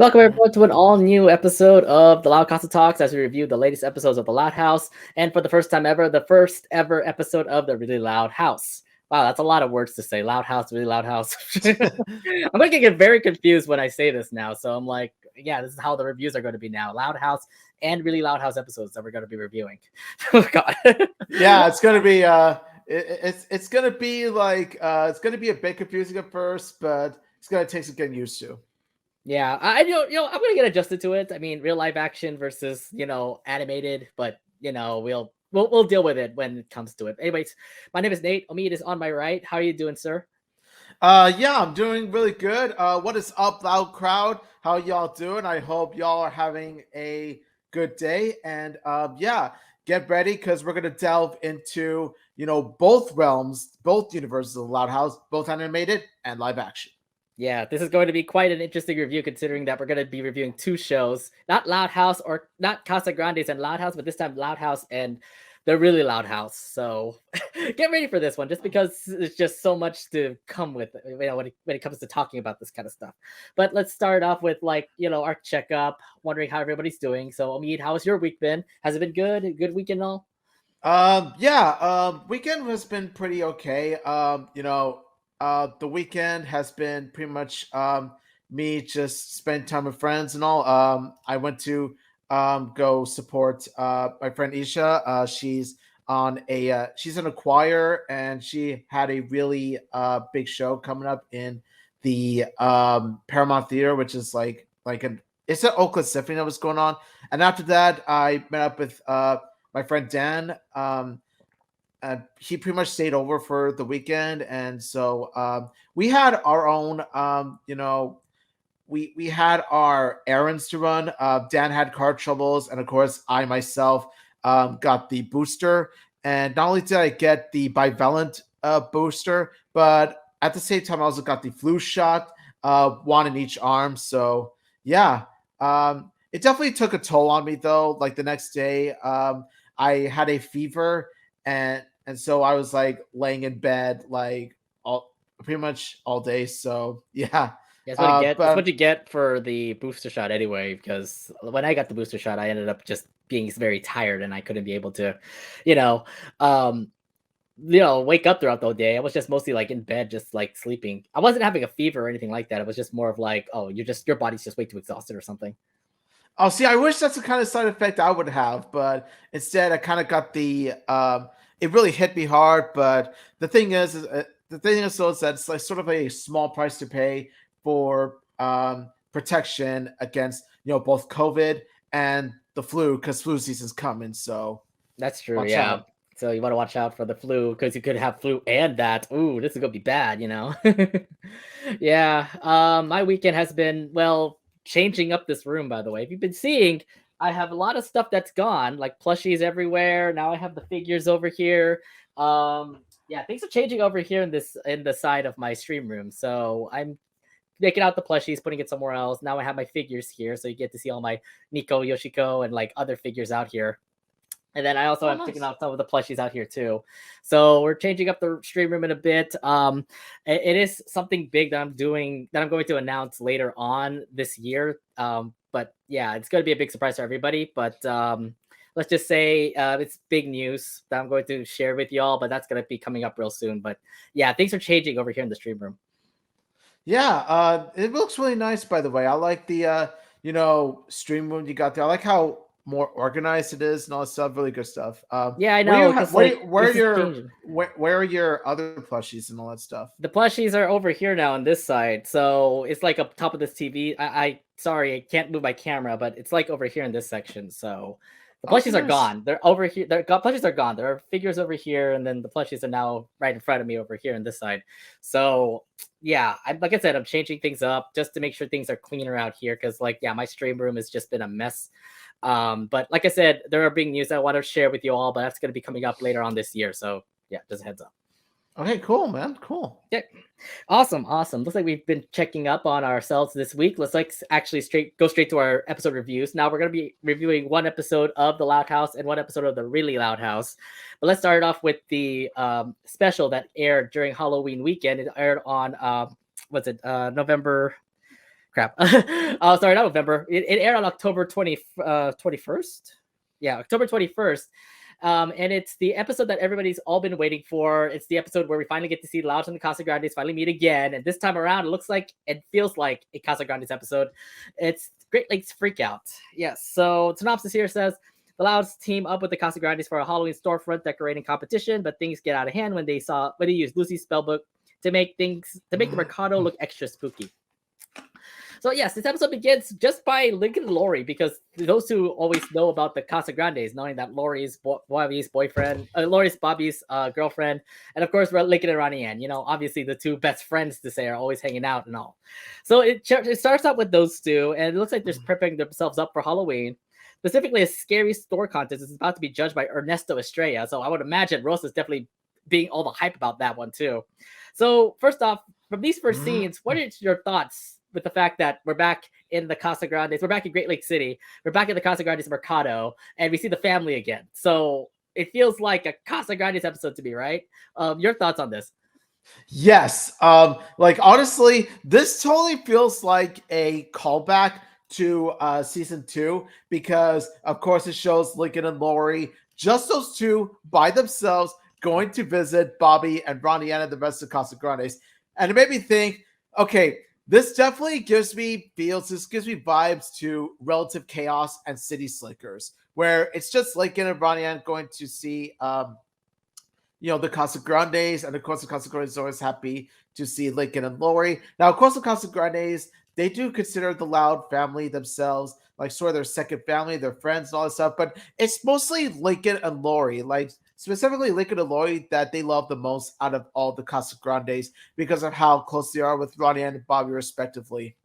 Welcome everyone to an all-new episode of the Loud Casa Talks as we review the latest episodes of The Loud House, and for the first time ever, the first ever episode of The Really Loud House. Wow, that's a lot of words to say. Loud House, Really Loud House. I'm going to get very confused when I say this now, so I'm like, yeah, this is how the reviews are going to be now. Loud House and Really Loud House episodes that we're going to be reviewing. Oh, God. Yeah, it's gonna be it's gonna be like it's gonna be a bit confusing at first, but it's gonna take some getting used to. Yeah, I'm gonna get adjusted to it. I mean, real live action versus animated, but we'll deal with it when it comes to it. Anyways, my name is Nate. Omid is on my right. How are you doing, sir? Yeah, I'm doing really good. What is up, loud crowd? How y'all doing? I hope y'all are having a good day. And yeah, get ready because we're gonna delve into both realms, both universes of the Loud House, both animated and live action. Yeah, this is going to be quite an interesting review considering that we're going to be reviewing two shows, not Loud House or not Casa Grande's and Loud House, but this time Loud House and the Really Loud House. So get ready for this one, just because there's just so much to come with when it comes to talking about this kind of stuff. But let's start off with our checkup, wondering how everybody's doing. So Omid, how has your week been? Has it been good? A good weekend and all? Yeah, weekend has been pretty okay. The weekend has been pretty much me just spending time with friends and all. I went to go support my friend Isha. She's in a choir and she had a really big show coming up in the Paramount Theater, which is like an it's an Oakland Symphony that was going on. And after that, I met up with my friend Dan. He pretty much stayed over for the weekend, and so we had our own. We had our errands to run. Dan had car troubles, and of course, I myself got the booster. And not only did I get the bivalent booster, but at the same time, I also got the flu shot, one in each arm. So yeah, it definitely took a toll on me though. Like the next day, I had a fever, and so I was like laying in bed like all pretty much all day. So yeah, Yeah, that's what you get. That's what but you get for the booster shot anyway. Because when I got the booster shot, I ended up just being very tired and I couldn't be able to, you know, um, wake up throughout the day. I was just mostly like in bed, just like sleeping. I wasn't having a fever or anything like that. It was just more of like, oh, your body's just way too exhausted or something. oh, see, I wish that's the kind of side effect I would have, but instead I kind of got the. It really hit me hard, but the thing is, though, is that it's like sort of a small price to pay for protection against both COVID and the flu because flu season's coming. So That's true. watch Yeah. out. So you want to watch out for the flu because you could have flu and that. Ooh, this is gonna be bad. Yeah. My weekend has been changing up this room. By the way, if you've been seeing, I have a lot of stuff that's gone, like plushies everywhere. Now I have the figures over here. Yeah, things are changing over here in the side of my stream room. So I'm taking out the plushies, putting it somewhere else. Now I have my figures here, so you get to see all my Nico, Yoshiko, and like other figures out here. And then I also Oh, have taken nice. out some of the plushies out here too. So we're changing up the stream room in a bit. It is something big that I'm doing that I'm going to announce later on this year. But yeah, it's going to be a big surprise for everybody. But let's just say it's big news that I'm going to share with y'all. But that's going to be coming up real soon. But yeah, things are changing over here in the stream room. Yeah, it looks really nice. By the way, I like the stream room you got there. I like how more organized it is and all that stuff. Really good stuff. Yeah, I know because like this is changing. Where are your other plushies and all that stuff? The plushies are over here now on this side, so it's like up top of this TV. I sorry, I can't move my camera, but it's like over here in this section. So the Okay, plushies are nice. gone. They're over here. Plushies are gone. There are figures over here, and then the plushies are now right in front of me over here on this side. So yeah, like I said, I'm changing things up just to make sure things are cleaner out here. Because like yeah, my stream room has just been a mess. But like I said, there are big news I want to share with you all, but that's going to be coming up later on this year. So yeah, just a heads up. Okay, cool, man. Cool. Yeah. Awesome, awesome. Looks like we've been checking up on ourselves this week. Let's actually go straight to our episode reviews. Now we're gonna be reviewing one episode of The Loud House and one episode of The Really Loud House. But let's start off with the special that aired during Halloween weekend. It aired on November crap. Oh, sorry, not November. It aired on October 21st. Yeah, October 21st. And it's the episode that everybody's all been waiting for. It's the episode where we finally get to see Louds and the Casagrandes finally meet again. And this time around, it looks like it feels like a Casagrandes episode. It's Great Lakes Freakout. Yes. So synopsis here says the Louds team up with the Casagrandes for a Halloween storefront decorating competition, but things get out of hand when they use Lucy's spellbook to make the Mercado look extra spooky. So yes, this episode begins just by Lincoln and Lori, because those who always know about the Casagrandes, knowing that Lori's Bobby's boyfriend, Lori's Bobby's girlfriend, and of course Lincoln and Ronnie Ann. Obviously the two best friends to say are always hanging out and all. So it starts out with those two, and it looks like they're prepping themselves up for Halloween. Specifically, a scary store contest is about to be judged by Ernesto Estrella. So I would imagine Rosa's definitely being all the hype about that one too. So first off, from these first scenes, what are your thoughts with the fact that we're back in the Casagrandes, we're back in Great Lake City, we're back in the Casagrandes Mercado, and we see the family again. So it feels like a Casagrandes episode to me, right? Your thoughts on this? Yes. Honestly, this totally feels like a callback to season 2, because of course it shows Lincoln and Lori, just those two by themselves, going to visit Bobby and Ronnie Ann and the rest of the Casagrandes. And it made me think, okay, this definitely gives me vibes to Relative Chaos and City Slickers, where it's just Lincoln and Ronnie Ann going to see, the Casagrandes, and of course the Casagrandes is always happy to see Lincoln and Lori. Now, of course, the Casagrandes, they do consider the Loud family themselves, like sort of their second family, their friends and all that stuff, but it's mostly Lincoln and Lori, like specifically Lincoln and Lori, that they love the most out of all the Casagrandes because of how close they are with Ronnie and Bobby, respectively.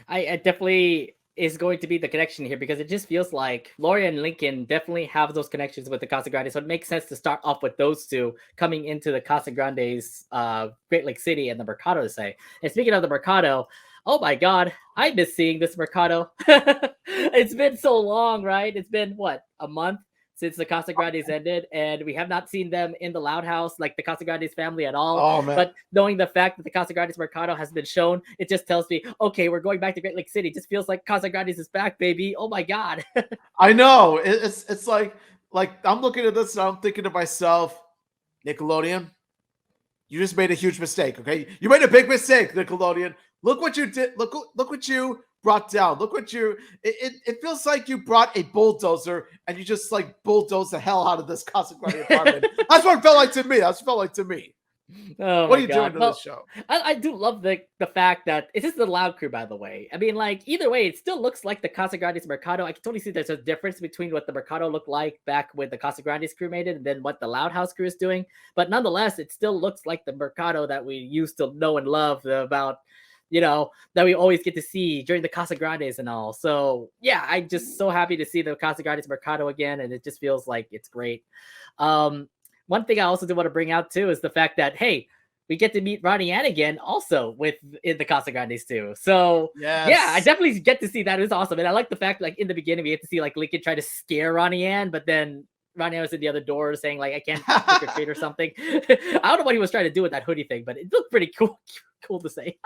I definitely is going to be the connection here, because it just feels like Lori and Lincoln definitely have those connections with the Casagrandes. So it makes sense to start off with those two coming into the Casagrandes, Great Lake City and the Mercado to say. And speaking of the Mercado, oh my God, I miss seeing this Mercado. It's been so long, right? It's been what, a month since the Casagrandes ended, and we have not seen them in the Loud House, like the Casagrandes family at all. Oh, man. But knowing the fact that the Casagrandes Mercado has been shown, it just tells me, okay, we're going back to Great Lake City. It just feels like Casagrandes is back, baby. Oh my God. I know. It's like I'm looking at this and I'm thinking to myself, Nickelodeon, you just made a huge mistake, okay? You made a big mistake, Nickelodeon. Look what you did. Look what you brought down. Look what it feels like you brought a bulldozer and you just like bulldozed the hell out of this Casagrandes apartment. That's what it felt like to me. That's what it felt like to me. Oh, what are you doing to this show? I do love the fact that it's just the Loud crew, by the way. I mean, like, either way, it still looks like the Casagrandes Mercado. I can totally see there's a difference between what the Mercado looked like back when the Casagrandes crew made it and then what the Loud House crew is doing. But nonetheless, it still looks like the Mercado that we used to know and love about, that we always get to see during the Casagrandes and all. So yeah, I'm just so happy to see the Casagrandes Mercado again, and it just feels like it's great. One thing I also do want to bring out too is the fact that, hey, we get to meet Ronnie Ann again also in the Casagrandes too. So yes. Yeah, I definitely get to see that. It was awesome. And I like the fact, like, in the beginning, we get to see like Lincoln try to scare Ronnie Ann, but then Ronnie Ann was in the other door saying like, I can't trick or treat or something. I don't know what he was trying to do with that hoodie thing, but it looked pretty cool to say.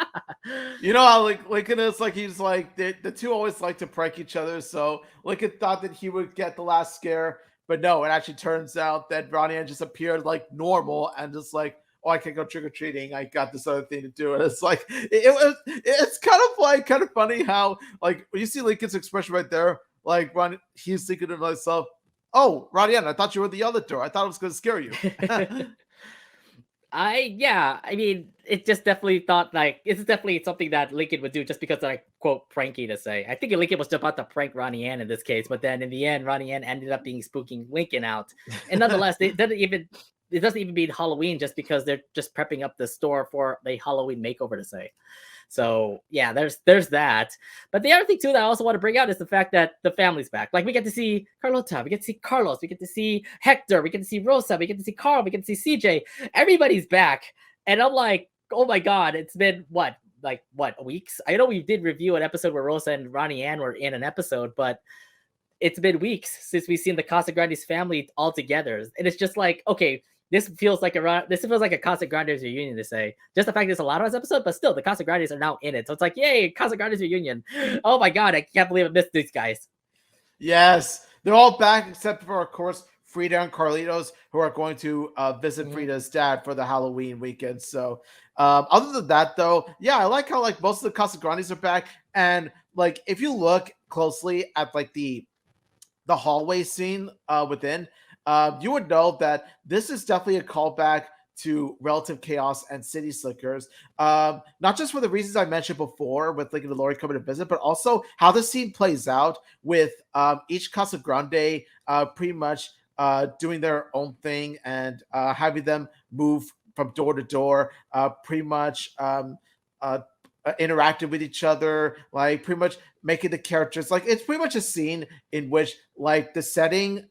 How like Lincoln is like, he's like, the two always like to prank each other. So Lincoln thought that he would get the last scare, but no, it actually turns out that Ronnie Ann just appeared like normal and just like, oh, I can't go trick-or-treating. I got this other thing to do. And it's like, it's kind of funny how, like, when you see Lincoln's expression right there, like, he's thinking to himself, oh, Ronnie Ann, I thought you were the other door. I thought it was going to scare you. I mean, it just definitely thought like it's definitely something that Lincoln would do just because of, like, quote, pranky to say. I think Lincoln was about to prank Ronnie Ann in this case, but then in the end, Ronnie Ann ended up being spooking Lincoln out. And nonetheless, it doesn't even mean Halloween just because they're just prepping up the store for the Halloween makeover to say. So yeah, there's that. But the other thing too that I also want to bring out is the fact that the family's back. Like, we get to see Carlota, we get to see Carlos, we get to see Hector, we get to see Rosa, we get to see Carl, we get to see CJ. Everybody's back. And I'm like, oh my God, it's been what, weeks? I know we did review an episode where Rosa and Ronnie Ann were in an episode, but it's been weeks since we've seen the Casagrandes family all together. And it's just like, okay, this feels like a Casa Grandes reunion to say. Just the fact there's a Lados episode, but still the Casa Grandes are now in it. So it's like, yay, Casa Grandes reunion. Oh my god, I can't believe I missed these guys. Yes, they're all back except for, of course, Frida and Carlitos, who are going to visit Frida's dad for the Halloween weekend. So, other than that, though, yeah, I like how like most of the Casa Grandes are back, and like if you look closely at like the hallway scene within, you would know that this is definitely a callback to Relative Chaos and City Slickers. Not just for the reasons I mentioned before with Link and Lori coming to visit, but also how the scene plays out with each Casa Grande pretty much doing their own thing and having them move from door to door, pretty much interacting with each other, like pretty much making the characters like it's pretty much a scene in which like the setting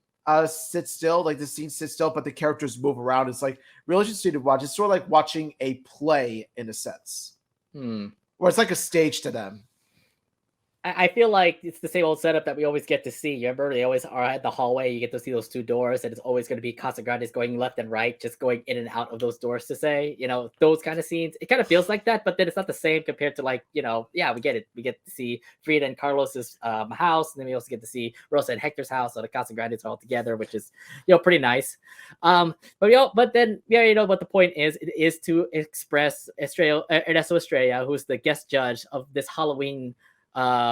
sits still, like the scene sits still, but the characters move around. It's like really interesting to watch. It's sort of like watching a play in a sense, where it's like a stage to them. I feel like it's the same old setup that we always get to see. You remember they always are at the hallway. You get to see those two doors, and it's always going to be Casa Grandes going left and right, just going in and out of those doors to say, those kind of scenes. It kind of feels like that, but then it's not the same compared to like, yeah, we get it. We get to see Frida and Carlos's house, and then we also get to see Rosa and Hector's house. So the Casa Grandes are all together, which is, pretty nice. But then, what the point is, it is to express Ernesto Estrella, who's the guest judge of this Halloween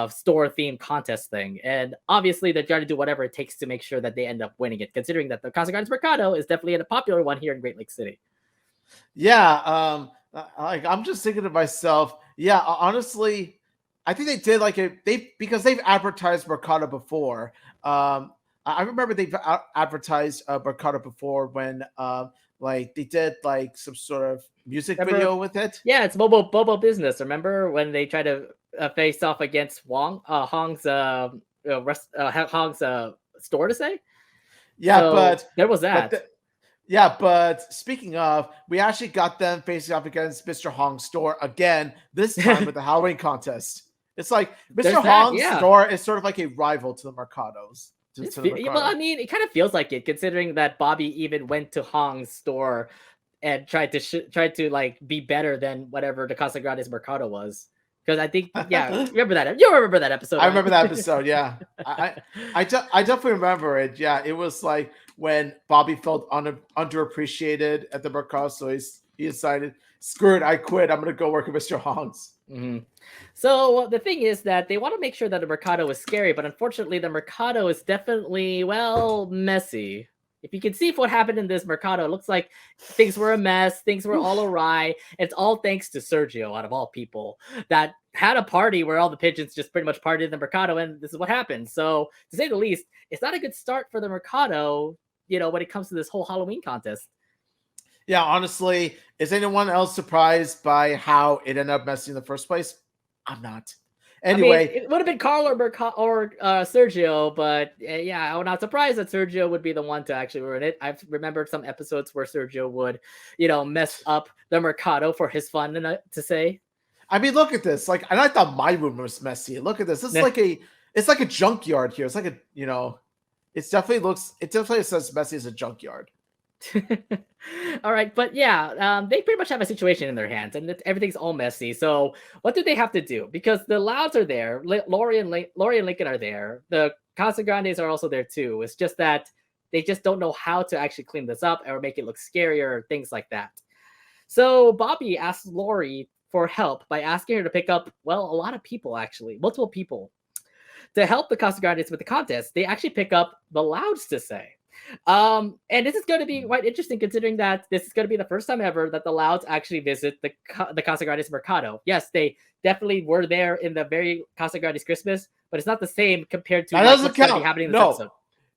store themed contest thing, and obviously they're trying to do whatever it takes to make sure that they end up winning it, considering that the Casa Grandes Mercado is definitely a popular one here in Great Lake City. Yeah, like I'm just thinking to myself, yeah, honestly, I think they did like because they've advertised Mercado before. I remember they've advertised Mercado before when like they did like some sort of music video with it. Yeah, it's Bobo Business. Remember when they tried to face off against Hong's store to say? Yeah, so but there was that. But speaking of, we actually got them facing off against Mr. Hong's store again, this time with the Halloween contest. It's like Mr. Hong's store is sort of like a rival to the Mercados. Well, I mean, it kind of feels like it, considering that Bobby even went to Hong's store and tried to like be better than whatever the Casa Grandes Mercado was. Because I think, remember that? You remember that episode? I remember that episode. Yeah, I definitely remember it. Yeah, it was like when Bobby felt underappreciated at the Mercado, so he decided, screw it, I quit. I'm gonna go work at Mr. Hong's. Mm-hmm. So the thing is that they want to make sure that the Mercado is scary, but unfortunately, the Mercado is definitely messy. If you can see what happened in this Mercado, it looks like things were a mess. Things were all awry. It's all thanks to Sergio, out of all people, that had a party where all the pigeons just pretty much partied in the Mercado, and this is what happened. So, to say the least, it's not a good start for the Mercado, when it comes to this whole Halloween contest. Yeah, honestly, is anyone else surprised by how it ended up messy in the first place? I'm not. Anyway, it would have been Carl or Sergio, but yeah, I'm not surprised that Sergio would be the one to actually ruin it. I've remembered some episodes where Sergio would, mess up the Mercado for his fun to say. I mean, look at this. Like, and I thought my room was messy. Look at this. This is it's like a junkyard here. It's like it definitely says messy as a junkyard. All right, but yeah, they pretty much have a situation in their hands, and everything's all messy. So, what do they have to do? Because the Louds are there, Lori and Lincoln are there. The Casa Grandes are also there too. It's just that they just don't know how to actually clean this up or make it look scarier or things like that. So Bobby asks Lori for help by asking her to pick up, a lot of people actually, multiple people, to help the Casa Grandes with the contest. They actually pick up the Louds to say. And this is going to be quite interesting, considering that this is going to be the first time ever that the Louds actually visit the Casa Grandes Mercado. Yes, they definitely were there in the very Casa Grandes Christmas, but it's not the same compared to what's going to be happening in this episode.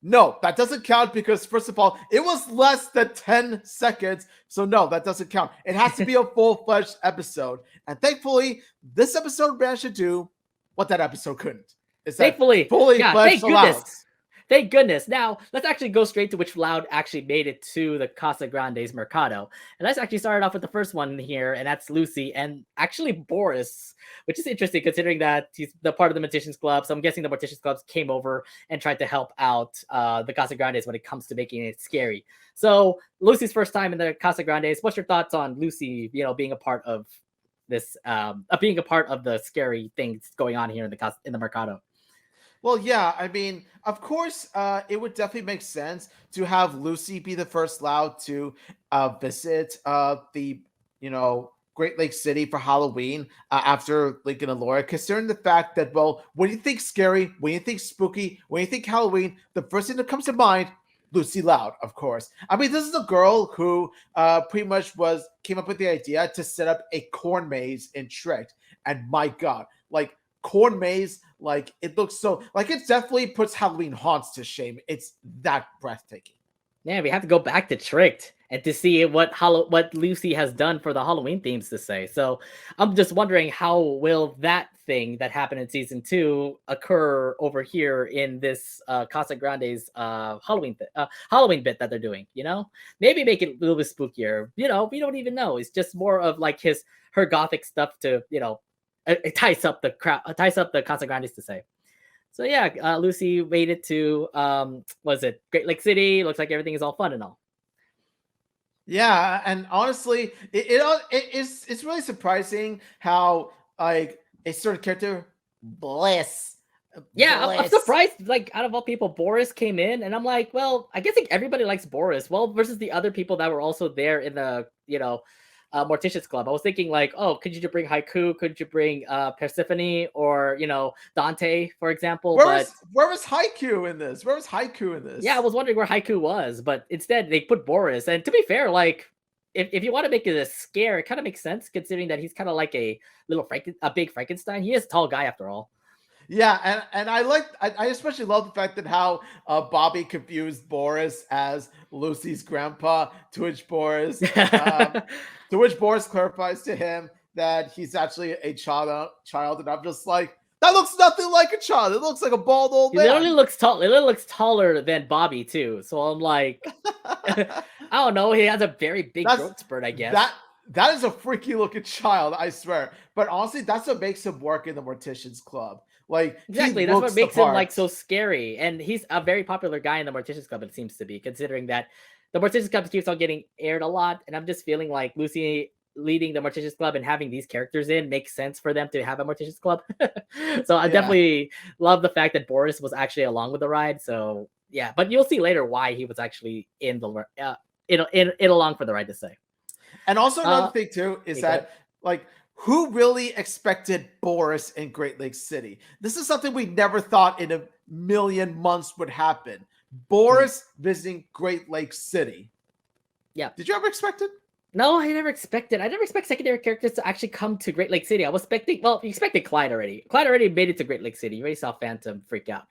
No, that doesn't count because, first of all, it was less than 10 seconds. So, no, that doesn't count. It has to be a full-fledged episode. And thankfully, this episode managed to do what that episode couldn't. Thankfully. Fully fledged thank goodness. Thank goodness. Now let's actually go straight to which Loud actually made it to the Casa Grande's Mercado. And let's actually start off with the first one here, and that's Lucy and actually Boris, which is interesting considering that he's the part of the Morticians Club. So I'm guessing the Morticians Clubs came over and tried to help out the Casa Grandes when it comes to making it scary. So Lucy's first time in the Casa Grandes. What's your thoughts on Lucy, being a part of this, being a part of the scary things going on here in the Mercado? Well, yeah, I mean, of course, it would definitely make sense to have Lucy be the first Loud to visit the, Great Lake City for Halloween after Lincoln and Laura, considering the fact that, well, when you think scary, when you think spooky, when you think Halloween, the first thing that comes to mind, Lucy Loud, of course. I mean, this is a girl who pretty much came up with the idea to set up a corn maze in Tricked, and my God, like corn maze, like it looks so like it definitely puts Halloween haunts to shame. It's that breathtaking. Yeah, we have to go back to Tricked and to see what Lucy has done for the Halloween themes to say. So I'm just wondering how will that thing that happened in season 2 occur over here in this Casa Grande's Halloween bit that they're doing. Maybe make it a little bit spookier. We don't even know. It's just more of like her gothic stuff to it ties up the Casa Grandes to say. So yeah, Lucy made it to was it Great Lake City? Looks like everything is all fun and all. Yeah, and honestly, it's really surprising how like a certain character, Bliss. Yeah, I'm surprised. Like out of all people, Boris came in, and I'm like, well, I guess like everybody likes Boris. Well, versus the other people that were also there in the Morticians Club. I was thinking like, oh, could you bring Haiku? Could you bring Persephone or Dante, for example? Where was Haiku in this? Where was Haiku in this? Yeah, I was wondering where Haiku was, but instead they put Boris. And to be fair, like if you want to make it a scare, it kind of makes sense considering that he's kind of like a big Frankenstein. He is a tall guy after all. Yeah, and I especially love the fact that how Bobby confused Boris as Lucy's grandpa, to which Boris clarifies to him that he's actually a child, and I'm just like, that looks nothing like a child. It looks like a bald old man. He literally looks tall. It literally looks taller than Bobby too. So I'm like, I don't know. He has a very big growth spurt, I guess. That is a freaky looking child, I swear. But honestly, that's what makes him work in the Morticians Club. Like exactly, that's what makes him like so scary, and he's a very popular guy in the Morticians Club. It seems to be, considering that the Morticians Club keeps on getting aired a lot, and I'm just feeling like Lucy leading the Morticians Club and having these characters in makes sense for them to have a Morticians Club. So I definitely love the fact that Boris was actually along with the ride. So yeah, but you'll see later why he was actually in along for the ride to say. And also another thing too is that like, who really expected Boris in Great Lake City? This is something we never thought in a million months would happen. Boris visiting Great Lake City. Yeah. Did you ever expect it? No, I never expected. I never expect secondary characters to actually come to Great Lake City. I was expecting, well, you expected Clyde already. Clyde already made it to Great Lake City. You already saw Phantom freak out.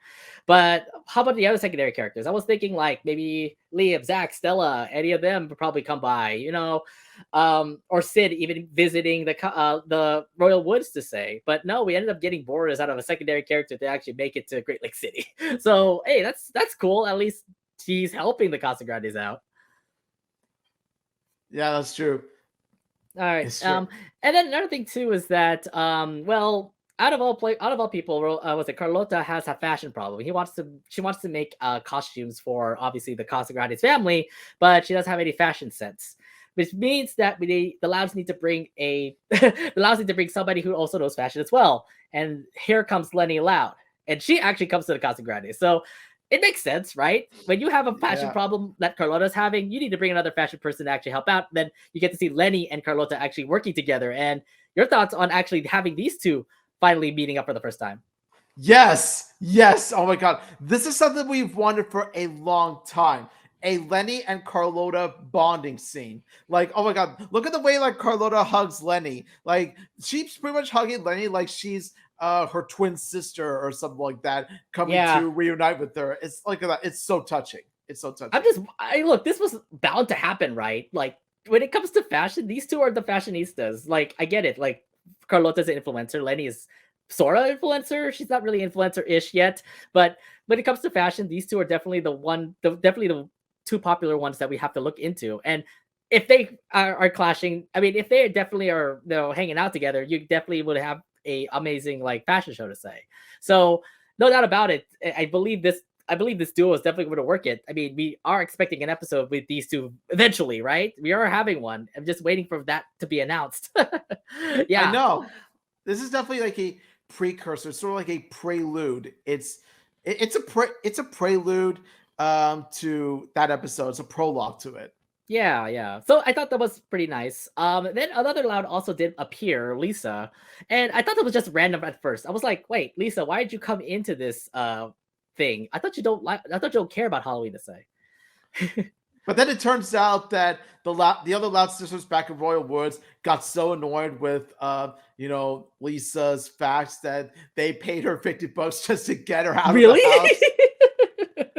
But how about the other secondary characters? I was thinking like maybe Liam, Zach, Stella, any of them would probably come by, or Sid even visiting the Royal Woods to say. But no, we ended up getting Boris out of a secondary character to actually make it to Great Lake City. So hey, that's cool. At least he's helping the Casa Grandes out. Yeah, that's true. All right. And then another thing too is that well, out of all people, was it Carlota has a fashion problem. She wants to make costumes for obviously the Casa Grandes family, but she doesn't have any fashion sense. Which means that the Louds need to bring somebody who also knows fashion as well. And here comes Lenny Loud, and she actually comes to the Casa Grande. So it makes sense, right? When you have a fashion problem that Carlota's having, you need to bring another fashion person to actually help out. Then you get to see Lenny and Carlota actually working together. And your thoughts on actually having these two finally meeting up for the first time? Yes. Oh my God. This is something we've wanted for a long time. A Lenny and Carlota bonding scene. Like, oh my God, look at the way like Carlota hugs Lenny. Like she's pretty much hugging Lenny like she's her twin sister or something like that, coming to reunite with her. It's like that. It's so touching. Look, this was bound to happen, right? Like when it comes to fashion, these two are the fashionistas. Like I get it. Like Carlota's an influencer. Lenny is sort of influencer. She's not really influencer-ish yet, but when it comes to fashion, these two are definitely definitely the two popular ones that we have to look into. And if they are clashing, I mean, if they definitely are, hanging out together, you definitely would have a amazing like fashion show to say. So no doubt about it. I believe this duo is definitely going to work it. I mean, we are expecting an episode with these two eventually, right? We are having one. I'm just waiting for that to be announced. I Yeah. know. This is definitely like a precursor, sort of like a prelude. It's a prelude to that episode. It's a prologue to it. Yeah, yeah. So I thought that was pretty nice. Then another Loud also did appear, Lisa, and I thought that was just random at first. I was like, "Wait, Lisa, why did you come into this thing? I thought you don't like. I thought you don't care about Halloween to say." But then it turns out that the other Loud sisters back in Royal Woods got so annoyed with Lisa's facts that they paid her $50 just to get her out of the Really? house.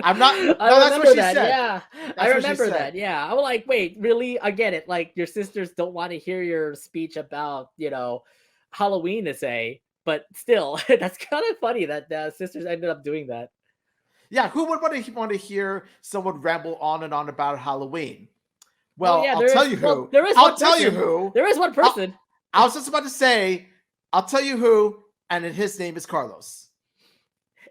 I'm not. No, I that's what remember she that. said. Yeah, That's I what she remember said. that. Yeah, I was like, wait, really? I get it. Like your sisters don't want to hear your speech about Halloween to say, but still, that's kind of funny that the sisters ended up doing that. Yeah, who would want to hear someone ramble on and on about Halloween? Well, Well, yeah, I'll tell you well, who. there is I'll one tell you person. who. There is one I'll- person. I was just about to say, I'll tell you who, and his name is Carlos.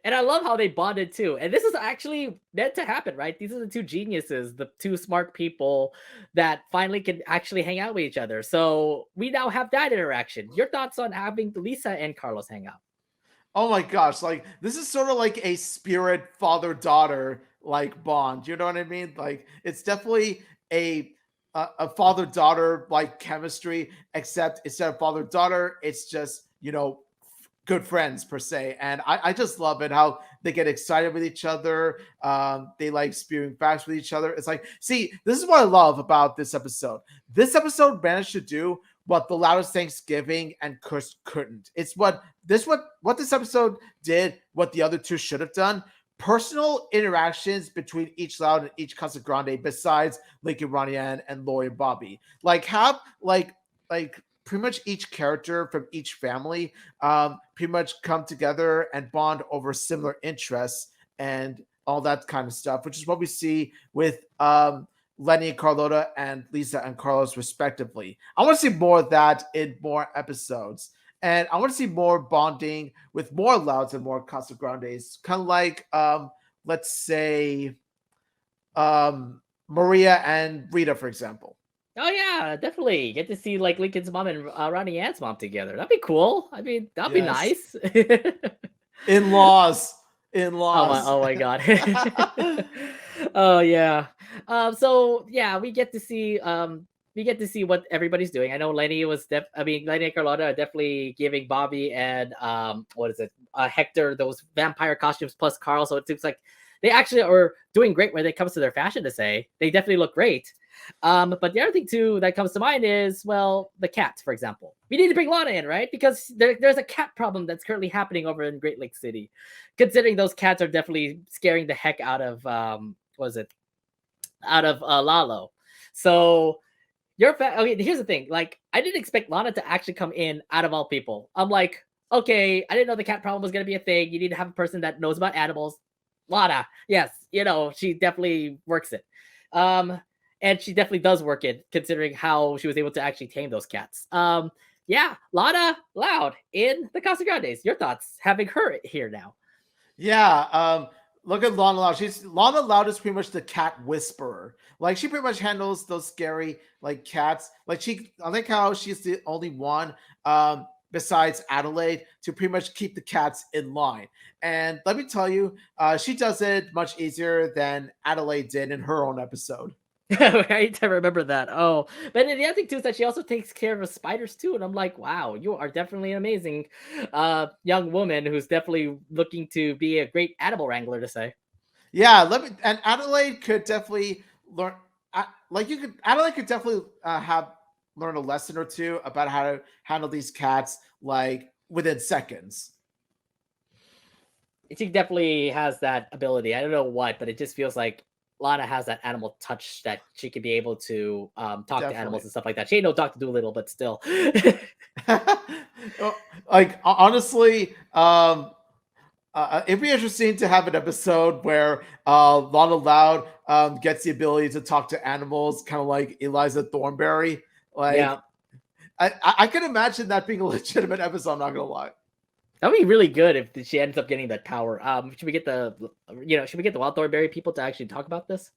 And I love how they bonded too. And this is actually meant to happen, right? These are the two geniuses, the two smart people that finally can actually hang out with each other. So we now have that interaction. Your thoughts on having Lisa and Carlos hang out? Oh my gosh, like this is sort of like a spirit father-daughter like bond. You know what I mean? Like it's definitely a father-daughter like chemistry, except instead of father-daughter, it's just, good friends per se. And I just love it how they get excited with each other. They like spewing facts with each other. It's like, see, this is what I love about this episode. This episode managed to do what the Loudest Thanksgiving and Curse couldn't. It's what this episode did, what the other two should have done. Personal interactions between each Loud and each Casa Grande, besides Lincoln Ranian and Lori and Bobby. Like have like pretty much each character from each family pretty much come together and bond over similar interests and all that kind of stuff, which is what we see with Lenny and Carlota and Lisa and Carlos, respectively. I want to see more of that in more episodes. And I want to see more bonding with more Louds and more Casa Grandes. Kind of like, let's say, Maria and Rita, for example. Oh yeah, definitely. Get to see like Lincoln's mom and Ronnie Ann's mom together. That'd be cool. I mean, that'd be Yes. nice. In-laws. Oh my god. Oh yeah. So yeah, we get to see what everybody's doing. I know Lenny and Carlotta are definitely giving Bobby and what is it? Hector those vampire costumes plus Carl. So it seems like they actually are doing great when it comes to their fashion to say. They definitely look great. But the other thing too that comes to mind is, well, the cats, for example. We need to bring Lana in, right? Because there's a cat problem that's currently happening over in Great Lake City. Considering those cats are definitely scaring the heck out of what was it? Out of Lalo. So okay, here's the thing. Like, I didn't expect Lana to actually come in out of all people. I'm like, okay, I didn't know the cat problem was gonna be a thing. You need to have a person that knows about animals. Lana, yes, she definitely works it. And she definitely does work it, considering how she was able to actually tame those cats. Yeah, Lana Loud in the Casa Grandes. Your thoughts having her here now? Yeah, look at Lana Loud. Lana Loud is pretty much the cat whisperer. Like she pretty much handles those scary like cats. I like how she's the only one besides Adelaide to pretty much keep the cats in line. And let me tell you, she does it much easier than Adelaide did in her own episode. Right, I remember that. Oh, but the other thing too is that she also takes care of the spiders too, and I'm like, wow, you are definitely an amazing young woman who's definitely looking to be a great animal wrangler to say. Yeah, and Adelaide could definitely learn. Adelaide could definitely have learn a lesson or two about how to handle these cats like within seconds. She definitely has that ability. I don't know what, but it just feels like Lana has that animal touch that she could be able to talk to animals Definitely. and stuff like that. She ain't no Doctor Doolittle, but still. Like honestly, It'd be interesting to have an episode where Lana Loud gets the ability to talk to animals, kind of like Eliza Thornberry. Like, Yeah, I can imagine that being a legitimate episode. I'm not gonna lie. that would be really good if she ends up getting that power. Should we get the Wild Thornberry people to actually talk about this?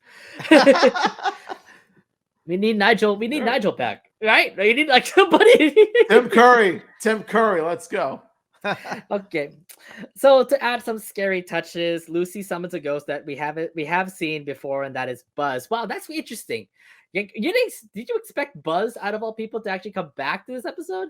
We need Nigel. We need Sure. Nigel back, right? You need like somebody. Tim Curry, let's go. Okay, so to add some scary touches, Lucy summons a ghost that we have seen before, and that is Buzz. Wow, that's interesting. Did you expect Buzz out of all people to actually come back to this episode?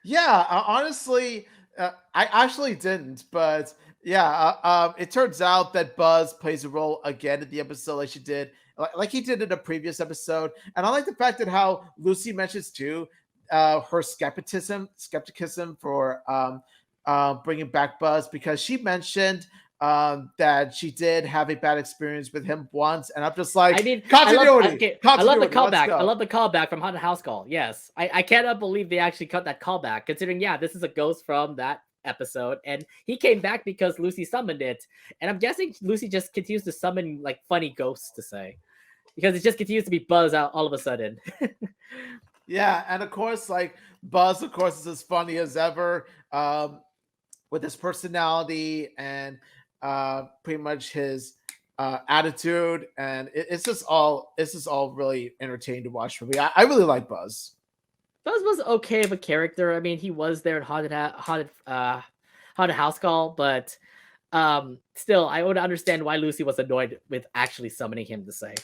Yeah, honestly, I actually didn't, but yeah, it turns out that Buzz plays a role again in the episode, like she did, like he did in a previous episode, and I like the fact that how Lucy mentions too, her skepticism for bringing back Buzz, because she mentioned that she did have a bad experience with him once, and I'm just like, I mean, continuity. I love the Continuity, let's callback. go. I love the callback from Haunted House Call. Yes, I cannot believe they actually cut that callback. Considering, yeah, this is a ghost from that episode, and he came back because Lucy summoned it. And I'm guessing Lucy just continues to summon like funny ghosts to say, because it just continues to be Buzz out all of a sudden. Yeah, and of course, like Buzz, of course, is as funny as ever, with his personality and pretty much his attitude, and it's just all really entertaining to watch for me. I really like Buzz. Buzz was okay of a character. I mean, he was there in Haunted House Call, but still, I would understand why Lucy was annoyed with actually summoning him to say.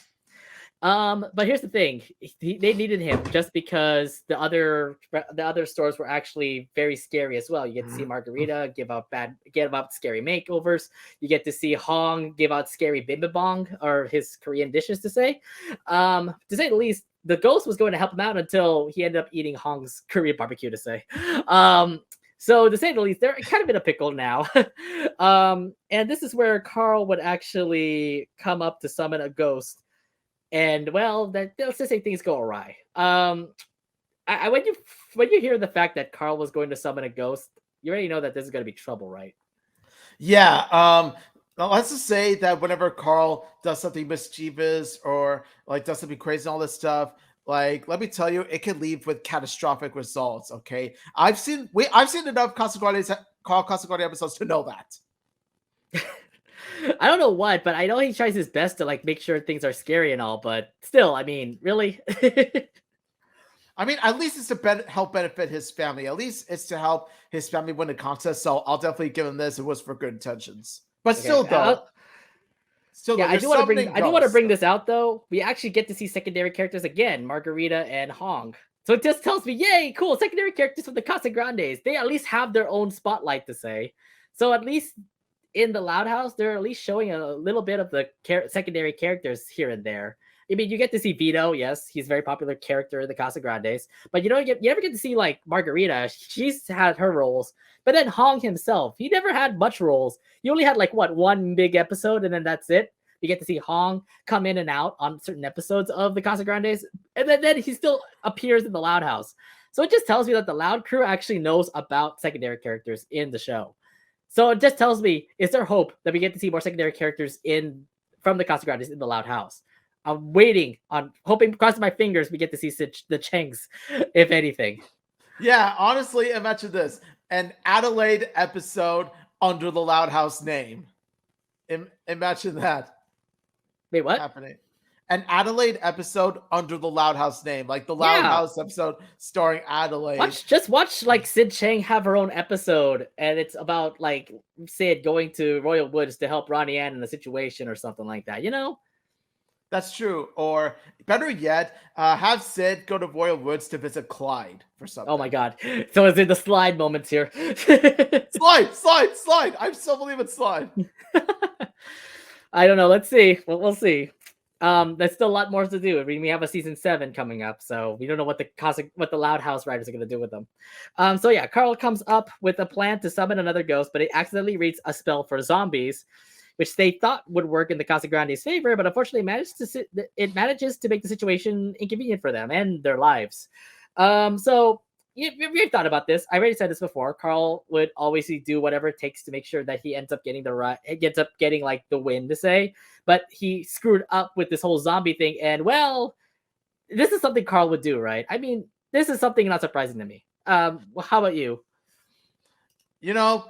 But here's the thing: they needed him just because the other stores were actually very scary as well. You get to see Margarita give out scary makeovers. You get to see Hong give out scary bimbibong or his Korean dishes to say. To say the least, the ghost was going to help him out until he ended up eating Hong's Korean barbecue to say. So to say the least, they're kind of in a pickle now. And this is where Carl would actually come up to summon a ghost. And well, let's just say things go awry. When you hear the fact that Carl was going to summon a ghost, you already know that this is going to be trouble, right? Yeah. Let's just say that whenever Carl does something mischievous or like does something crazy and all this stuff, like let me tell you, it can leave with catastrophic results. Okay, I've seen enough Carl Casagrande episodes to know that. I don't know what, but I know he tries his best to like make sure things are scary and all, but still, I mean, really? I mean, at least it's to help benefit his family. At least it's to help his family win the contest. So I'll definitely give him this. It was for good intentions, but Okay. still, though. Yeah, I do want to bring this out though. We actually get to see secondary characters again, Margarita and Hong. So it just tells me, yay, cool, secondary characters from the Casagrandes. They at least have their own spotlight to say. So at least in the Loud House, they're at least showing a little bit of the secondary characters here and there. I mean, you get to see Vito. Yes, he's a very popular character in the Casagrandes. But you never get to see like Margarita. She's had her roles. But then Hong himself, he never had much roles. He only had like one big episode, and then that's it. You get to see Hong come in and out on certain episodes of the Casagrandes, and then he still appears in the Loud House. So it just tells me that the Loud crew actually knows about secondary characters in the show. So it just tells me, is there hope that we get to see more secondary characters from the Casagrandes in the Loud House? I'm hoping, crossing my fingers, we get to see the Chengs, if anything. Yeah, honestly, imagine this: an Adelaide episode under the Loud House name. Imagine that. Wait, what? Happening. An Adelaide episode under the Loud House name, like the Loud House episode starring Adelaide. Just watch like Sid Chang have her own episode, and it's about like Sid going to Royal Woods to help Ronnie Ann in a situation or something like that. You know? That's true. Or better yet, have Sid go to Royal Woods to visit Clyde for something. Oh my god! So it's in the slide moments here. slide. I still believe it's slide. I don't know. Let's see. We'll see. There's still a lot more to do. I mean, we have a season 7 coming up, so we don't know what the Loud House writers are going to do with them. So yeah, Carl comes up with a plan to summon another ghost, but he accidentally reads a spell for zombies, which they thought would work in the Casagrande's favor, but unfortunately it manages to make the situation inconvenient for them and their lives. So you've thought about this. I already said this before. Carl would always do whatever it takes to make sure that he ends up getting like the win to say, but he screwed up with this whole zombie thing. And well, this is something Carl would do, right? I mean, this is something not surprising to me. Well, how about you? You know,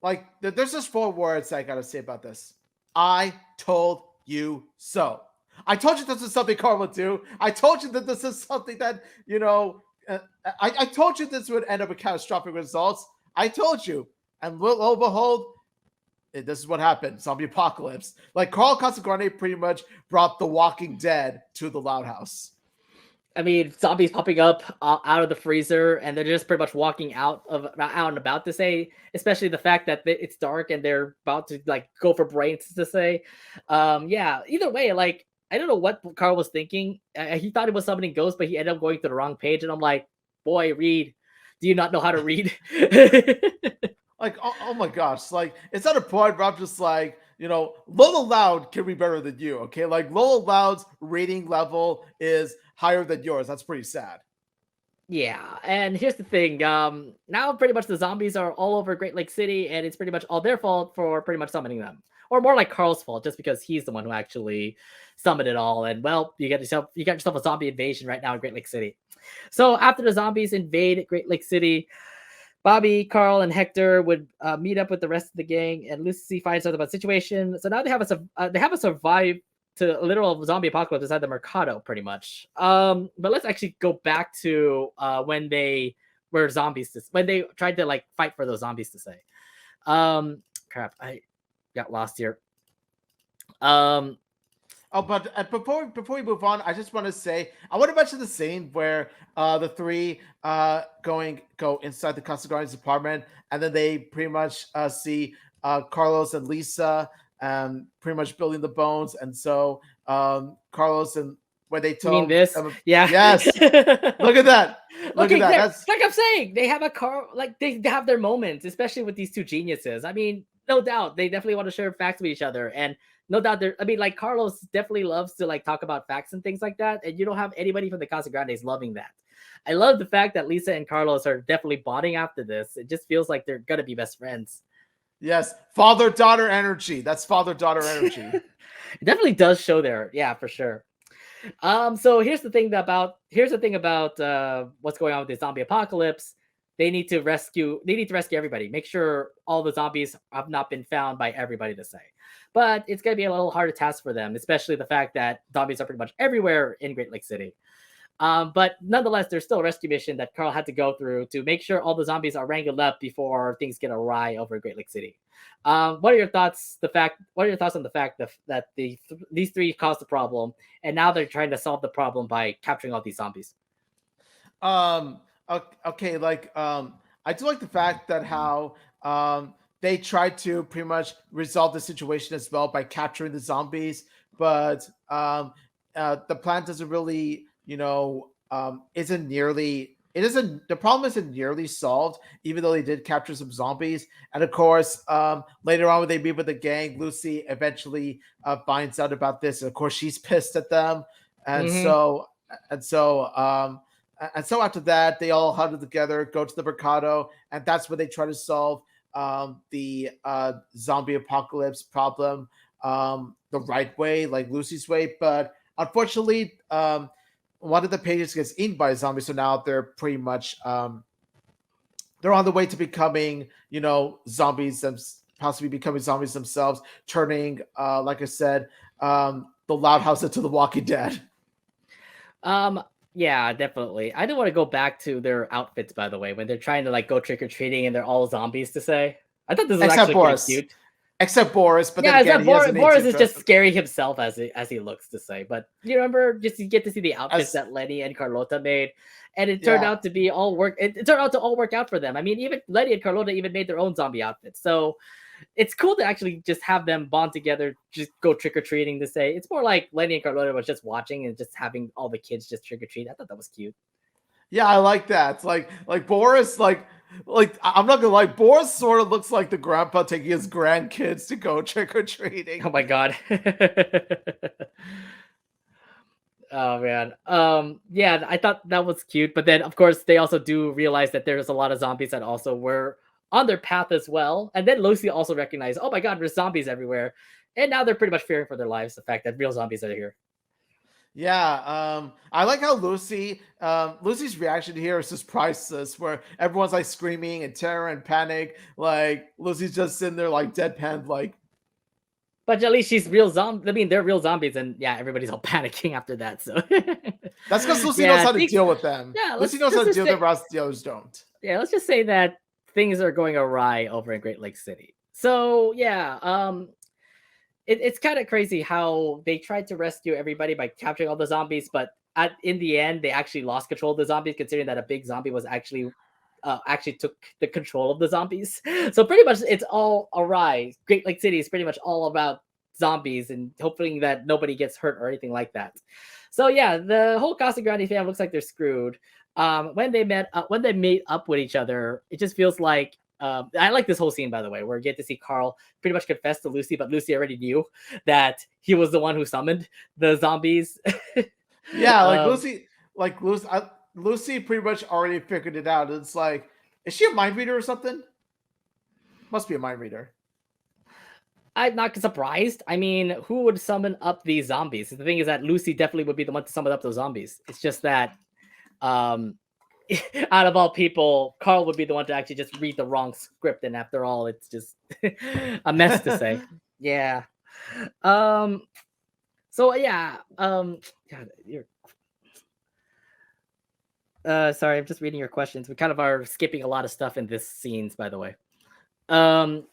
like there's just 4 words I gotta say about this. I told you so. I told you this is something Carl would do. I told you that this is something that, I told you this would end up with catastrophic results. I told you. And lo and behold, this is what happened. Zombie apocalypse. Like Carl Casagrande pretty much brought The Walking Dead to the Loud House. I mean, zombies popping up out of the freezer, and they're just pretty much walking out and about to say. Especially the fact that it's dark and they're about to like go for brains to say. Yeah. Either way, like I don't know what Carl was thinking. He thought it was summoning ghosts, but he ended up going to the wrong page. And I'm like, boy, Reed, do you not know how to read? Like, oh my gosh, like it's not a point where I'm just like, Lola Loud can be better than you, okay? Like Lola Loud's rating level is higher than yours. That's pretty sad. Yeah, and here's the thing. Now pretty much the zombies are all over Great Lake City, and it's pretty much all their fault for pretty much summoning them. Or more like Carl's fault, just because he's the one who actually summoned it all. And well, you got yourself a zombie invasion right now in Great Lake City. So after the zombies invade Great Lake City, Bobby, Carl, and Hector would meet up with the rest of the gang, and Lucy finds out about the situation. So now they have a survive to a literal zombie apocalypse inside the Mercado, pretty much. But let's actually go back to when they were zombies, when they tried to like fight for those zombies to say. Crap, I got lost here. But before we move on, I just want to say I want to mention the scene where the three go inside the Casagrande's apartment, and then they pretty much see Carlos and Lisa pretty much building the bones, and so Carlos and when they told you mean this, yeah, yes, look at that. Look at that. That's like I'm saying, they have they have their moments, especially with these two geniuses. I mean, no doubt they definitely want to share facts with each other, and no doubt like Carlos definitely loves to like talk about facts and things like that, and you don't have anybody from the Casagrandes loving that. I love the fact that Lisa and Carlos are definitely bonding after this. It just feels like they're gonna be best friends. Yes, father-daughter energy. That's father-daughter energy. It definitely does show there, yeah, for sure. So here's the thing about what's going on with the zombie apocalypse. They need to rescue everybody. Make sure all the zombies have not been found by everybody to say. But it's going to be a little harder task for them, especially the fact that zombies are pretty much everywhere in Great Lake City. But nonetheless, there's still a rescue mission that Carl had to go through to make sure all the zombies are wrangled up before things get awry over Great Lake City. What are your thoughts? What are your thoughts on the fact that these three caused the problem, and now they're trying to solve the problem by capturing all these zombies? Okay, I do like the fact that how they tried to pretty much resolve the situation as well by capturing the zombies, but the plan doesn't really, the problem isn't nearly solved, even though they did capture some zombies. And of course, later on when they meet with the gang, Lucy eventually finds out about this, and of course she's pissed at them, and so after that, they all huddle together, go to the Mercado, and that's where they try to solve the zombie apocalypse problem the right way, like Lucy's way. But unfortunately, one of the pages gets eaten by a zombie, so now they're pretty much they're on the way to becoming, zombies, possibly becoming zombies themselves, turning, like I said, the Loud House into the Walking Dead. Yeah, definitely. I do want to go back to their outfits, by the way, when they're trying to like go trick or treating and they're all zombies to say. I thought this was actually pretty cute. Except Boris, but yeah, then again, Boris is just scary himself as he looks to say. But you remember, just you get to see the outfits that Lenny and Carlota made, and it turned out to be all work. It turned out to all work out for them. I mean, even Lenny and Carlota even made their own zombie outfits. So it's cool to actually just have them bond together, just go trick or treating to say. It's more like Lenny and Carlota was just watching and just having all the kids just trick or treat. I thought that was cute. Yeah, I like that. It's like Boris, like I'm not gonna lie, Boris sort of looks like the grandpa taking his grandkids to go trick or treating. Oh my god. Oh man. Yeah, I thought that was cute, but then of course they also do realize that there's a lot of zombies that also were on their path as well. And then Lucy also recognized, oh my god, there's zombies everywhere. And now they're pretty much fearing for their lives, the fact that real zombies are here. Yeah, I like how Lucy's reaction here is just priceless, where everyone's like screaming and terror and panic. Like Lucy's just sitting there like deadpan, like But at least she's real zombie. I mean, they're real zombies, and yeah, everybody's all panicking after that. So that's because Lucy knows yeah, how to deal with them. yeah, Lucy knows how to deal with them, whereas the others don't. let's just say that things are going awry over in Great Lake City. So yeah, it's kind of crazy how they tried to rescue everybody by capturing all the zombies, but in the end, they actually lost control of the zombies, considering that a big zombie was actually took the control of the zombies. So pretty much it's all awry. Great Lake City is pretty much all about zombies and hoping that nobody gets hurt or anything like that. So yeah, the whole Casa Grande fam looks like they're screwed. When they made up with each other, it just feels like I like this whole scene, by the way, where we get to see Carl pretty much confess to Lucy, but Lucy already knew that he was the one who summoned the zombies. Yeah, um, Lucy pretty much already figured it out. It's like, is she a mind reader or something? Must be a mind reader. I'm not surprised. I mean, who would summon up these zombies? The thing is that Lucy definitely would be the one to summon up those zombies. It's just that, um, out of all people, Carl would be the one to actually just read the wrong script, and after all, it's just a mess to say. Yeah. Um. So yeah. God, you're. Sorry, I'm just reading your questions. We kind of are skipping a lot of stuff in this scenes, by the way. Um.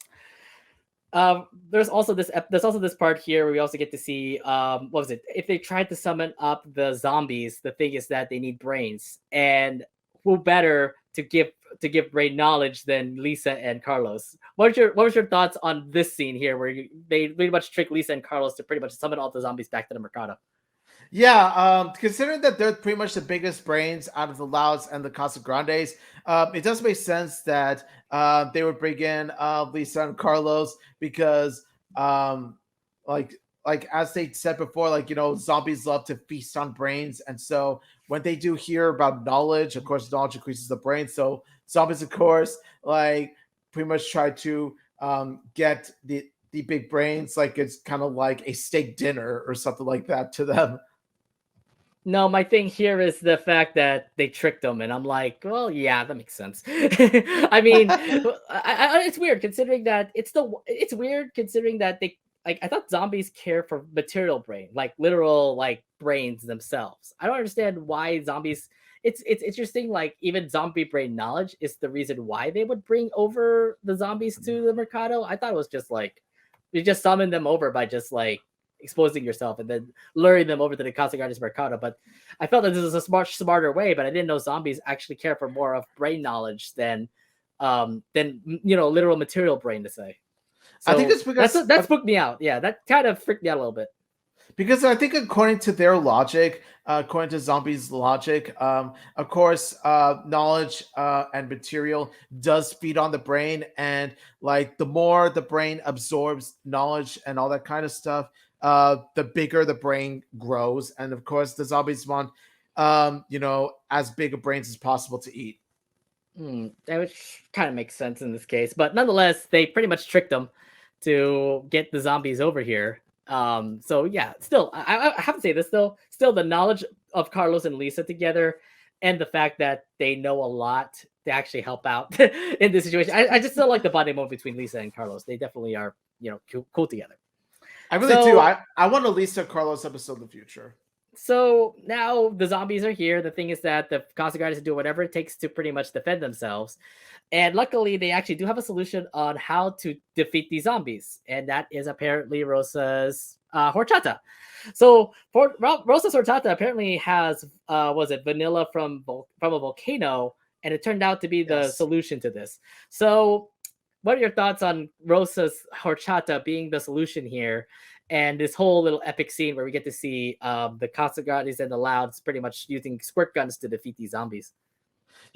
There's also this part here where we also get to see what was it? If they tried to summon up the zombies, the thing is that they need brains, and who better to give brain knowledge than Lisa and Carlos? What was your thoughts on this scene here where they pretty much trick Lisa and Carlos to pretty much summon all the zombies back to the Mercado? Yeah, considering that they're pretty much the biggest brains out of the Louds and the Casa Grandes, it does make sense that they would bring in Lisa and Carlos because, um, like, as they said before, like zombies love to feast on brains, and so when they do hear about knowledge, of course, knowledge increases the brain. So zombies, of course, like pretty much try to get the big brains, like it's kind of like a steak dinner or something like that to them. No, my thing here is the fact that they tricked them, and I'm like, well, yeah, that makes sense. I mean, it's weird considering that it's weird considering that they like I thought zombies care for material brain, like literal like brains themselves. I don't understand why zombies. It's interesting. Like even zombie brain knowledge is the reason why they would bring over the zombies to the Mercado. I thought it was just like you just summon them over by just like exposing yourself and then luring them over to the Casa Grandes Mercado. But I felt that this is a smarter way, but I didn't know zombies actually care for more of brain knowledge than literal material brain to say. I think So it's because that spooked me out. Yeah, that kind of freaked me out a little bit. Because I think according to their logic, according to zombies' logic, of course, knowledge and material does feed on the brain, and like the more the brain absorbs knowledge and all that kind of stuff, the bigger the brain grows, and of course, the zombies want, as big of brains as possible to eat. That would kind of makes sense in this case, but nonetheless, they pretty much tricked them to get the zombies over here. So yeah, still, I have to say this though. Still, the knowledge of Carlos and Lisa together, and the fact that they know a lot to actually help out in this situation. I just still like the bonding moment between Lisa and Carlos. They definitely are, cool together. I really do. I want a Lisa Carlos episode in the future. So now the zombies are here. The thing is that the Casa Guardians do whatever it takes to pretty much defend themselves. And luckily, they actually do have a solution on how to defeat these zombies. And that is apparently Rosa's horchata. So Rosa's horchata apparently has, was it vanilla from a volcano? And it turned out to be the solution to this. So what are your thoughts on Rosa's horchata being the solution here? And this whole little epic scene where we get to see the Casagrandes and the Louds pretty much using squirt guns to defeat these zombies.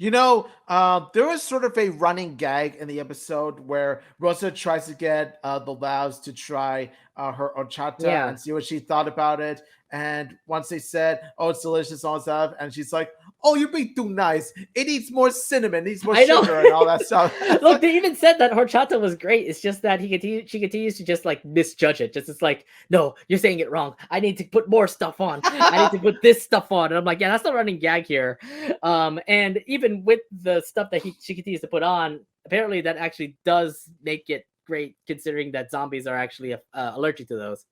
There was sort of a running gag in the episode where Rosa tries to get the Laos to try her horchata Yeah. and see what she thought about it. And once they said, "Oh, it's delicious," all that stuff, and she's like, "Oh, you're being too nice. It needs more cinnamon, it needs more I know. sugar, and all that stuff." Look, they even said that horchata was great. It's just that she continues to just like misjudge it. Just it's like, no, you're saying it wrong. I need to put more stuff on. I need to put this stuff on. And I'm like, yeah, that's the running gag here. And even with the stuff that she continues to put on, apparently that actually does make it great, considering that zombies are actually allergic to those.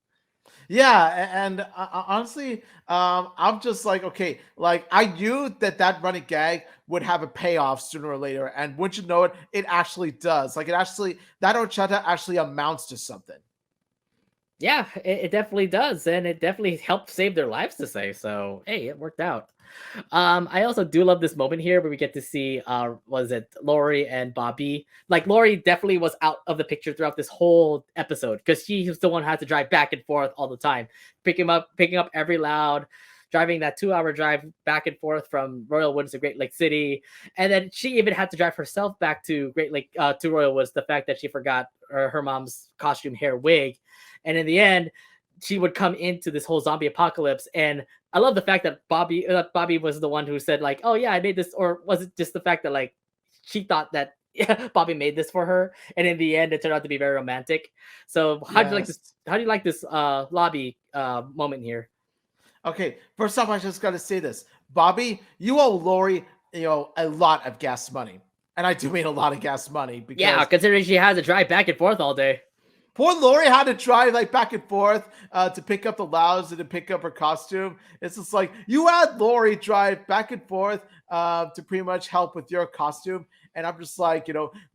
Yeah, and honestly, I'm just like, okay, like I knew that that running gag would have a payoff sooner or later, and wouldn't you know it, it actually does. Like it actually, that horchata actually amounts to something. Yeah, it definitely does, and it definitely helped save their lives to say. So hey, it worked out. I also do love this moment here where we get to see was it Lori and Bobby? Like Lori definitely was out of the picture throughout this whole episode because she was the one who had to drive back and forth all the time, picking up every loud, driving that 2 hour drive back and forth from Royal Woods to Great Lake City. And then she even had to drive herself back to Great Lake to Royal Woods, the fact that she forgot her mom's costume hair wig. And in the end, she would come into this whole zombie apocalypse. And I love the fact that Bobby was the one who said like, "Oh yeah, I made this," or was it just the fact that like she thought that yeah, Bobby made this for her, and in the end, it turned out to be very romantic. So how do you like this? Yes. How do you like this lobby moment here? Okay. First off, I just got to say this, Bobby, you owe Lori, a lot of gas money, and I do mean a lot of gas money Yeah, because considering she has to drive back and forth all day. poor Lori had to drive like back and forth to pick up the Laos and to pick up her costume. It's just like you had Lori drive back and forth to pretty much help with your costume. And I'm just like,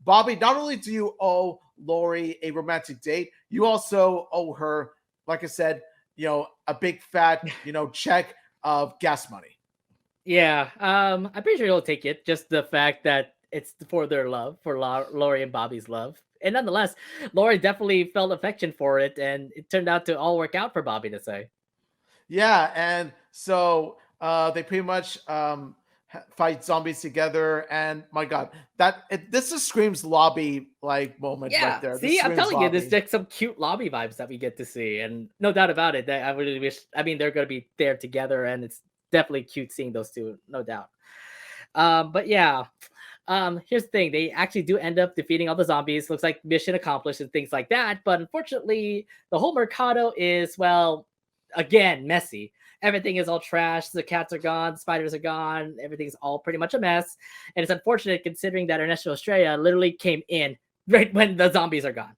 Bobby, not only do you owe Lori a romantic date, you also owe her, like I said, a big fat, check of gas money. Yeah, I'm pretty sure he'll take it. Just the fact that it's for their love, for Lori and Bobby's love. And nonetheless, Lori definitely felt affection for it, and it turned out to all work out for Bobby to say. Yeah, and so they pretty much fight zombies together. And my God, this just screams lobby like moment right Yeah, there. This see, I'm screams telling you, there's lobby. like some cute lobby vibes that we get to see, and no doubt about it. That I really wish. I mean, they're gonna be there together, and it's definitely cute seeing those two, no doubt. But yeah, here's the thing: they actually do end up defeating all the zombies. Looks like mission accomplished and things like that. But unfortunately, the whole Mercado is well, again, messy. Everything is all trash. The cats are gone. The spiders are gone. Everything's all pretty much a mess. And it's unfortunate considering that Ernesto Estrella literally came in right when the zombies are gone.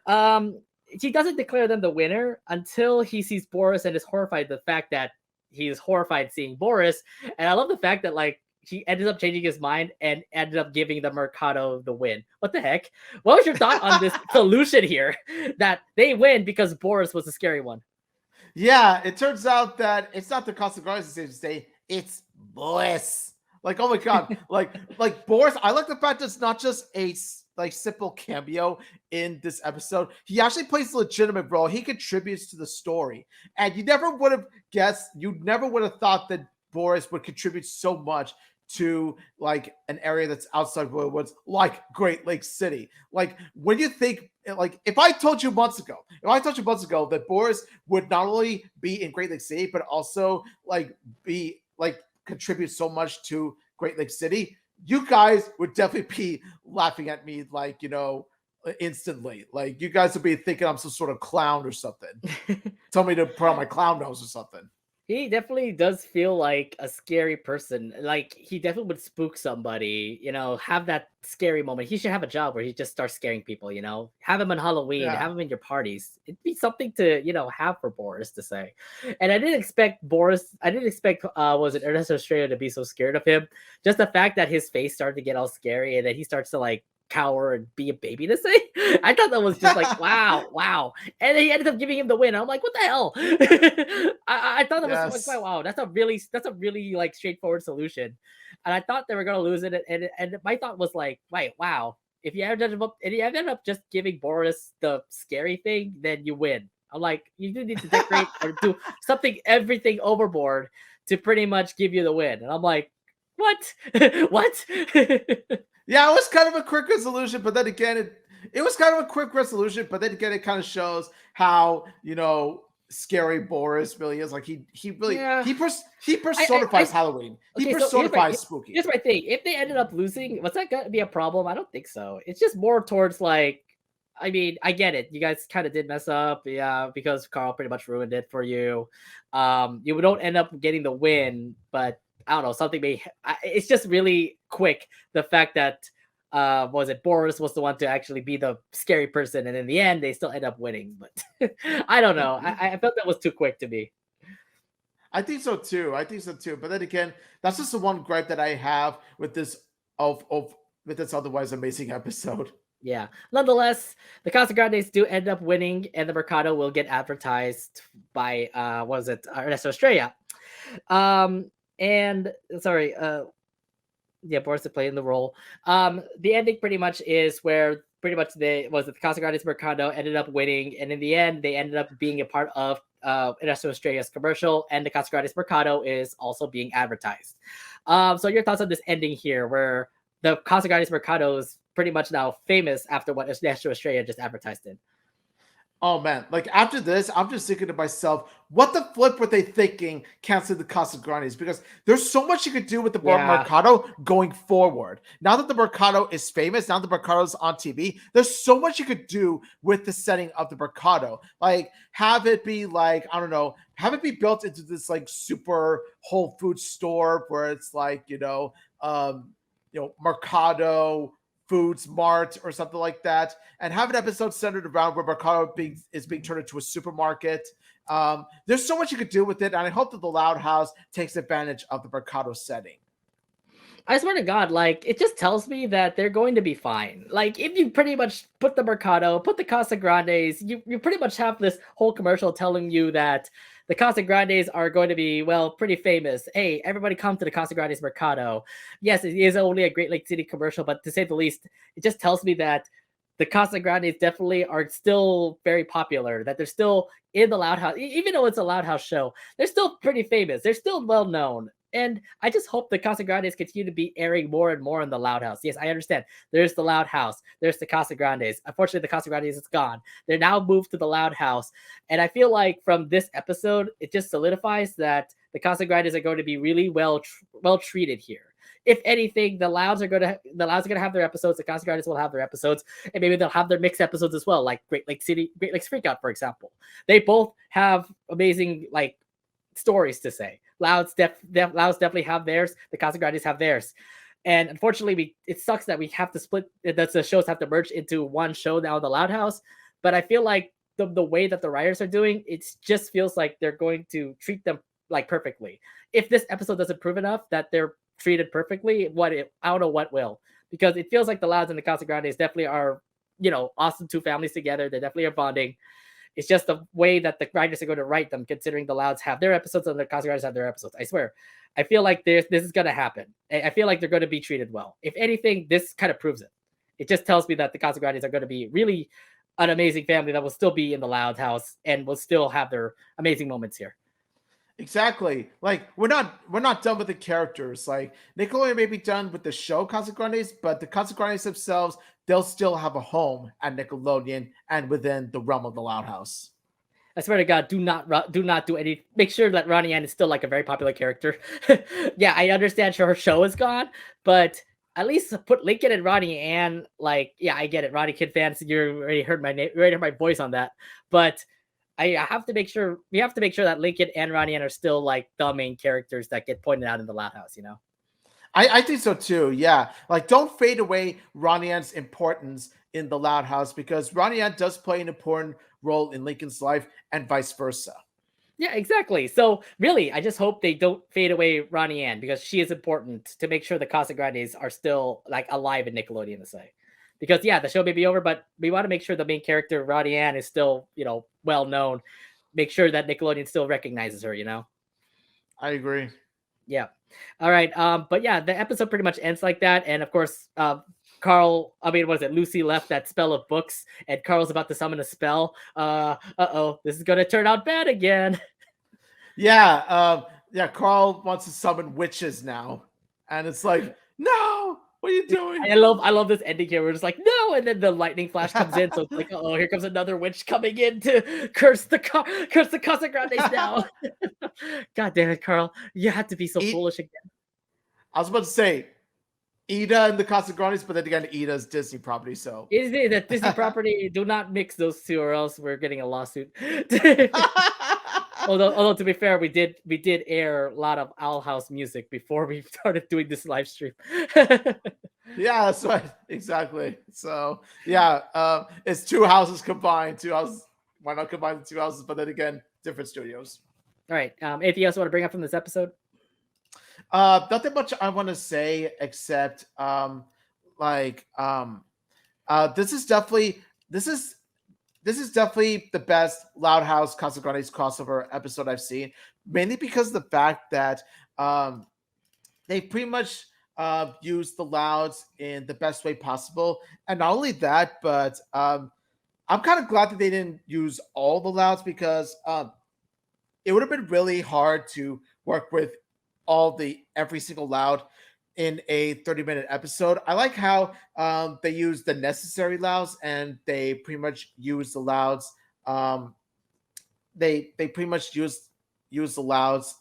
Um, he doesn't declare them the winner until he sees Boris and is horrified the fact that he is horrified seeing Boris. And I love the fact that like he ended up changing his mind and ended up giving the Mercado the win. What the heck? What was your thought on this solution here? That they win because Boris was the scary one. Yeah, it turns out that it's not the Costa Guardians decision to say, it's Boris. Like, oh my God, like Boris. I like the fact that it's not just a like simple cameo in this episode. He actually plays a legitimate role. He contributes to the story, and you never would have guessed. You never would have thought that Boris would contribute so much to like an area that's outside Royal Woods, like Great Lakes City. Like when you think, like if I told you months ago, that Boris would not only be in Great Lakes City, but also like be like contribute so much to Great Lakes City, you guys would definitely be laughing at me like instantly. Like you guys would be thinking I'm some sort of clown or something. Tell me to put on my clown nose or something. He definitely does feel like a scary person. Like he definitely would spook somebody, have that scary moment. He should have a job where he just starts scaring people, Have him on Halloween, Yeah. have him in your parties. It'd be something to, have for Boris to say. And I didn't expect was it Ernesto Estrella to be so scared of him. Just the fact that his face started to get all scary and then he starts to like cower and be a baby to say. I thought that was just like wow, wow. And then he ended up giving him the win. I'm like, what the hell? I thought that was like, Yes. wow, that's a really like straightforward solution. And I thought they were gonna lose it. And my thought was like, wait, wow. If you ended up just giving Boris the scary thing, then you win. I'm like, you do need to decorate or do something, everything overboard to pretty much give you the win. And I'm like, What? What? Yeah, it was kind of a quick resolution, but then again, it was kind of a quick resolution, but then again, it kind of shows how scary Boris really is. Like he really Yeah. he personifies I Halloween. He okay. So personifies spooky. here's my thing. If they ended up losing, was that gonna be a problem? I don't think so. It's just more towards like, I mean, I get it. You guys kind of did mess up, yeah, because Carl pretty much ruined it for you. You don't end up getting the win, but I don't know, something it's just really quick. The fact that was it Boris was the one to actually be the scary person, and in the end, they still end up winning. But I don't know. I felt that was too quick to me. I think so too. I think so too. But then again, that's just the one gripe that I have with this of with this otherwise amazing episode. Yeah. Nonetheless, the Casa Grandes do end up winning, and the Mercado will get advertised by what was it, Ernesto Estrella. And sorry, yeah, Boris is playing the role. The ending pretty much is where pretty much the Casa Grandes Mercado ended up winning, and in the end, they ended up being a part of Ernesto Estrella's commercial, and the Casa Grandes Mercado is also being advertised. So your thoughts on this ending here, where the Casa Grandes Mercado is pretty much now famous after what Ernesto Estrella just advertised in? Oh man, like after this, I'm just thinking to myself, what the flip were they thinking canceling the Casa Grandes? Because there's so much you could do with the Yeah. Mercado going forward. Now that the Mercado is famous, now the Mercado's on TV, there's so much you could do with the setting of the Mercado. Like have it be like, I don't know, have it be built into this like super Whole Food store where it's like, Mercado Foods Mart or something like that, and have an episode centered around where Mercado is being turned into a supermarket. There's so much you could do with it, and I hope that the Loud House takes advantage of the Mercado setting. I swear to God, like it just tells me that they're going to be fine. Like if you pretty much put the Mercado, put the Casa Grandes, you pretty much have this whole commercial telling you that the Casa Grandes are going to be, well, pretty famous. Hey, everybody come to the Casa Grandes Mercado. Yes, it is only a Great Lake City commercial, but to say the least, it just tells me that the Casa Grandes definitely are still very popular, that they're still in the Loud House, even though it's a Loud House show, they're still pretty famous. They're still well known. And I just hope the Casa Grandes continue to be airing more and more in the Loud House. Yes, I understand. There's the Loud House. There's the Casa Grandes. Unfortunately, the Casa Grandes is gone. They're now moved to the Loud House. And I feel like from this episode, it just solidifies that the Casa Grandes are going to be really well treated here. If anything, the Louds are gonna have their episodes. The Casa Grandes will have their episodes, and maybe they'll have their mixed episodes as well, like Great Lakes Freakout, for example. They both have amazing like stories to say. Louds definitely have theirs. The Casa Grandes have theirs. And unfortunately, it sucks that we have to split. That the shows have to merge into one show now in the Loud House. But I feel like the way that the writers are doing, it just feels like they're going to treat them like perfectly. If this episode doesn't prove enough that they're treated perfectly, I don't know what will, because it feels like the Louds and the Casa Grandes definitely are, awesome two families together. They definitely are bonding. It's just the way that the writers are going to write them, considering the Louds have their episodes and the Casa Grandes have their episodes. I swear. I feel like this is going to happen. I feel like they're going to be treated well. If anything, this kind of proves it. It just tells me that the Casa Grandes are going to be really an amazing family that will still be in the Loud House and will still have their amazing moments here. Exactly. Like we're not done with the characters. Like Nickelodeon may be done with the show Casa Grandes, but the Casa Grandes themselves, they'll still have a home at Nickelodeon and within the realm of the Loud House. I swear to God, do not do any. Make sure that Ronnie Ann is still like a very popular character. Yeah, I understand her show is gone, but at least put Lincoln and Ronnie Ann. Like, yeah, I get it, Ronnie Kid fans. You already heard my name, you already heard my voice on that. But I have to make sure we have to make sure that Lincoln and Ronnie Ann are still like the main characters that get pointed out in the Loud House. I think so too. Yeah. Like don't fade away Ronnie Ann's importance in the Loud House because Ronnie Ann does play an important role in Lincoln's life and vice versa. Yeah, exactly. So really, I just hope they don't fade away Ronnie Ann because she is important to make sure the Casa Grandes are still like alive in Nickelodeon to say. Because yeah, the show may be over, but we want to make sure the main character Ronnie Ann is still, well known. Make sure that Nickelodeon still recognizes her. I agree. Yeah. All right. But yeah, the episode pretty much ends like that. And of course, Lucy left that spell of books, and Carl's about to summon a spell. This is gonna turn out bad again. Yeah, yeah. Carl wants to summon witches now. and it's like, no, what are you doing? I love this ending here. We're just like, no, and then the lightning flash comes in, so it's like, oh, here comes another witch coming in to curse the Casa Grandes now. God damn it, Carl, you had to be so E- foolish again. I was about to say Ida and the Casagrandes, but then again, Ida's Disney property, so. Is it that Disney property? Do not mix those two, or else we're getting a lawsuit. Although to be fair, we did air a lot of Owl House music before we started doing this live stream. Yeah, that's right. Exactly. So yeah, it's two houses combined. Two houses. Why not combine the two houses? But then again, different studios. All right. Anything else you want to bring up from this episode? Nothing much I want to say except this is definitely the best Loud House Casagrandes crossover episode I've seen, mainly because of the fact that they pretty much used the Louds in the best way possible. And not only that, but I'm kind of glad that they didn't use all the Louds, because it would have been really hard to work with every single Loud in a 30-minute episode. I like how they use the necessary Louds, and they pretty much use the Louds. They pretty much use the Louds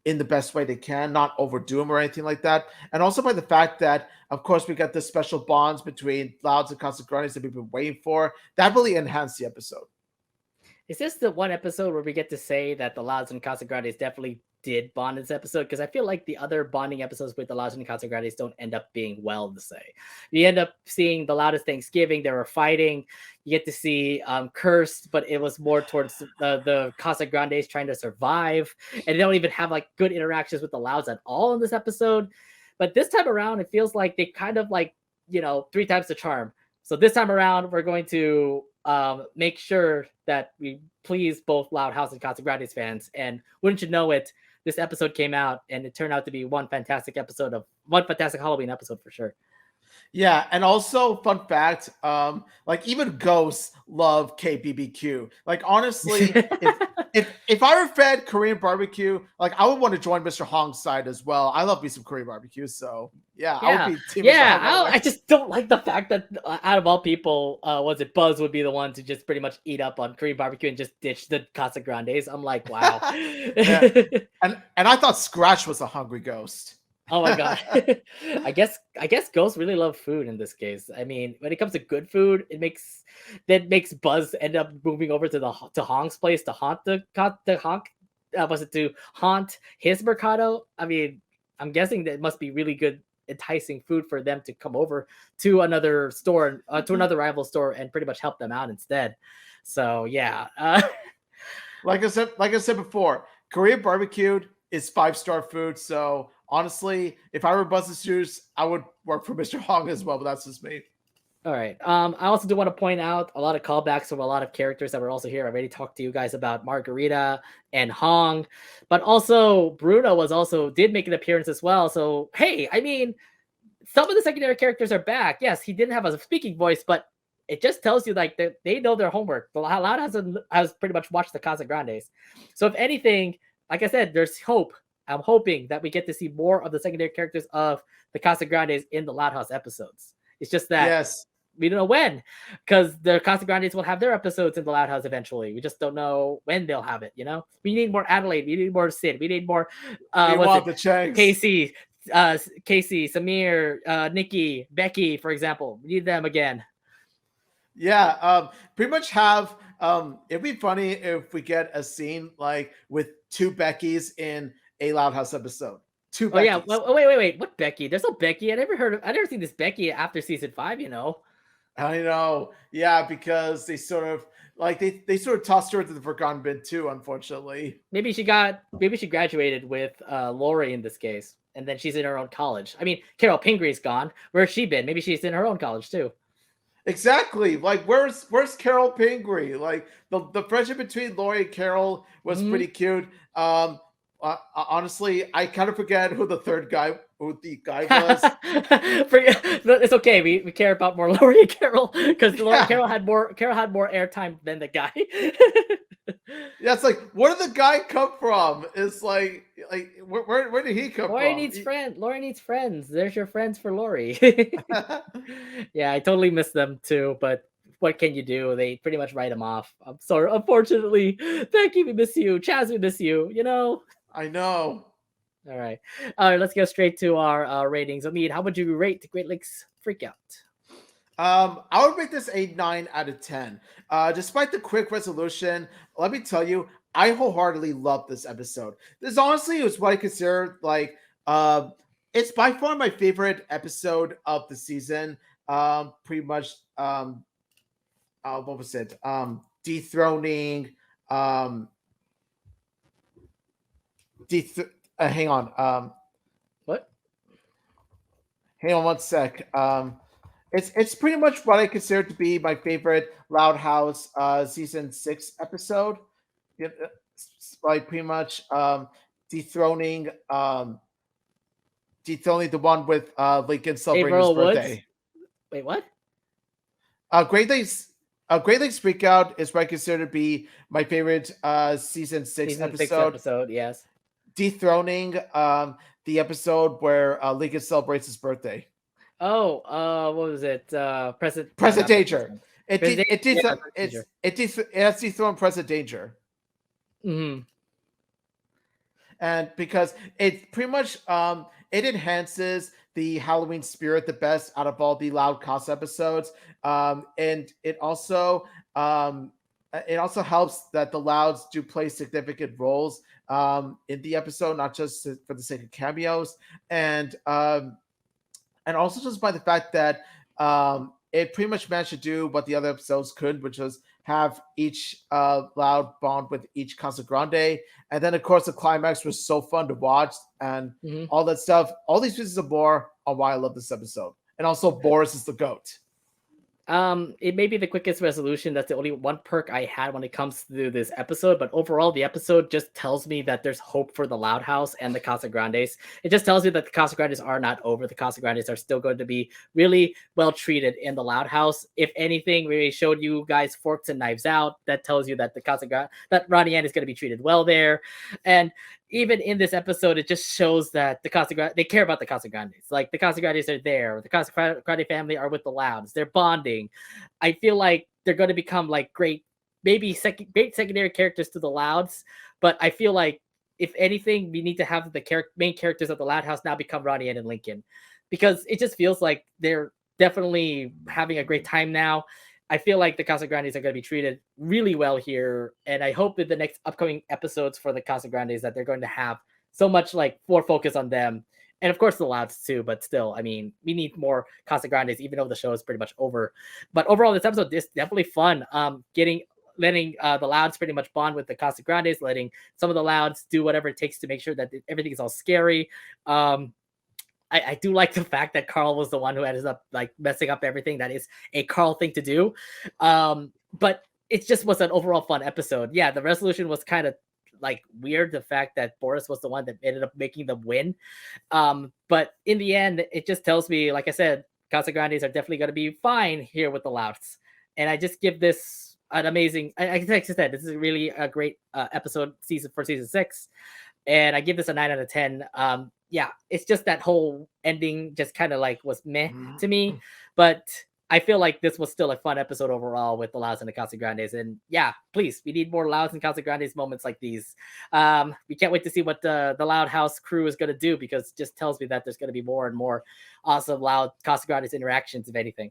in the best way they can, not overdo them or anything like that. And also by the fact that, of course, we got the special bonds between Louds and Casagrandes that we've been waiting for. That really enhanced the episode. Is this the one episode where we get to say that the Louds and Casagrandes definitely did bond in this episode? Because I feel like the other bonding episodes with the Louds and Casagrandes don't end up being well to say. You end up seeing the Loudest Thanksgiving, they were fighting. You get to see Cursed, but it was more towards the Casagrandes trying to survive. And they don't even have like good interactions with the Louds at all in this episode. But this time around, it feels like they kind of like, three times the charm. So this time around, we're going to make sure that we please both Loud House and Casagrandes fans. And wouldn't you know it, this episode came out and it turned out to be one fantastic Halloween episode for sure. Yeah, and also fun fact, like even ghosts love KBBQ. Like honestly, if I were fed Korean barbecue, like I would want to join Mr. Hong's side as well. I love me some Korean barbecue, so I would be team Mr. Hong. I just don't like the fact that out of all people, was it Buzz would be the one to just pretty much eat up on Korean barbecue and just ditch the Casa Grandes. I'm like, wow. And I thought Scratch was a hungry ghost. Oh my god. I guess ghosts really love food in this case. I mean, when it comes to good food, it makes Buzz end up moving over to Hong's place to haunt to haunt his mercado. I mean, I'm guessing that it must be really good, enticing food for them to come over to another store, to another rival store, and pretty much help them out instead. So yeah. Like I said before, Korean barbecued is 5-star food. So honestly, if I were Buzz's shoes, I would work for Mr. Hong as well, but that's just me. All right. I also do want to point out a lot of callbacks from a lot of characters that were also here. I already talked to you guys about Margarita and Hong, but also Bruno did make an appearance as well. So hey, I mean, some of the secondary characters are back. Yes, he didn't have a speaking voice, but it just tells you like they know their homework. The Loud has pretty much watched the Casa Grandes. So if anything, like I said, there's hope. I'm hoping that we get to see more of the secondary characters of the Casa Grandes in the Loud House episodes. It's just that we don't know when, because the Casa Grandes will have their episodes in the Loud House eventually. We just don't know when they'll have it. We need more Adelaide. We need more Sid. We need more. Casey, Samir, Nikki, Becky, for example. We need them again. Yeah, pretty much have. It'd be funny if we get a scene like with two Beckys in a Loud House episode. Two Beckys. Oh yeah, wait. What Becky? There's no Becky. I never seen this Becky after season 5. I know. Yeah, because they sort of they sort of tossed her into the forgotten bin too. Unfortunately, maybe she graduated with Lori in this case, and then she's in her own college. I mean, Carol Pingree's gone. Where's she been? Maybe she's in her own college too. Exactly. Like, where's Carol Pingree? Like the friendship between Lori and Carol was pretty cute. Honestly, I kind of forget who the guy was. It's okay. We care about more Lori and Carol because Carol had more airtime than the guy. Yeah, it's like, where did the guy come from? It's like where did he come Lori from? needs friends. Lori needs friends. There's your friends for Lori. Yeah, I totally miss them too, but what can you do? They pretty much write them off. I'm sorry. Unfortunately, Becky, we miss you. Chaz, we miss you. I know. All right. All right, let's go straight to our ratings. Omid, how would you rate Great Lakes Freakout? I would rate this a 9 out of 10. Despite the quick resolution, let me tell you, I wholeheartedly love this episode. This honestly is what I consider like it's by far my favorite episode of the season. Pretty much what was it? Dethroning hang on. What? Hang on one sec. It's pretty much what I consider to be my favorite Loud House season 6 episode. Like pretty much dethroning dethroning the one with Lincoln celebrating his April Woods? birthday. Wait, what? Great Lakes Great Lakes Freakout is what I consider to be my favorite season 6 Season 6 episode. episode, yes. Dethroning the episode where Lincoln celebrates his birthday. Oh, what was it? Present Danger. It Danger. has dethroned Present Danger. Mm-hmm. And because it pretty much it enhances the Halloween spirit the best out of all the Loud Cost episodes. And it also helps that the Louds do play significant roles in the episode, not just for the sake of cameos, and also just by the fact that it pretty much managed to do what the other episodes could, which was have each Loud bond with each Casa Grande. And then, of course, the climax was so fun to watch and all that stuff. All these pieces of more are why I love this episode. And also, Boris is the GOAT. It may be the quickest resolution. That's the only one perk I had when it comes to this episode. But overall, the episode just tells me that there's hope for the Loud House and the Casa Grandes. It just tells you that the Casa Grandes are not over. The Casa Grandes are still going to be really well treated in the Loud House. If anything, we showed you guys Forks and Knives Out. That tells you that that Ronnie Ann is going to be treated well there. And even in this episode, it just shows that they care about the Casa Grandes. Like the Casa Grandes are there. The Casa Grande family are with the Louds. They're bonding. I feel like they're going to become like great secondary characters to the Louds. But I feel like if anything, we need to have the main characters of the Loud House now become Ronnie Ann and Lincoln, because it just feels like they're definitely having a great time now. I feel like the Casa Grandes are going to be treated really well here. And I hope that the next upcoming episodes for the Casa Grandes that they're going to have so much like more focus on them. And of course the Louds too, but still, I mean, we need more Casa Grandes, even though the show is pretty much over. But overall, this episode is definitely fun. Letting the Louds pretty much bond with the Casa Grandes, letting some of the Louds do whatever it takes to make sure that everything is all scary. I do like the fact that Carl was the one who ended up like messing up everything. That is a Carl thing to do. But it just was an overall fun episode. Yeah, the resolution was kind of like weird. The fact that Boris was the one that ended up making them win. But in the end, it just tells me, like I said, Casa Grandes are definitely going to be fine here with the Louds. And I just give this an amazing, like I said, this is really a great episode season 6. And I give this a 9 out of 10. Yeah, it's just that whole ending just kind of like was meh to me. But I feel like this was still a fun episode overall with the Louds and the Casa Grandes. And yeah, please, we need more Louds and Casa Grandes moments like these. We can't wait to see what the Loud House crew is going to do, because it just tells me that there's going to be more and more awesome Loud Casa Grandes interactions, if anything.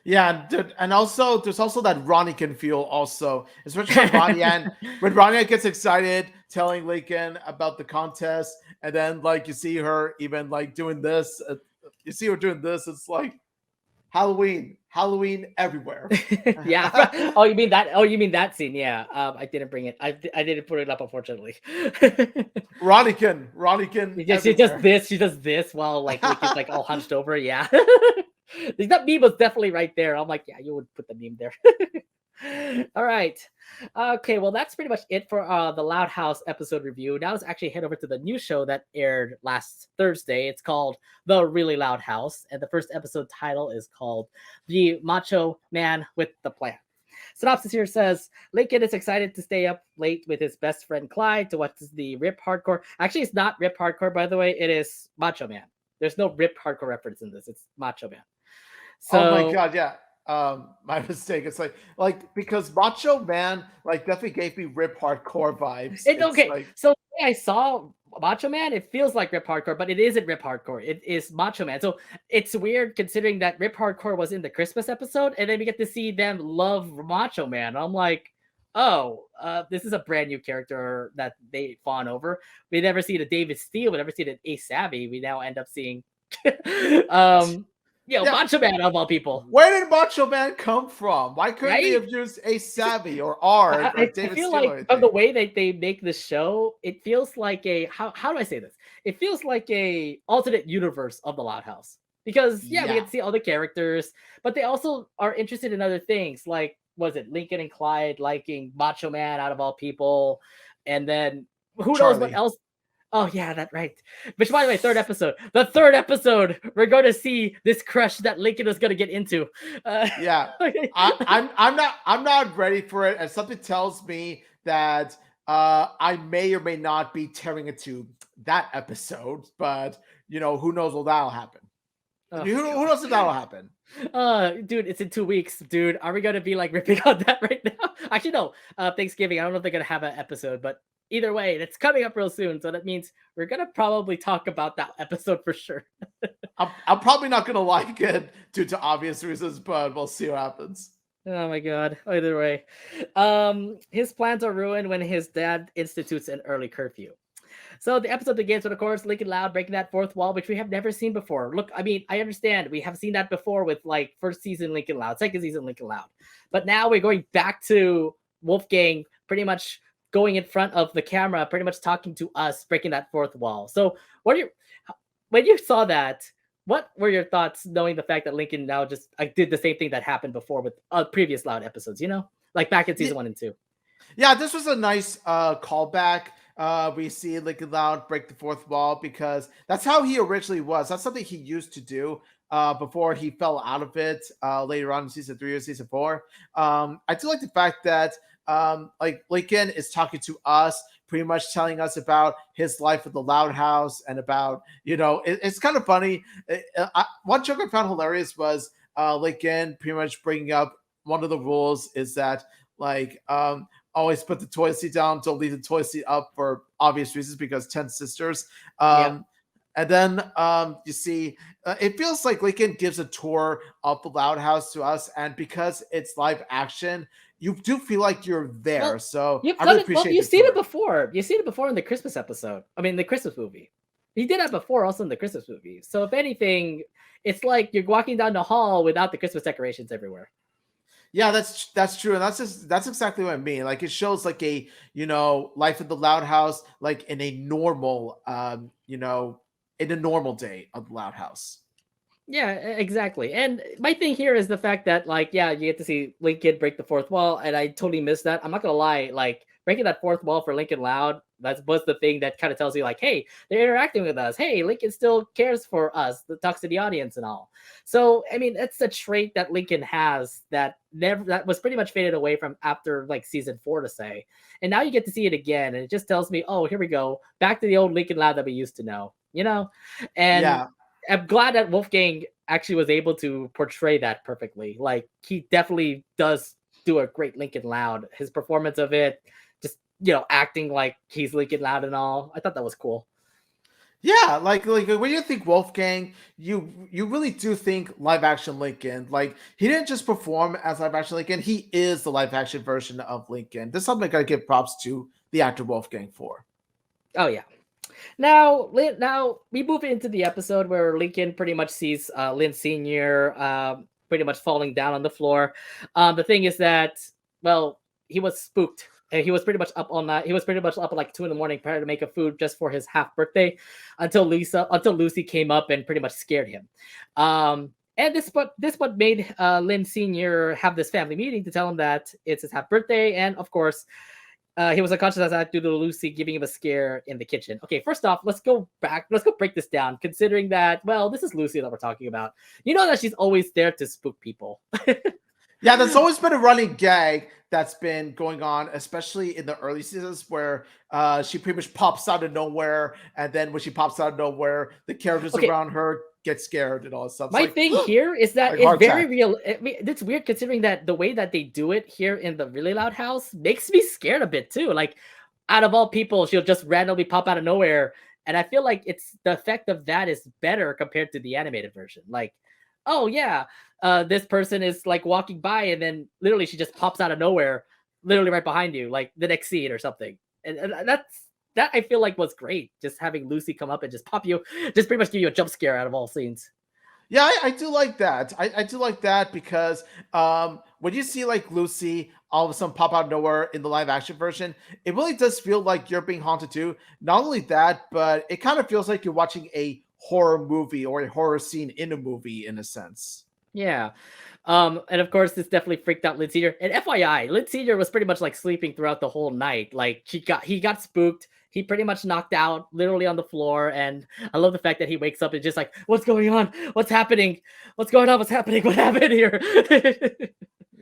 Yeah, and also there's also that Ronnie can feel also, especially when Ronnie Ann gets excited telling Lincoln about the contest, and then like you see her even like doing this, it's like Halloween everywhere. Yeah. Oh, you mean that scene? Yeah. I didn't bring it. I didn't put it up, unfortunately. Ronnie can. She does this while like Lincoln's like all hunched over. Yeah. That meme was definitely right there. I'm like, yeah, you would put the meme there. All right. Okay, well, that's pretty much it for the Loud House episode review. Now let's actually head over to the new show that aired last Thursday. It's called The Really Loud House, and the first episode title is called The Macho Man with the Plan. Synopsis here says Lincoln is excited to stay up late with his best friend Clyde to watch the Rip Hardcore. Actually, it's not Rip Hardcore, by the way. It is Macho Man. There's no Rip Hardcore reference in this. It's Macho Man. Oh my So god, yeah. My mistake. It's like because Macho Man like definitely gave me Rip Hardcore vibes. it's It's okay. like So the way I saw Macho Man, it feels like Rip Hardcore, but it isn't Rip Hardcore. It is Macho Man. So it's weird considering that Rip Hardcore was in the Christmas episode, and then we get to see them love Macho Man. I'm like, oh, this is a brand new character that they fawn over. We never see the David Steele, we never see the Ace Savvy. We now end up seeing, um, yeah. Macho Man of all people, Where did Macho Man come from? Why couldn't they right? have used a Savvy or Arg or I David feel Steele or like from the anything? way that they make the show, it feels like a how do I say this? It feels like a alternate universe of the Loud House because yeah, we Yeah, get to see all the characters, but they also are interested in other things like was it Lincoln and Clyde liking Macho Man out of all people, and then who knows what Charlie. else. Oh yeah, that's right. Which by the way, third episode. The third episode, we're going to see this crush that Lincoln is going to get into. Yeah, I'm not ready for it, and something tells me that I may or may not be tearing into that episode. But who knows what that'll happen? oh Who god. knows if that'll happen? Dude, it's in 2 weeks, dude. Are we gonna be like ripping on that right now? Actually, no. Thanksgiving. I don't know if they're gonna have an episode, but either way, it's coming up real soon. So that means we're gonna probably talk about that episode for sure. I'm probably not gonna like it due to obvious reasons, but we'll see what happens. Oh my god. Either way. His plans are ruined when his dad institutes an early curfew. So the episode begins with, of course, Lincoln Loud breaking that fourth wall, which we have never seen before. Look, I mean, I understand we have seen that before with like first season Lincoln Loud, second season Lincoln Loud, but now we're going back to Wolfgang pretty much going in front of the camera, pretty much talking to us, breaking that fourth wall. So, what are your when you saw that? What were your thoughts knowing the fact that Lincoln now just did the same thing that happened before with previous Loud episodes? Like back in Yeah, season 1 and 2. yeah, this was a nice callback. We see Lincoln Loud break the fourth wall because that's how he originally was. That's something he used to do before he fell out of it later on in season 3 or season 4. I do like the fact that like Lincoln is talking to us, pretty much telling us about his life at the Loud House and about it's kind of funny. One joke I found hilarious was Lincoln pretty much bringing up one of the rules is that like always put the toilet seat down, don't leave the toilet seat up for obvious reasons because 10 sisters. Yeah. And then you see it feels like Lincoln gives a tour of the Loud House to us, and because it's live action, you do feel like you're there. Well, So you've I done really it. Well, appreciate you've the seen it tour. before. You've seen it before in the Christmas episode. I mean, the Christmas movie. He did that before, also in the Christmas movie. So if anything, it's like you're walking down the hall without the Christmas decorations everywhere. Yeah, that's true, and that's exactly what I mean. Like it shows like a life at the Loud House, like in a normal in a normal day of the Loud House. Yeah, exactly. And my thing here is the fact that, like, yeah, you get to see Lincoln break the fourth wall, and I totally missed that. I'm not gonna lie, like breaking that fourth wall for Lincoln Loud, that was the thing that kind of tells you, like, hey, they're interacting with us. Hey, Lincoln still cares for us, talks to the audience and all. So, I mean, that's the trait that Lincoln has that was pretty much faded away from after like season 4 to say. And now you get to see it again, and it just tells me, oh, here we go, back to the old Lincoln Loud that we used to know. And Yeah, I'm glad that Wolfgang actually was able to portray that perfectly. Like he definitely does do a great Lincoln Loud. His performance of it, just acting like he's Lincoln Loud and all. I thought that was cool. yeah. Like when you think Wolfgang, you really do think live action Lincoln. Like he didn't just perform as live action Lincoln; he is the live action version of Lincoln. This is something I gotta give props to the actor Wolfgang for. Oh yeah. Now we move into the episode where Lincoln pretty much sees Lynn Senior pretty much falling down on the floor. The thing is that, well, he was spooked. He was pretty much up all night. He was pretty much up at like 2 a.m. preparing to make a food just for his half birthday, until Lucy came up and pretty much scared him. And this what made Lynn Senior have this family meeting to tell him that it's his half birthday, and of course he was unconscious as that due to Lucy giving him a scare in the kitchen. Okay, first off, let's go back. Let's go break this down, considering that, well, this is Lucy that we're talking about. You know that she's always there to spook people. Yeah, that's always been a running gag that's been going on, especially in the early seasons where she pretty much pops out of nowhere, and then when she pops out of nowhere, the characters Okay, around her get scared and all that stuff. It's my like thing here is that like it's heart very attack. real. I mean, it's weird considering that the way that they do it here in the really loud house makes me scared a bit too. Like, out of all people, she'll just randomly pop out of nowhere, and I feel like it's the effect of that is better compared to the animated version. Like, oh yeah, this person is like walking by, and then literally she just pops out of nowhere, literally right behind you, like the next scene or something, and that I feel like was great. Just having Lucy come up and just pop you, just pretty much give you a jump scare out of all scenes. Yeah, I do like that. I do like that because when you see like Lucy all of a sudden pop out of nowhere in the live action version, it really does feel like you're being haunted too. Not only that, but it kind of feels like you're watching a horror movie or a horror scene in a movie in a sense. Yeah. And of course, this definitely freaked out Lynn Senior. And FYI, Lynn Senior was pretty much like sleeping throughout the whole night. Like he got spooked. He pretty much knocked out, literally on the floor. And I love the fact that he wakes up and just like, what's going on? What's happening? What's going on? What's happening? What happened here?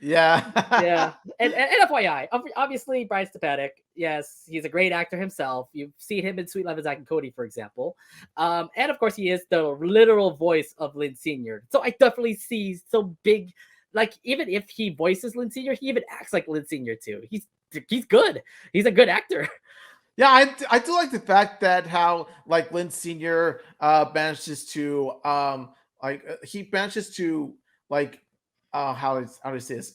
Yeah, Yeah. and FYI, obviously Brian Stepanek, yes, he's a great actor himself. You've seen him in Sweet Life of Zack and Cody, for example, and of course he is the literal voice of Lynn Senior. So I definitely see so big, like even if he voices Lynn Senior, he even acts like Lynn Senior too. He's good. He's a good actor. Yeah, I do like the fact that how like Lynn Senior manages to he manages to like how do I say this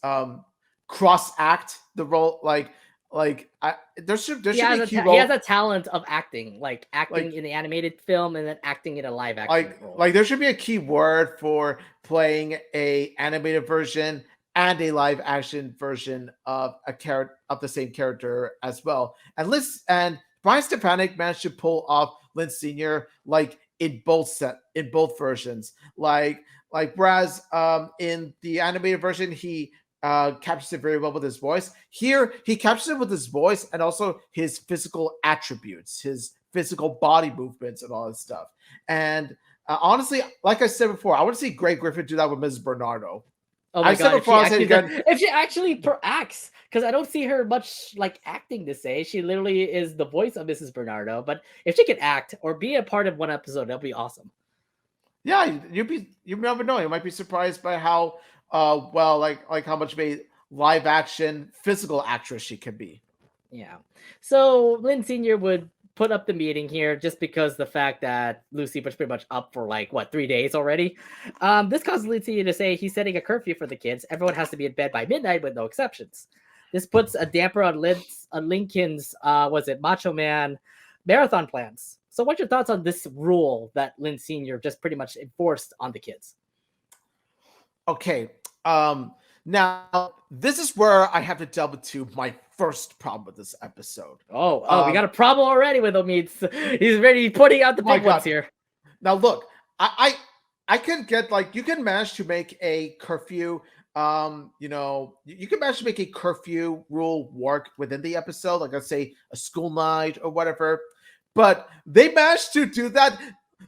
cross act the role like there should be a key He has role a talent of acting, like acting like in the animated film and then acting in a live action role. like there should be a key word for playing a animated version and a live action version of a character of the same character as well. And Brian Stepanek managed to pull off Lynn Senior like in both versions. Whereas in the animated version he captures it very well with his voice. Here he captures it with his voice and also his physical attributes, his physical body movements and all that stuff. And honestly, like I said before, I want to see Greg Griffin do that with Mrs. Bernardo. Oh my I said god, before, I'll say it again. if she actually acts, because I don't see her much like acting to say. She literally is the voice of Mrs. Bernardo. But if she can act or be a part of one episode, that'll be awesome. Yeah, you never know. You might be surprised by how well like how much of a live action physical actress she can be. Yeah. So Lynn Senior would put up the meeting here just because the fact that Lucy was pretty much up for like what 3 days already. This causes Lynn Senior to say he's setting a curfew for the kids. Everyone has to be in bed by midnight with no exceptions. This puts a damper on Lincoln's was it Macho Man marathon plans. So what's your thoughts on this rule that Lynn Senior just pretty much enforced on the kids? Okay. Now this is where I have to delve into my first problem with this episode. Oh, we got a problem already with him. He's ready putting out the My big ones God. here. Now look, I can get like you can manage to make a curfew you can manage to make a curfew rule work within the episode, like let's say a school night or whatever. But they managed to do that.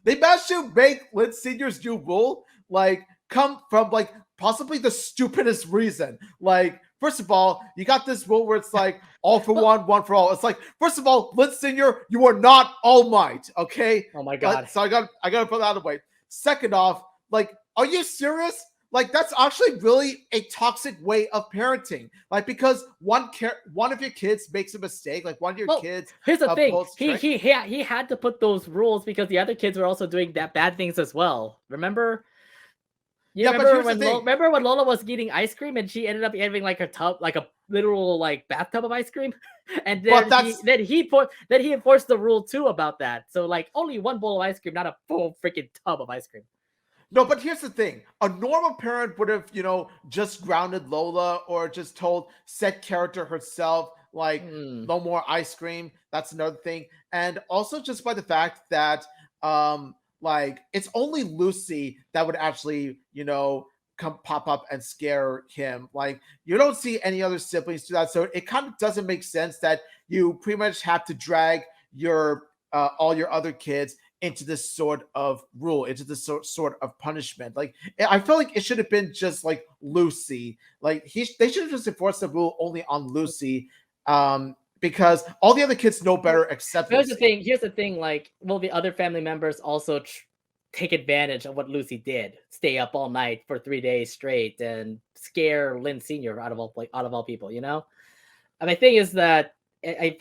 They managed to make Lynn Senior's new rule like come from like possibly the stupidest reason. Like, first of all, you got this rule where it's like all for one for all. It's like, first of all, Lynn Senior, you are not All Might, okay? Oh my god. So I got to put that out of the way. Second off, like, are you serious? Like, that's actually really a toxic way of parenting. Like, because one of your kids makes a mistake, like one of your kids. Here's the thing: he had to put those rules because the other kids were also doing that bad things as well. Remember? Remember when Lola was eating ice cream and she ended up having like a tub, like a literal like bathtub of ice cream, and then he enforced the rule too about that. So like only one bowl of ice cream, not a full freaking tub of ice cream. No, but here's the thing. A normal parent would have, just grounded Lola or just told said character herself, like, no more ice cream. That's another thing. And also just by the fact that, like, it's only Lucy that would actually, come pop up and scare him. Like, you don't see any other siblings do that. So it kind of doesn't make sense that you pretty much have to drag your all your other kids into this sort of rule, into this sort of punishment. Like I felt like it should have been just like Lucy. Like they should have just enforced the rule only on Lucy, because all the other kids know better except Here's the Lucy. thing. Here's the thing. Like, will the other family members also take advantage of what Lucy did? Stay up all night for 3 days straight and scare Lynn Senior out of all people. You know. And my thing is that I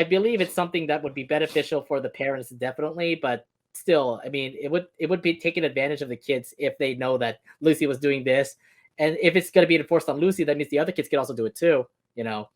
believe it's something that would be beneficial for the parents, definitely, but still, I mean, it would be taking advantage of the kids if they know that Lucy was doing this, and if it's going to be enforced on Lucy, that means the other kids can also do it too. You know.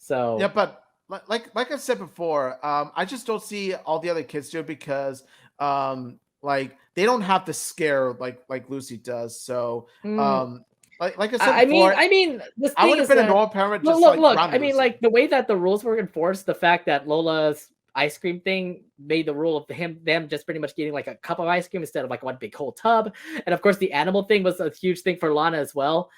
Yeah, So but like I said before, I just don't see all the other kids do it because like they don't have the scare like Lucy does. So mm, like I said I mean, before, this I thing would have is been a that normal parent look, just look, like look. ground I mean, Lucy. like the way that the rules were enforced, the fact that Lola's ice cream thing made the rule of them just pretty much getting like a cup of ice cream instead of like one big whole tub, and of course the animal thing was a huge thing for Lana as well.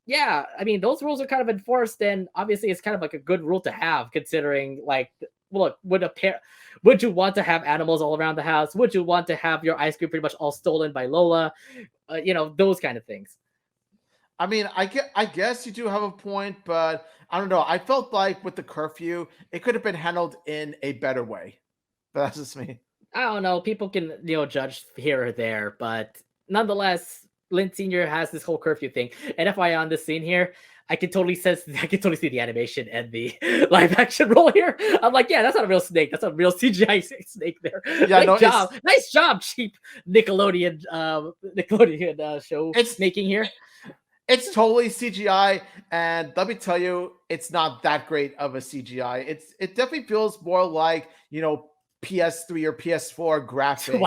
Yeah, I mean those rules are kind of enforced, and obviously it's kind of like a good rule to have considering like look would you want to have animals all around the house? Would you want to have your ice cream pretty much all stolen by Lola? Those kind of things. I mean, I guess you do have a point, but I don't know. I felt like with the curfew, it could have been handled in a better way. But that's just me. I don't know. People can, judge here or there, but nonetheless, Lynn Senior has this whole curfew thing. And FYI, on this scene here, I can totally sense, I can totally see the animation and the live action role here. I'm like, yeah, that's not a real snake. That's a real CGI snake there. Yeah, no, Nice job, cheap Nickelodeon show it's making here. it's totally CGI, and let me tell you, it's not that great of a CGI. It definitely feels more like PS3 or PS4 graphics.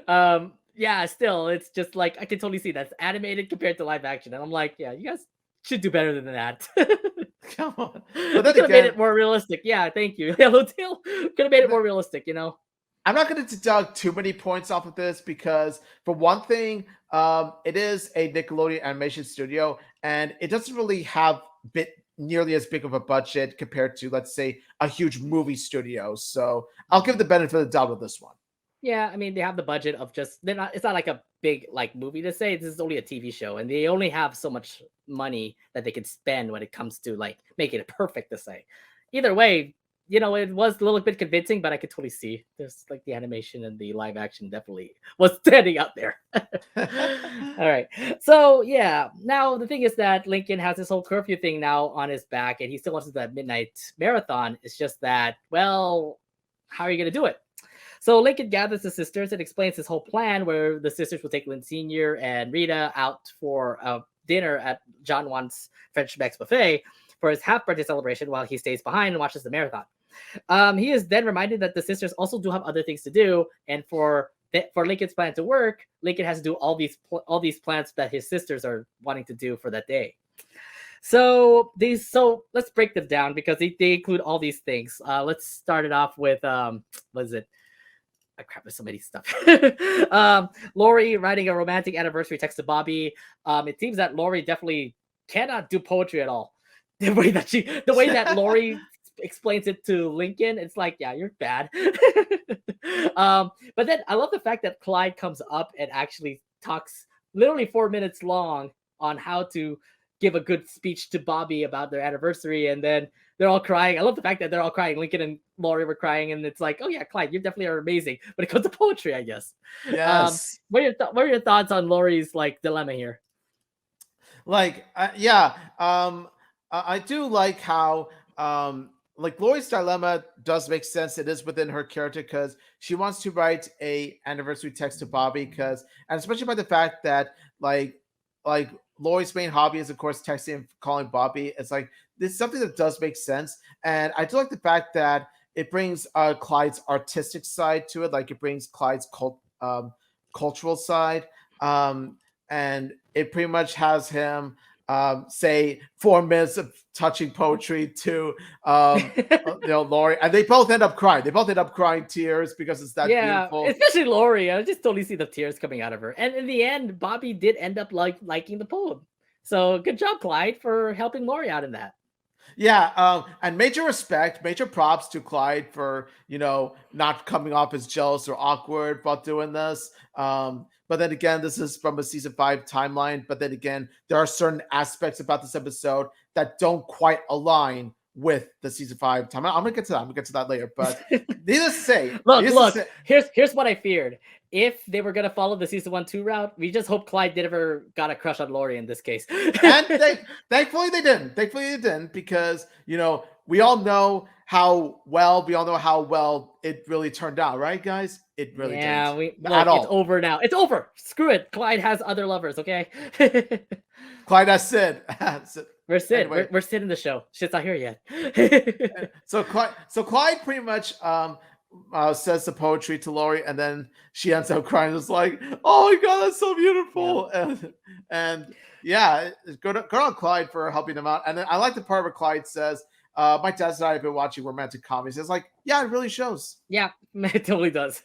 Wow. Yeah, still, it's just like I can totally see that's animated compared to live action, and I'm like, yeah, you guys should do better than that. Come on, You but then could have made again, it more realistic. Yeah, thank you. Hello, Tail. Could have made it more realistic. I'm not going to deduct too many points off of this because, for one thing, it is a Nickelodeon animation studio, and it doesn't really have nearly as big of a budget compared to, let's say, a huge movie studio. So I'll give the benefit of the doubt with this one. Yeah, I mean they have the budget of just they're not. It's not like a big like movie to say. This is only a TV show, and they only have so much money that they can spend when it comes to like making it perfect to say. Either way, it was a little bit convincing, but I could totally see there's like the animation and the live action definitely was standing out there. All right, so yeah, now the thing is that Lincoln has this whole curfew thing now on his back, and he still wants to do that midnight marathon. It's just that, well, how are you gonna do it? So Lincoln gathers the sisters and explains his whole plan where the sisters will take Lynn Sr. and Rita out for a dinner at John Juan's French Mex buffet for his half birthday celebration while he stays behind and watches the marathon. He is then reminded that the sisters also do have other things to do, and for Lincoln's plan to work, Lincoln has to do all these plans that his sisters are wanting to do for that day. So let's break them down because they include all these things. Let's start it off with what is it? Crap, there's so many stuff. Lori writing a romantic anniversary text to Bobby. It seems that Lori definitely cannot do poetry at all. The way that Lori explains it to Lincoln, it's like, yeah, you're bad. But then I love the fact that Clyde comes up and actually talks literally 4 minutes long on how to give a good speech to Bobby about their anniversary, and then they're all crying. I love the fact that they're all crying. Lincoln and Lori were crying, and it's like, oh yeah, Clyde, you definitely are amazing when it comes to poetry, I guess. Yes. What are your thoughts on Lori's like dilemma here? Like, yeah, I do like how like Lori's dilemma does make sense. It is within her character because she wants to write a anniversary text to Bobby and especially by the fact that like Lori's main hobby is of course texting and calling Bobby. It's like this is something that does make sense, and I do like the fact that it brings Clyde's artistic side to it. Like it brings Clyde's cultural side, and it pretty much has him say 4 minutes of touching poetry to Lori, and they both end up crying. They both end up crying tears because it's that beautiful. Especially Lori. I just totally see the tears coming out of her. And in the end, Bobby did end up liking the poem. So good job, Clyde, for helping Lori out in that. Yeah, and major respect, major props to Clyde for not coming off as jealous or awkward about doing this. But then again, this is from a season 5 timeline. But then again, there are certain aspects about this episode that don't quite align with the season 5 timeline. I'm gonna get to that. I'm gonna get to that later. But needless to say, Look. Here's what I feared. If they were gonna follow the season 1-2 route, we just hope Clyde never got a crush on Lori in this case. And thankfully they didn't. Thankfully they didn't, because we all know how well it really turned out, right, guys? It really didn't. At all. It's over now. It's over. Screw it. Clyde has other lovers. Okay. Clyde has Sid. We're Sid. Anyway. We're Sid in the show. Shit's not here yet. So Clyde pretty much says the poetry to Lori, and then she ends up crying. It's like, oh my god, that's so beautiful. Yeah. And yeah, good on Clyde for helping them out. And then I like the part where Clyde says, my dad and I have been watching romantic comedies. It's like, yeah, it really shows. Yeah, it totally does.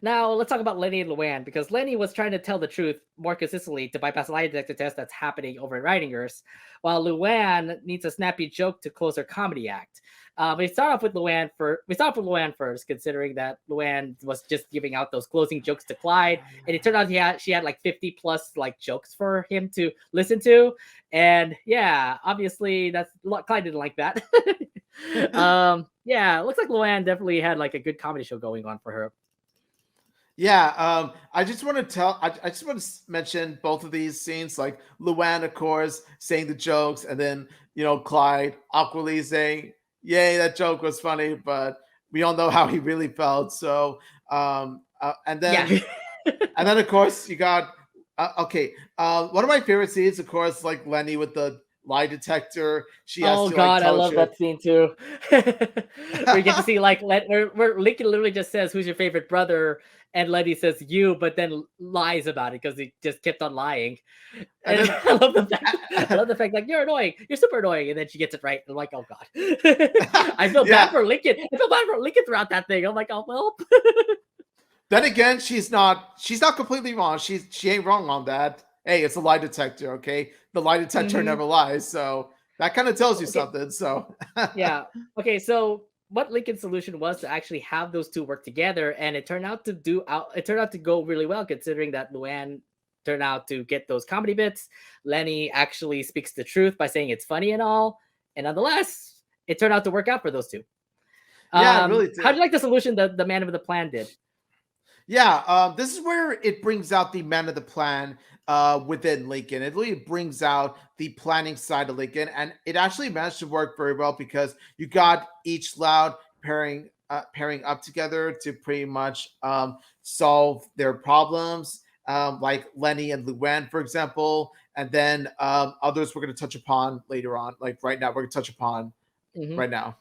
Now let's talk about Lenny and Luann, because Lenny was trying to tell the truth more consistently to bypass a lie detector test that's happening over in Writingers, while Luann needs a snappy joke to close her comedy act. We start off with Luann first, considering that Luann was just giving out those closing jokes to Clyde, and it turned out she had like 50 plus like jokes for him to listen to, and yeah, obviously Clyde didn't like that. Yeah, it looks like Luann definitely had like a good comedy show going on for her. Yeah, I just want to mention both of these scenes, like Luann, of course, saying the jokes, and then Clyde awkwardly saying, yay, that joke was funny, but we all know how he really felt. So, and then of course you got one of my favorite scenes, of course, like Lenny with the lie detector. She has to, I love that scene too. We get to see like where Lincoln literally just says, "Who's your favorite brother?" and Lenny says you, but then lies about it because he just kept on lying. And I love the fact like, you're annoying, you're super annoying, and then she gets it right. I'm like, oh god. I feel bad for Lincoln. I feel bad for Lincoln throughout that thing. I'm like, oh well. Then again, she's not completely wrong. She ain't wrong on that. Hey, it's a lie detector, okay? The lie detector never lies, so that kind of tells you something. So yeah. Okay, so what Lincoln's solution was to actually have those two work together, and it turned out to go really well, considering that Luann turned out to get those comedy bits. Lenny actually speaks the truth by saying it's funny and all, and nonetheless, it turned out to work out for those two. Yeah, it really did. How do you like the solution that the man of the plan did? Yeah, this is where it brings out the man of the plan within Lincoln. It really brings out the planning side of Lincoln, and it actually managed to work very well because you got each loud pairing up together to pretty much solve their problems, like Lenny and Luann, for example, and then others we're going to touch upon later on. Like right now, we're going to touch upon right now.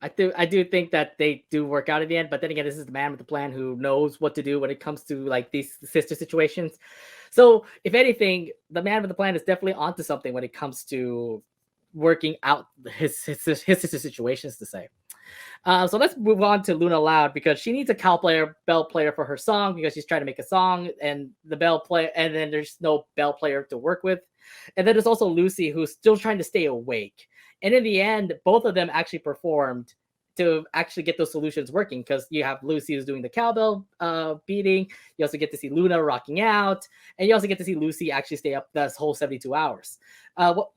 I do think that they do work out at the end, but then again, this is the man with the plan who knows what to do when it comes to like these sister situations. So if anything, the man with the plan is definitely onto something when it comes to working out his sister situations, to say. So let's move on to Luna Loud, because she needs a bell player for her song, because she's trying to make a song, and the bell player, and then there's no bell player to work with. And then there's also Lucy, who's still trying to stay awake. And in the end, both of them actually performed to actually get those solutions working, because you have Lucy who's doing the cowbell beating. You also get to see Luna rocking out, and you also get to see Lucy actually stay up this whole 72 hours. What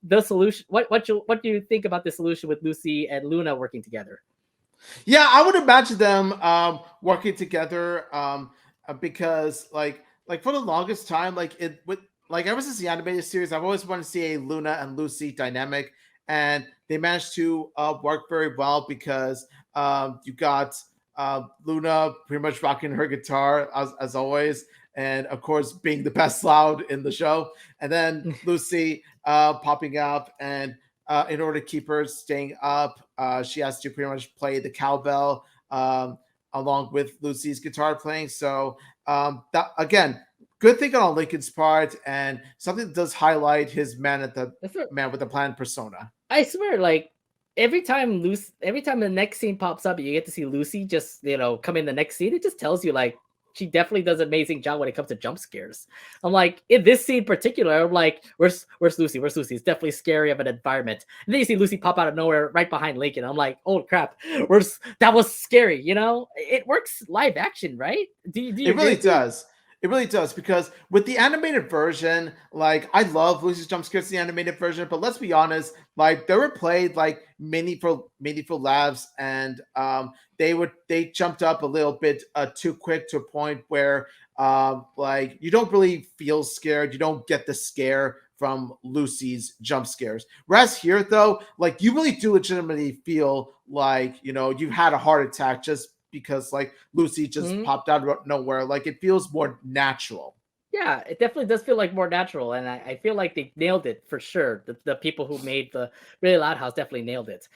do you think about the solution with Lucy and Luna working together? Yeah, I would imagine them working together because like for the longest time, ever since the animated series, I've always wanted to see a Luna and Lucy dynamic, and they managed to work very well because you got Luna pretty much rocking her guitar as always, and of course being the best loud in the show, and then Lucy popping up, and in order to keep her staying up, she has to pretty much play the cowbell along with Lucy's guitar playing. So that again, good thinking on Lincoln's part, and something that does highlight his man with the plan persona. I swear, like every time the next scene pops up, you get to see Lucy just come in the next scene. It just tells you like she definitely does an amazing job when it comes to jump scares. I'm like, in this scene in particular, I'm like, where's Lucy? Where's Lucy? It's definitely scary of an environment. And then you see Lucy pop out of nowhere right behind Lincoln. I'm like, oh crap, that was scary, you know? It works live action, right? Do you It agree really with me? does. It really does because with the animated version, like I love Lucy's jump scares, the animated version, but let's be honest, like they were played like meaningful labs, and they jumped up a little bit too quick to a point where like you don't really feel scared, you don't get the scare from Lucy's jump scares. Whereas here though, like you really do legitimately feel like you've had a heart attack just because like Lucy just Mhm. popped out of nowhere. Like it feels more natural. Yeah, it definitely does feel like more natural, and I feel like they nailed it for sure. The people who made the Really Loud House definitely nailed it.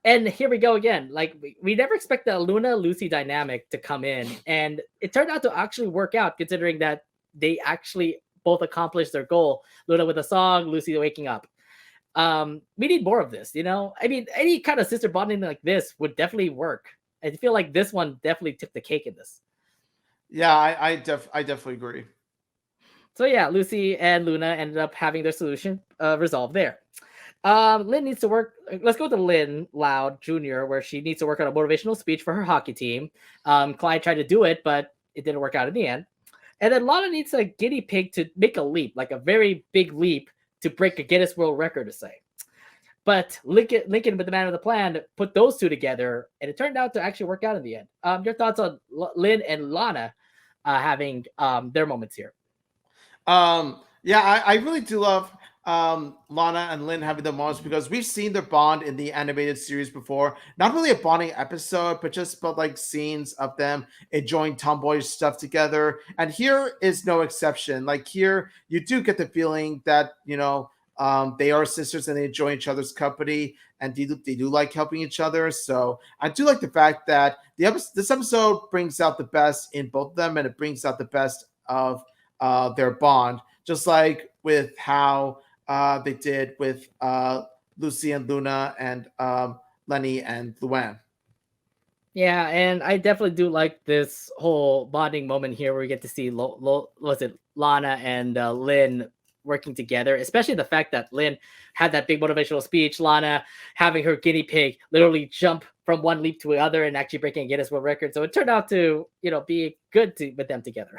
And here we go again. Like we never expect the Luna Lucy dynamic to come in, and it turned out to actually work out, considering that they actually both accomplished their goal. Luna with a song, Lucy waking up. We need more of this, you know. I mean, any kind of sister bonding like this would definitely work. I feel like this one definitely took the cake in this. Yeah, I definitely agree. So yeah, Lucy and Luna ended up having their solution resolved there. Lynn needs to work. Let's go to Lynn Loud Jr., where she needs to work on a motivational speech for her hockey team. Clyde tried to do it, but it didn't work out in the end. And then Lana needs a guinea pig to make a leap, like a very big leap to break a Guinness World Record to say. But Lincoln, with the man with the plan, put those two together, and it turned out to actually work out in the end. Your thoughts on Lynn and Lana having their moments here? Yeah, I really do love Lana and Lynn having the moments because we've seen their bond in the animated series before. Not really a bonding episode, but like scenes of them enjoying tomboyish stuff together. And here is no exception. Like here, you do get the feeling that they are sisters and they enjoy each other's company and they do like helping each other. So I do like the fact that this episode brings out the best in both of them, and it brings out the best of their bond, just like with how they did with Lucy and Luna and Lenny and Luann. Yeah, and I definitely do like this whole bonding moment here where we get to see was it Lana and Lynn working together, especially the fact that Lynn had that big motivational speech, Lana having her guinea pig literally jump from one leap to the other and actually breaking a Guinness World Record. So it turned out to, be good with them together.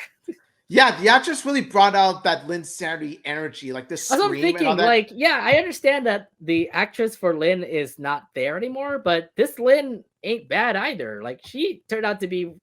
Yeah, the actress really brought out that Lynn Sanity energy, like the That's what I'm scream and all thinking. that. Like, yeah, I understand that the actress for Lynn is not there anymore, but this Lynn ain't bad either. Like, she turned out to be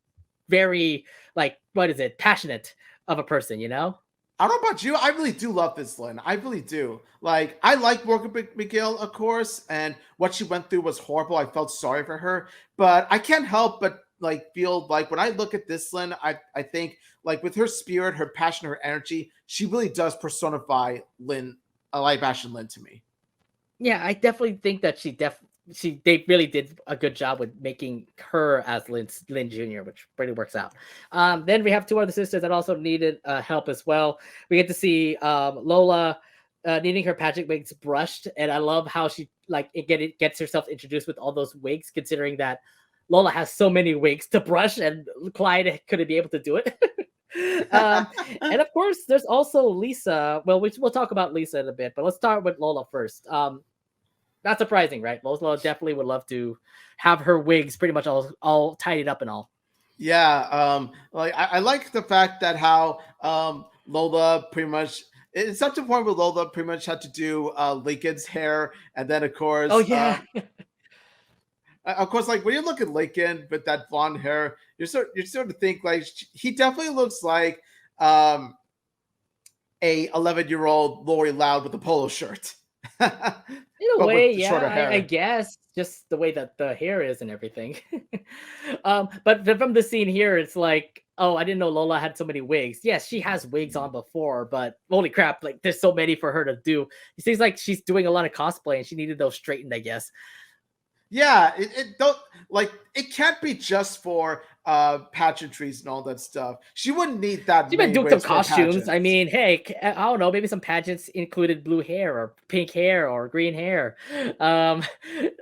very, like, what is it, passionate of a person, you know? I don't know about you. I really do love this Lynn. I really do. Like, I like Morgan McGill, of course, and what she went through was horrible. I felt sorry for her, but I can't help but like feel like when I look at this Lynn, I think like with her spirit, her passion, her energy, she really does personify Lynn, a live action Lynn to me. Yeah, I definitely think that they really did a good job with making her as Lynn Jr., which pretty works out. Then we have two other sisters that also needed help as well. We get to see Lola needing her pageant wigs brushed, and I love how she gets herself introduced with all those wigs, considering that Lola has so many wigs to brush, and Clyde couldn't be able to do it. um, and of course, there's also Lisa. Well, we'll talk about Lisa in a bit, but let's start with Lola first. Not surprising, right? Lola definitely would love to have her wigs pretty much all tidied up and all. Yeah, like I like the fact that how Lola pretty much it's up to the point where Lola pretty much had to do Lincoln's hair, and then Oh uh, yeah, of course, like when you look at Lincoln with that blonde hair, you're sort of think like he definitely looks like a 11-year-old Lori Loud with a polo shirt, but in a way, with the yeah, shorter I hair. guess just the way that the hair is and everything. But from the scene here, it's like, oh, I didn't know Lola had so many wigs. Yes, she has wigs on before, but holy crap, like there's so many for her to do. It seems like she's doing a lot of cosplay and she needed those straightened, I guess. Yeah, it don't like it can't be just for pageantries and all that stuff. She wouldn't need that She's been many doing some wigs for a costumes. pageant. I mean, hey, I don't know. Maybe some pageants included blue hair or pink hair or green hair. Um,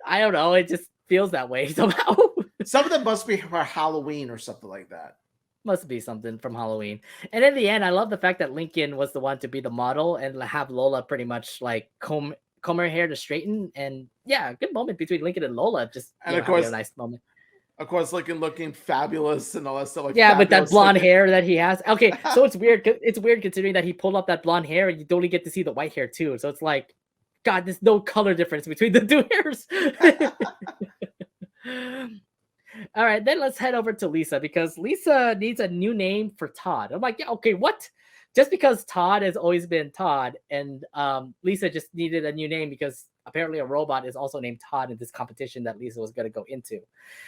I don't know. It just feels that way somehow. Some of them must be for Halloween or something like that. Must be something from Halloween. And in the end, I love the fact that Lincoln was the one to be the model and have Lola pretty much like comb her hair to straighten. And yeah, good moment between Lincoln and Lola. Just And having a nice moment. of course, looking fabulous and all that stuff. Like Yeah, with that fabulous blonde looking. hair that he has. Okay, so it's weird. It's weird considering that he pulled up that blonde hair and you don't get to see the white hair too. So it's like, God, there's no color difference between the two hairs. All right, then let's head over to Lisa because Lisa needs a new name for Todd. I'm like, yeah, okay, what? Just because Todd has always been Todd, and Lisa just needed a new name because apparently a robot is also named Todd in this competition that Lisa was going to go into,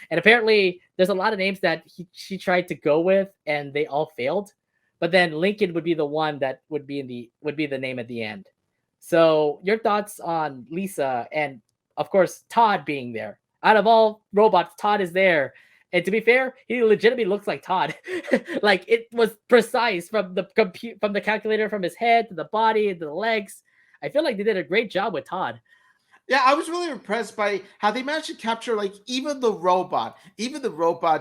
and apparently there's a lot of names that she tried to go with and they all failed, but then Lincoln would be the one that would be the name at the end. So your thoughts on Lisa and of course Todd being there? Out of all robots, Todd is there. And to be fair, he legitimately looks like Todd. Like it was precise from the from the calculator, from his head to the body to the legs. I feel like they did a great job with Todd. Yeah, I was really impressed by how they managed to capture like even the robot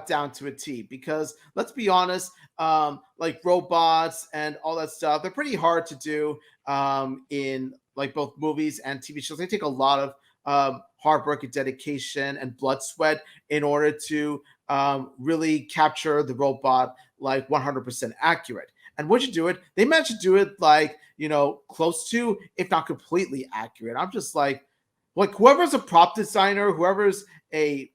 down to a T. Because let's be honest, like robots and all that stuff, they're pretty hard to do in like both movies and TV shows. They take a lot of hard work and dedication and blood sweat in order to really capture the robot like 100% accurate. And once you do it, they managed to do it like close to, if not completely accurate. I'm just like whoever's a prop designer, whoever's a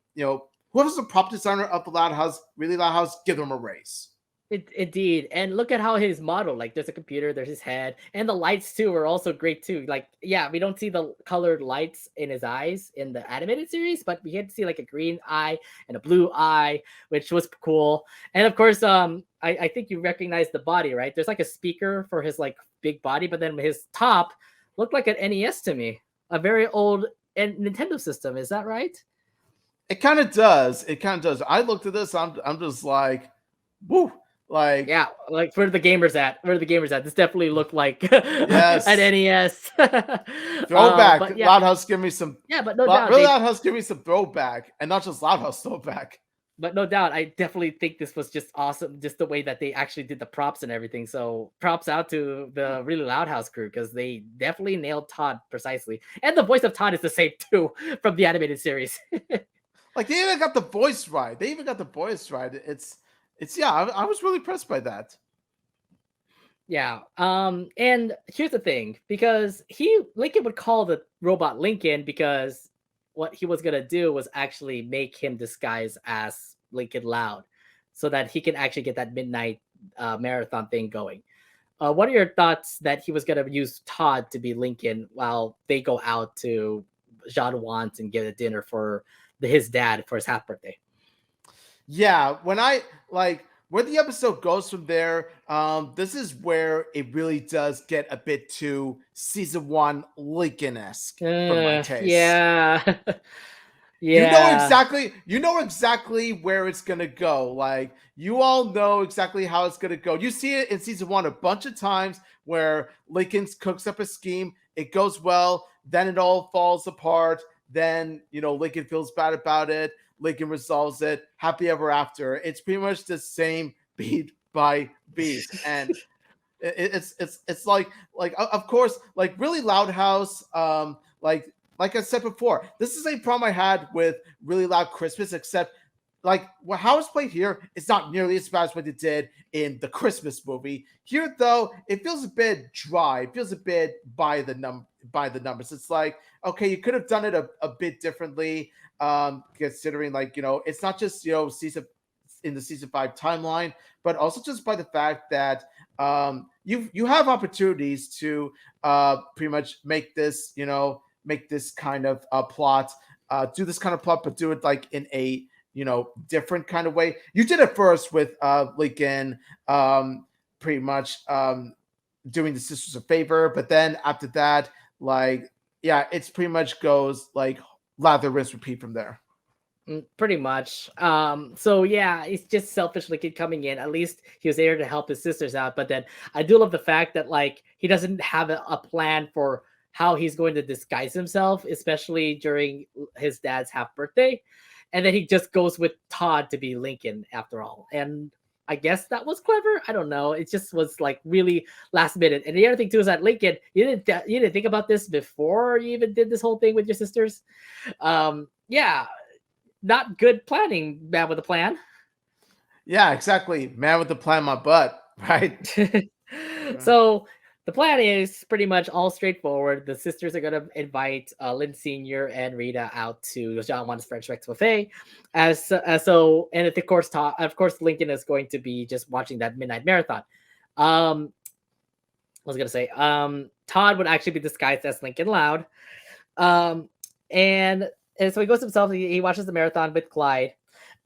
prop designer of the Loud House, really Loud House, give them a raise. Indeed, and look at how his model, like there's a computer, there's his head, and the lights too are also great too. Like, yeah, we don't see the colored lights in his eyes in the animated series, but we get to see like a green eye and a blue eye, which was cool. And of course, I think you recognize the body, right? There's like a speaker for his like big body, but then his top looked like an NES to me, a very old Nintendo system. Is that right? It kind of does. It kind of does. I looked at this. I'm just like, woo. Like, yeah, like where the gamers at? Where the gamers at? This definitely looked like yes, an NES. throwback. But yeah, Loud House, give me some. yeah, but no doubt, Really, Loud House, give me some throwback, and not just Loud House throwback. but no doubt, I definitely think this was just awesome, just the way that they actually did the props and everything. So props out to the Really Loud House crew because they definitely nailed Todd precisely, and the voice of Todd is the same too from the animated series. Like they even got the voice right. It's yeah. I was really impressed by that. Yeah. And here's the thing, because Lincoln would call the robot Lincoln because what he was gonna do was actually make him disguise as Lincoln Loud, so that he can actually get that midnight marathon thing going. What are your thoughts that he was gonna use Todd to be Lincoln while they go out to Jean Want's and get a dinner for his dad for his half birthday? Yeah, when I like where the episode goes from there, this is where it really does get a bit too season one Lincoln-esque for my taste. Yeah. Yeah. You know exactly where it's gonna go. Like you all know exactly how it's gonna go. You see it in season one a bunch of times where Lincoln cooks up a scheme, it goes well, then it all falls apart. Then Lincoln feels bad about it. Lincoln resolves it. Happy ever after. It's pretty much the same beat by beat, and it's like of course like Really Loud House. Like I said before, this is a problem I had with Really Loud Christmas, except like how it's played here, it's not nearly as bad as what it did in the Christmas movie. Here, though, it feels a bit dry. It feels a bit by the numbers. It's like, okay, you could have done it a bit differently, considering like it's not just season in the season 5 timeline, but also just by the fact that you have opportunities to pretty much make this kind of plot, do this kind of plot, but do it like in a different kind of way. You did it first with Lincoln, pretty much doing the sisters a favor, but then after that, like yeah, it's pretty much goes like lather, rinse, repeat from there. Pretty much. So yeah, it's just selfish Lincoln coming in. At least he was there to help his sisters out. But then I do love the fact that like he doesn't have a plan for how he's going to disguise himself, especially during his dad's half birthday. And then he just goes with Todd to be Lincoln after all. And I guess that was clever. I don't know. It just was like really last minute. And the other thing too is that Lincoln, you didn't think about this before you even did this whole thing with your sisters. Yeah, not good planning, man with a plan. Yeah, exactly. Man with the plan in my butt, right? Yeah. So the plan is pretty much all straightforward. The sisters are gonna invite Lynn Senior and Rita out to John Wan's French Rex buffet, and of course Lincoln is going to be just watching that midnight marathon. Um, I was gonna say, Todd would actually be disguised as Lincoln Loud, um, and and so he goes himself. He watches the marathon with Clyde.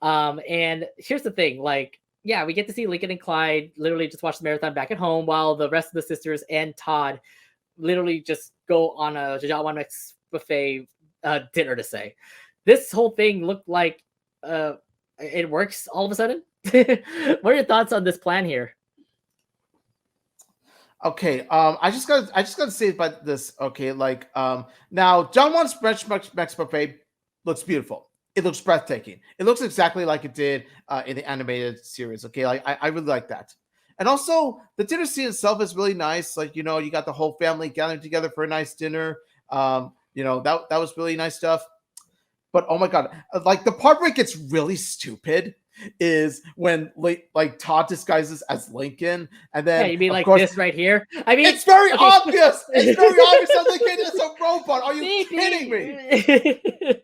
And here's the thing, like, yeah, we get to see Lincoln and Clyde literally just watch the marathon back at home, while the rest of the sisters and Todd literally just go on a Jaja Mix buffet dinner to say. This whole thing looked like it works all of a sudden. What are your thoughts on this plan here? Okay, I just gotta say about this. Okay, like now John Wan's French Mex Buffet looks beautiful. It looks breathtaking. It looks exactly like it did in the animated series. Okay, like I really like that. And also the dinner scene itself is really nice. Like, you got the whole family gathering together for a nice dinner. That was really nice stuff. But oh my god, like the part where it gets really stupid is when like Todd disguises as Lincoln, and Yeah, then you mean of like course this right here? I mean, it's very okay. obvious. It's very obvious that Lincoln is a robot. Are you kidding me?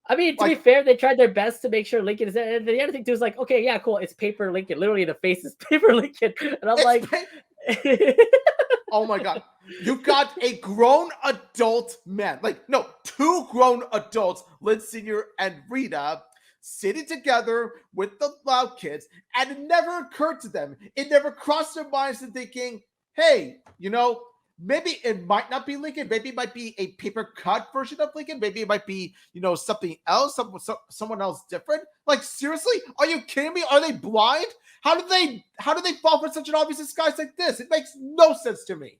I mean, to be Like fair, they tried their best to make sure Lincoln is there. And the other thing too is like, okay, yeah, cool, it's paper Lincoln. Literally, the face is paper Lincoln, and I'm like, oh my god, you got a grown adult man, like no, two grown adults, Lynn Senior and Rita, sitting together with the loud kids, and it never occurred to them. It never crossed their minds to thinking, hey, maybe it might not be Lincoln. Maybe it might be a paper cut version of Lincoln. Maybe it might be, something else, someone else different. Like, seriously? Are you kidding me? Are they blind? How do they fall for such an obvious disguise like this? It makes no sense to me.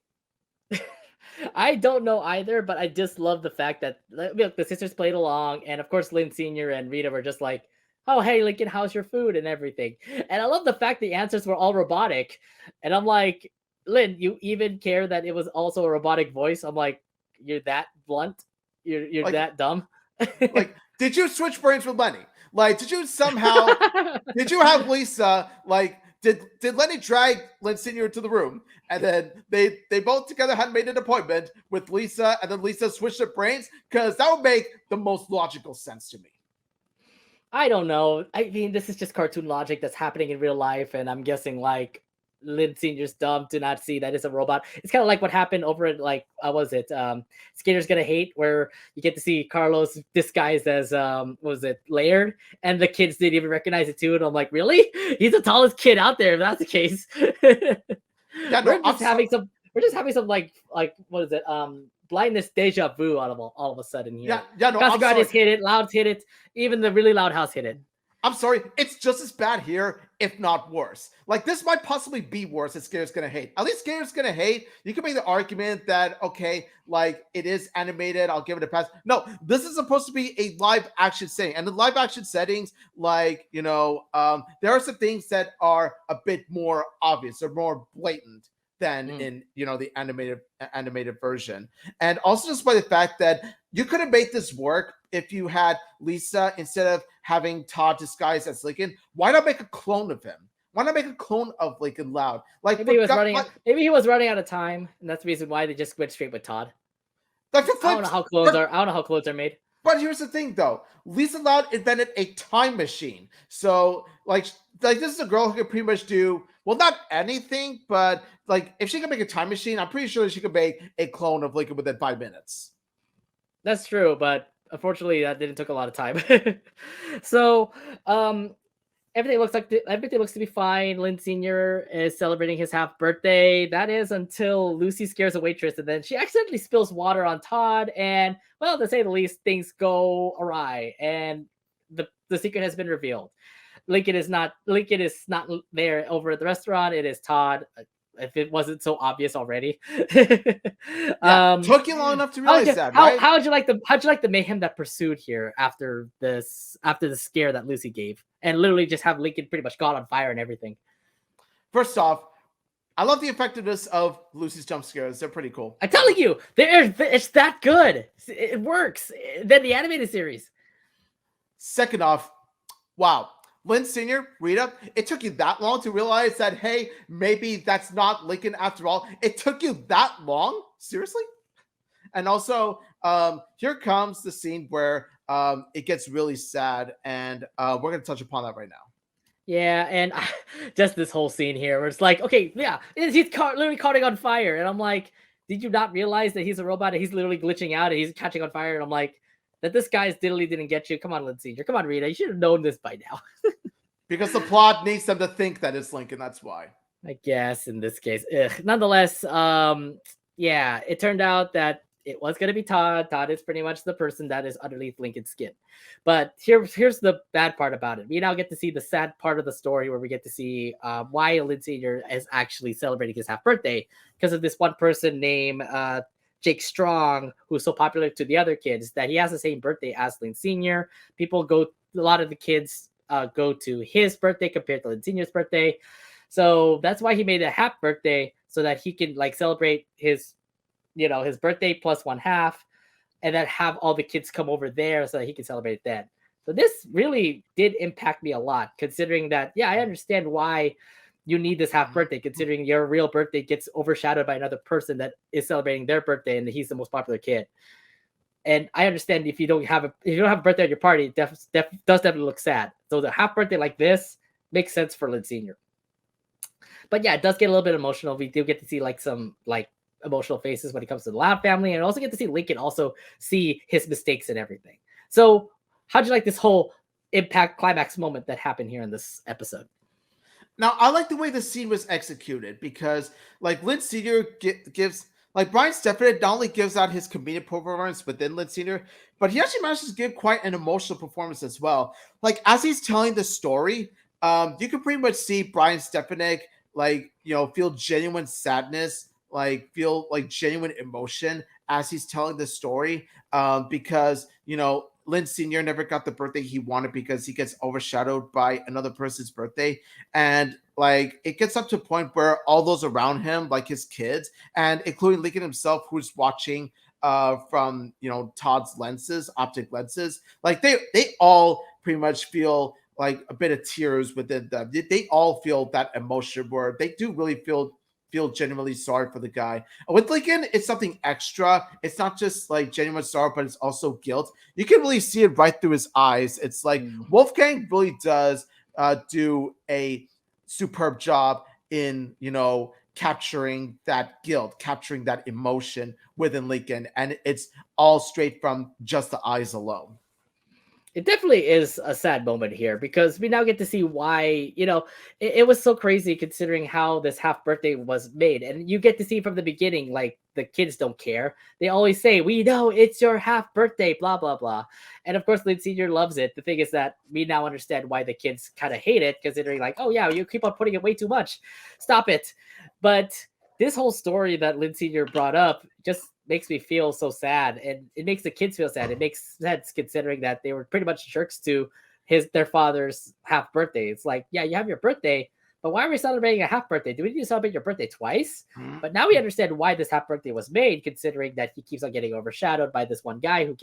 I don't know either, but I just love the fact that look, the sisters played along, and of course, Lynn Senior and Rita were just like, "Oh, hey, Lincoln, how's your food and everything?" And I love the fact the answers were all robotic, and I'm like, Lynn, you even care that it was also a robotic voice? I'm like, you're that blunt, you're Like, that dumb. did you switch brains with Lenny? Like, did you have Lisa, like, did Lenny drag Lynn Senior into the room, and then they both together had made an appointment with Lisa, and then Lisa switched their brains? Because that would make the most logical sense to me. I don't know. I mean, this is just cartoon logic that's happening in real life, and I'm guessing like Lynn Senior's dumb to not see that it's a robot. It's kind of like what happened over at like was it Skater's Gonna Hate, where you get to see Carlos disguised as was it Laird, and the kids didn't even recognize it too. And I'm like, really? He's the tallest kid out there. If that's the case, Yeah, no, we're just having some like what is it blindness deja vu all of a sudden here. Yeah, no, I'm Casagrandes sorry. hit it, Louds hit it, even the really loud house hit it. I'm sorry, it's just as bad here, if not worse. Like, this might possibly be worse that Scare's Gonna Hate. At least Scare's Gonna Hate, you can make the argument that, okay, like, it is animated, I'll give it a pass. No, this is supposed to be a live action setting. And the live action settings, like, there are some things that are a bit more obvious or more blatant than in the animated version. And also just by the fact that you could have made this work if you had Lisa, instead of having Todd disguised as Lincoln. Why not make a clone of him? Why not make a clone of Lincoln Loud? Like, maybe he was running out of time, and that's the reason why they just went straight with Todd. Like, I don't know how clothes are made. But here's the thing, though. Lisa Loud invented a time machine. So, like this is a girl who can pretty much do, well, not anything, but like if she can make a time machine, I'm pretty sure she could make a clone of Lincoln within 5 minutes. That's true, but unfortunately, that didn't take a lot of time. So, everything looks to be fine. Lynn Senior is celebrating his half birthday. That is until Lucy scares a waitress, and then she accidentally spills water on Todd. And well, to say the least, things go awry, and the secret has been revealed. Lincoln is not there over at the restaurant. It is Todd. if it wasn't so obvious already. Yeah, um, took you long enough to realize that, how right? how'd you like the mayhem that pursued here after the scare that Lucy gave, and literally just have Lincoln pretty much caught on fire and everything? First off, I love the effectiveness of Lucy's jump scares. They're pretty cool. I'm telling you, it's that good. It works. Then the animated series. Second off, wow. Lynn Sr., Rita, it took you that long to realize that, hey, maybe that's not Lincoln after all. It took you that long? Seriously? And also, here comes the scene where it gets really sad, and we're going to touch upon that right now. Yeah, and just this whole scene here where it's like, okay, yeah, he's literally caught on fire, and I'm like, did you not realize that he's a robot and he's literally glitching out and he's catching on fire? And I'm like, that this guy's diddly didn't get you. Come on, Lindsay, come on, Rita, you should have known this by now. Because the plot needs them to think that it's Lincoln. That's why. I guess in this case, nonetheless, yeah, it turned out that it was going to be Todd. Todd is pretty much the person that is underneath Lincoln's skin. But here's the bad part about it. We now get to see the sad part of the story where we get to see why Lynn Sr. is actually celebrating his half birthday because of this one person named Jake Strong, who's so popular to the other kids that he has the same birthday as Lynn Sr. A lot of the kids go to his birthday compared to Lynn Sr.'s birthday. So that's why he made a half birthday so that he can like celebrate his birthday plus one half, and then have all the kids come over there so that he can celebrate it then. So this really did impact me a lot, considering that, yeah, I understand why you need this half birthday, considering your real birthday gets overshadowed by another person that is celebrating their birthday and he's the most popular kid. And I understand if you don't have a birthday at your party, it does definitely look sad. So the half birthday like this makes sense for Lynn Sr. But yeah, it does get a little bit emotional. We do get to see like some like emotional faces when it comes to the Loud family, and also get to see Lincoln also see his mistakes and everything. So how'd you like this whole impact climax moment that happened here in this episode? Now, I like the way the scene was executed because, like, Lynn Sr. gives, like, Brian Stephan not only gives out his comedic performance within Lynn Sr., but he actually manages to give quite an emotional performance as well. Like, as he's telling the story, you can pretty much see Brian Stefanik, like, feel genuine sadness, like, feel, like, genuine emotion as he's telling the story, because, Lynn Sr. never got the birthday he wanted because he gets overshadowed by another person's birthday. And like it gets up to a point where all those around him, like his kids, and including Lincoln himself, who's watching from Todd's optic lenses, like they all pretty much feel like a bit of tears within them. They all feel that emotion where they do really feel genuinely sorry for the guy. With Lincoln, it's something extra. It's not just like genuine sorrow, but it's also guilt. You can really see it right through his eyes. It's like Wolfgang really does do a superb job in, capturing that guilt, capturing that emotion within Lincoln. And it's all straight from just the eyes alone. It definitely is a sad moment here because we now get to see why, it was so crazy considering how this half birthday was made. And you get to see from the beginning, like the kids don't care. They always say, we know it's your half birthday, blah, blah, blah. And of course, Lynn Sr. loves it. The thing is that we now understand why the kids kind of hate it, considering like, oh yeah, you keep on putting it way too much. Stop it. But this whole story that Lynn Sr. brought up just makes me feel so sad, and it makes the kids feel sad. It makes sense considering that they were pretty much jerks to their father's half birthday. It's like, yeah, you have your birthday, but why are we celebrating a half birthday? Do we need to celebrate your birthday twice? But now we understand why this half birthday was made, considering that he keeps on getting overshadowed by this one guy who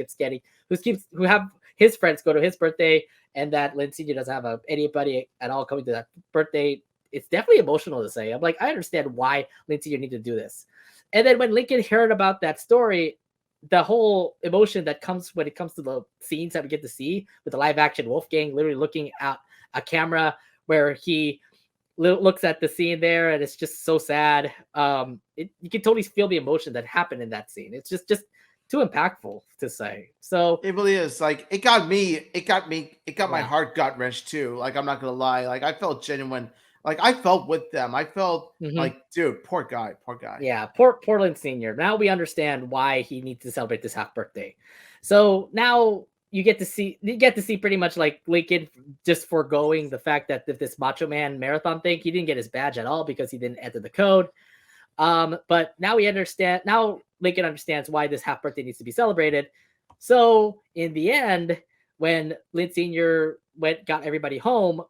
have his friends go to his birthday, and that Lynn Sr. doesn't have anybody at all coming to that birthday. It's definitely emotional to say. I'm like, I understand why Lynn Sr. need to do this. And then when Lincoln heard about that story, the whole emotion that comes when it comes to the scenes that we get to see with the live action Wolfgang literally looking at a camera where he looks at the scene there, and it's just so sad. You can totally feel the emotion that happened in that scene. It's just too impactful to say. So it really is. Like it got my heart gut wrenched too. Like I'm not gonna lie. Like I felt genuine. Like I felt with them. I felt like, dude, poor guy. Yeah, Portland Senior. Now we understand why he needs to celebrate this half birthday. So now you get to see pretty much like Lincoln just foregoing the fact that this Macho Man marathon thing, he didn't get his badge at all because he didn't enter the code. But now now Lincoln understands why this half birthday needs to be celebrated. So in the end, when Lynn Sr. got everybody home,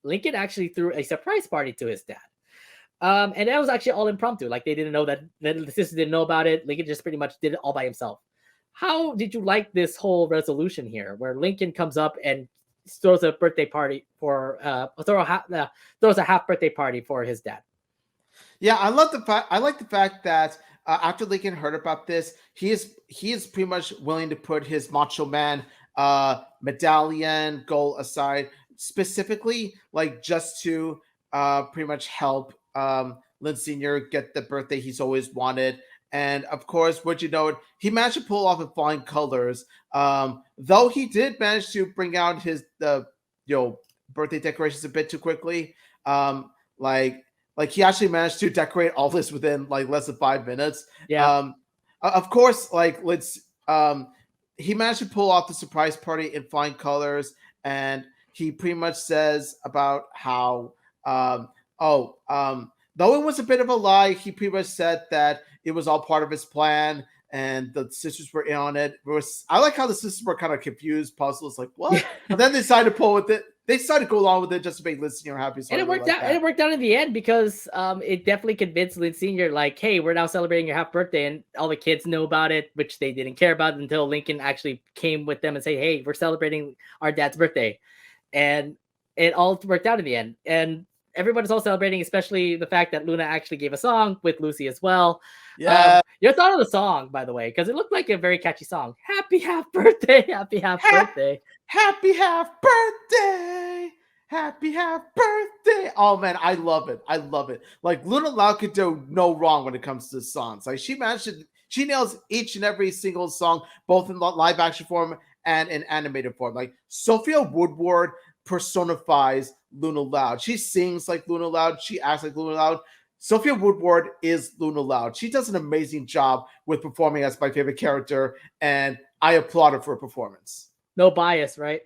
Lincoln actually threw a surprise party to his dad. And that was actually all impromptu. Like they didn't know that the sisters didn't know about it. Lincoln just pretty much did it all by himself. How did you like this whole resolution here, where Lincoln comes up and throws a birthday party for throws a half birthday party for his dad? Yeah, I love the fact. I like the fact that after Lincoln heard about this, he is pretty much willing to put his Macho Man medallion goal aside, specifically like just to pretty much help Lynn Sr. get the birthday he's always wanted. And of course, would you know it, he managed to pull off in flying colors. Though he did manage to bring out his birthday decorations a bit too quickly. Like he actually managed to decorate all this within like less than 5 minutes. Yeah. Of course, like he managed to pull off the surprise party in flying colors, and he pretty much says about how though it was a bit of a lie, he pretty much said that it was all part of his plan and the sisters were in on it. I like how the sisters were kind of confused, puzzled. It's like, what? And then they decided to pull with it. They decided to go along with it just to make Lynn Sr. happy. So and it worked out. And it worked out in the end because it definitely convinced Lynn Sr. like, hey, we're now celebrating your half birthday, and all the kids know about it, which they didn't care about until Lincoln actually came with them and say, hey, we're celebrating our dad's birthday, and it all worked out in the end. And everybody's all celebrating, especially the fact that Luna actually gave a song with Lucy as well. Yeah. Your thought of the song, by the way, because it looked like a very catchy song. Happy half birthday, happy half birthday. Happy half birthday. Happy half birthday. Oh man, I love it. I love it. Like Luna Loud could do no wrong when it comes to songs. Like she nails each and every single song, both in live action form and in animated form. Like Sophia Woodward personifies Luna Loud. She sings like Luna Loud. She acts like Luna Loud. Sophia Woodward is Luna Loud. She does an amazing job with performing as my favorite character, and I applaud her for her performance. No bias, right?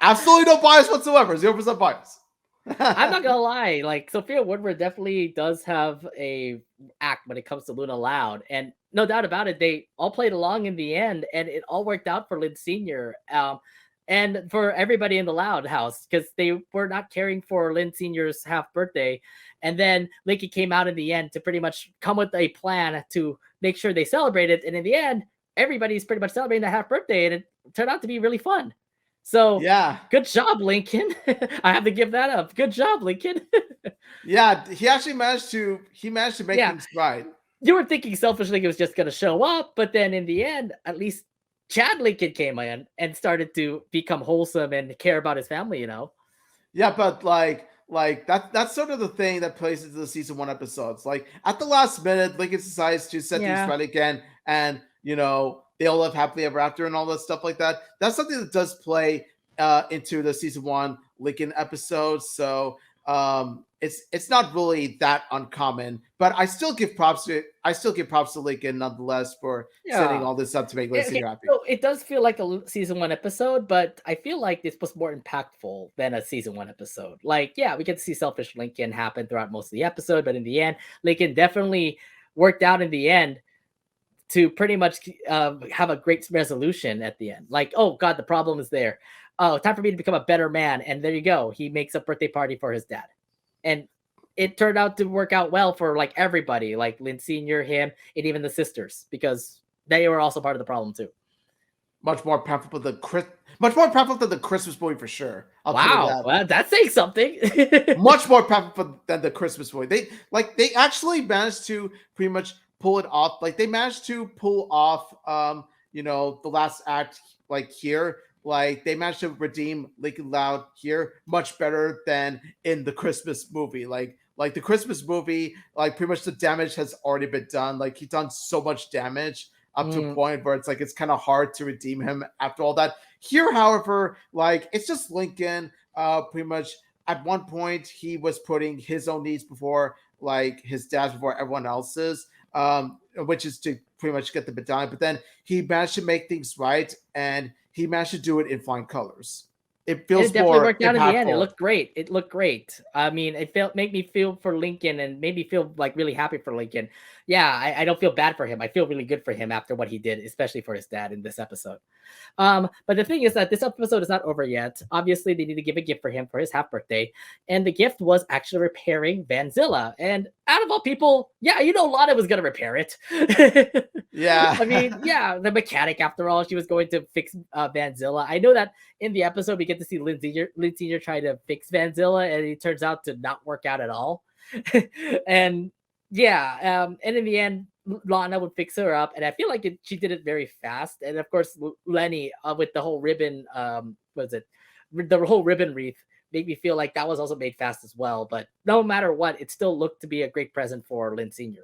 Absolutely no bias whatsoever. 0% bias. I'm not gonna lie. Like Sophia Woodward definitely does have a act when it comes to Luna Loud, and no doubt about it, they all played along in the end, and it all worked out for Lynn Sr. And for everybody in the Loud house, because they were not caring for Lynn Sr.'s half birthday. And then Lincoln came out in the end to pretty much come with a plan to make sure they celebrated. And in the end, everybody's pretty much celebrating the half birthday, and it turned out to be really fun. So yeah, good job, Lincoln. I have to give that up. Good job, Lincoln. Yeah, he actually managed to make things right. You were thinking Selfish Lincoln was just gonna show up, but then in the end, at least Chad Lincoln came in and started to become wholesome and care about his family, Yeah, but like that's sort of the thing that plays into the season 1 episodes. Like at the last minute, Lincoln decides to set things right again, and they all live happily ever after and all that stuff like that. That's something that does play into the season 1 Lincoln episodes. So it's not really that uncommon, but I still give props to Lincoln nonetheless for setting all this up to make Lincoln happy. So it does feel like a season 1 episode, but I feel like this was more impactful than a season 1 episode. Like, yeah, we get to see Selfish Lincoln happen throughout most of the episode, but in the end, Lincoln definitely worked out in the end to pretty much have a great resolution at the end. Like, oh God, the problem is there. Oh, time for me to become a better man. And there you go. He makes a birthday party for his dad. And it turned out to work out well for like everybody, like Lynn Sr., him, and even the sisters, because they were also part of the problem too. Much more powerful than the Christmas movie for sure. Wow, well, that's saying something. Much more powerful than the Christmas movie. They actually managed to pretty much pull it off. Like they managed to pull off the last act like here. Like they managed to redeem Lincoln Loud here much better than in the Christmas movie. Like the Christmas movie, like pretty much the damage has already been done. Like he's done so much damage up to a point where it's kind of hard to redeem him after all that. Here, however, like it's just Lincoln. Pretty much at one point he was putting his own needs before like his dad's, before everyone else's. Which is to pretty much get the medallion, but then he managed to make things right, and he managed to do it in flying colors. It And feels it definitely more worked out in the end. It impactful. looked great. It looked great. I mean, it felt made me feel for Lincoln and made me feel like really happy for Lincoln. Yeah, I don't feel bad for him. I feel really good for him after what he did, especially for his dad in this episode. But the thing is that this episode is not over yet. Obviously, they need to give a gift for him for his half birthday, and the gift was actually repairing Vanzilla. And out of all people, yeah, Lana was gonna repair it. Yeah. I mean, yeah, the mechanic. After all, she was going to fix Vanzilla. I know that in the episode we get to see Lynn Senior try to fix Vanzilla, and it turns out to not work out at all. And yeah, and in the end, Lana would fix her up, and I feel like she did it very fast. And of course, Lenny with the whole ribbon, was it the whole ribbon wreath? Made me feel like that was also made fast as well. But no matter what, it still looked to be a great present for Lynn Senior.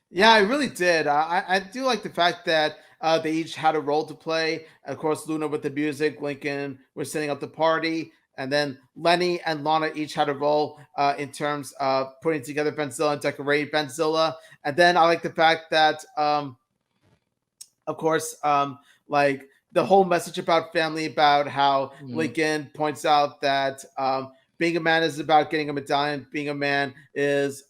Yeah, I really did. I do like the fact that they each had a role to play. Of course, Luna with the music, Lincoln was setting up the party, and then Lenny and Lana each had a role in terms of putting together Benzilla and decorating Benzilla. And then I like the fact that, of course, like the whole message about family, about how Lincoln points out that being a man is about getting a medallion. Being a man is,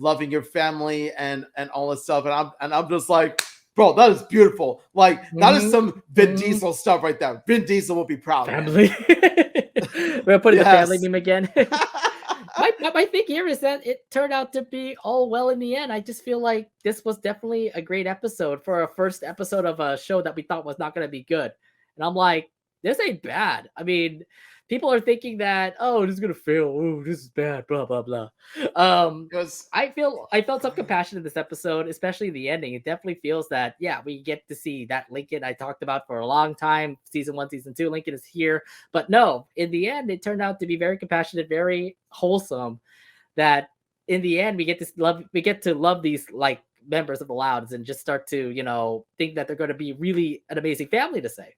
loving your family and all this stuff. And I'm just like, bro, that is beautiful. Like that is some Vin Diesel stuff right there. Vin Diesel will be proud. Family. We're putting the family meme again. My thing here is that it turned out to be all well in the end. I just feel like this was definitely a great episode for a first episode of a show that we thought was not going to be good. And I'm like, this ain't bad. I mean, people are thinking that, oh, this is gonna fail. Oh, this is bad. Blah blah blah. I felt some compassion in this episode, especially the ending. It definitely feels that, yeah, we get to see that Lincoln I talked about for a long time. Season 1, season 2, Lincoln is here. But no, in the end, it turned out to be very compassionate, very wholesome. That in the end, we get to love these like members of the Louds and just start to think that they're going to be really an amazing family to say.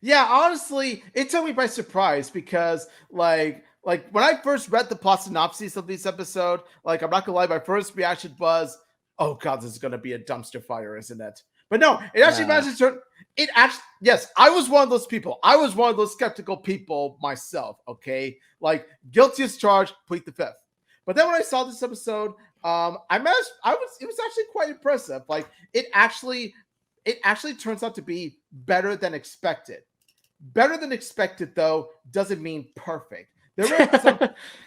Yeah, honestly, it took me by surprise because like when I first read the plot synopsis of this episode, like I'm not gonna lie, my first reaction was, oh god, this is gonna be a dumpster fire, isn't it? But no, it actually managed to turn it actually, yes, I was one of those people. I was one of those skeptical people myself, okay? Like guilty as charged, plead the fifth. But then when I saw this episode, it was actually quite impressive. Like it actually turns out to be better than expected. Better than expected, though, doesn't mean perfect. There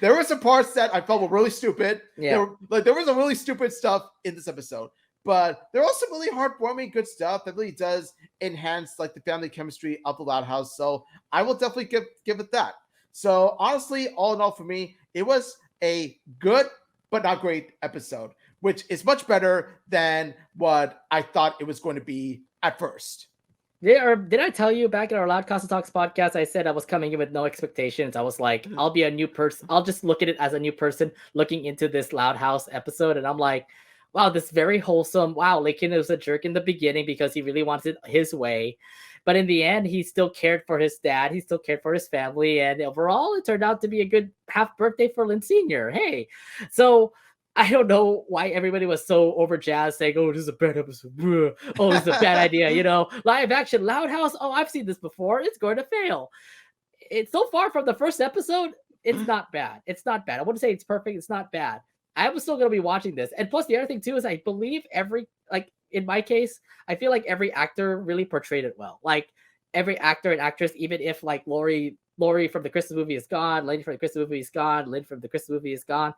were some parts that I felt were really stupid. Yeah. There was some really stupid stuff in this episode, but there was some really heartwarming, good stuff that really does enhance like the family chemistry of the Loud House. So I will definitely give it that. So honestly, all in all, for me, it was a good but not great episode, which is much better than what I thought it was going to be at first. Did I tell you back in our Loud Casa Talks podcast, I said I was coming in with no expectations. I was like, I'll be a new person. I'll just look at it as a new person looking into this Loud House episode. And I'm like, wow, this is very wholesome. Wow, Lincoln was a jerk in the beginning because he really wanted his way. But in the end, he still cared for his dad. He still cared for his family. And overall, it turned out to be a good half birthday for Lynn Sr. Hey, so I don't know why everybody was so overjazzed saying, oh, this is a bad episode. Oh, this is a bad idea. Live action Loud House. Oh, I've seen this before. It's going to fail. It's so far from the first episode. It's not bad. It's not bad. I wouldn't say it's perfect. It's not bad. I was still going to be watching this. And plus the other thing too, is I believe in my case, I feel like every actor really portrayed it well. Like every actor and actress, even if like Lori from the Christmas movie is gone, Lenny from the Christmas movie is gone, Lynn from the Christmas movie is gone.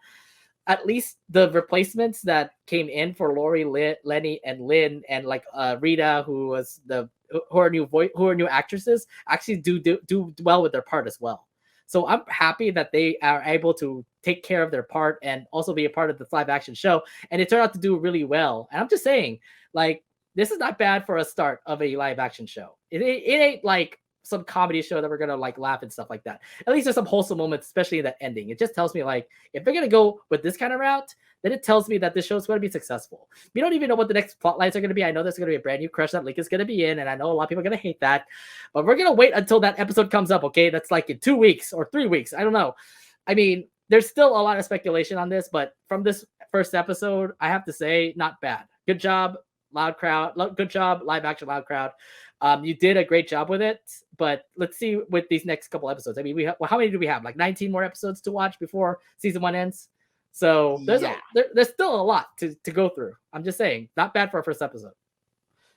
At least the replacements that came in for Lori, Lenny, and Lynn, and like Rita, who are new actresses, actually do well with their part as well. So I'm happy that they are able to take care of their part and also be a part of the live action show. And it turned out to do really well. And I'm just saying, like, this is not bad for a start of a live action show. It ain't like some comedy show that we're gonna like laugh and stuff like that. At least there's some wholesome moments, especially in that ending. It just tells me like if they're gonna go with this kind of route, then it tells me that this show is going to be successful. We don't even know what the next plot lines are going to be. I know there's going to be a brand new crush that Lincoln's going to be in, and I know a lot of people are going to hate that, but we're going to wait until that episode comes up. Okay, that's like in 2 weeks or 3 weeks. I don't know. I mean, there's still a lot of speculation on this, but from this first episode, I have to say, not bad. Good job. Loud Crowd, good job, live action Loud Crowd. You did a great job with it, but let's see with these next couple episodes. I mean, how many do we have? Like 19 more episodes to watch before season 1 ends. So Yeah. there's still a lot to go through. I'm just saying, not bad for our first episode.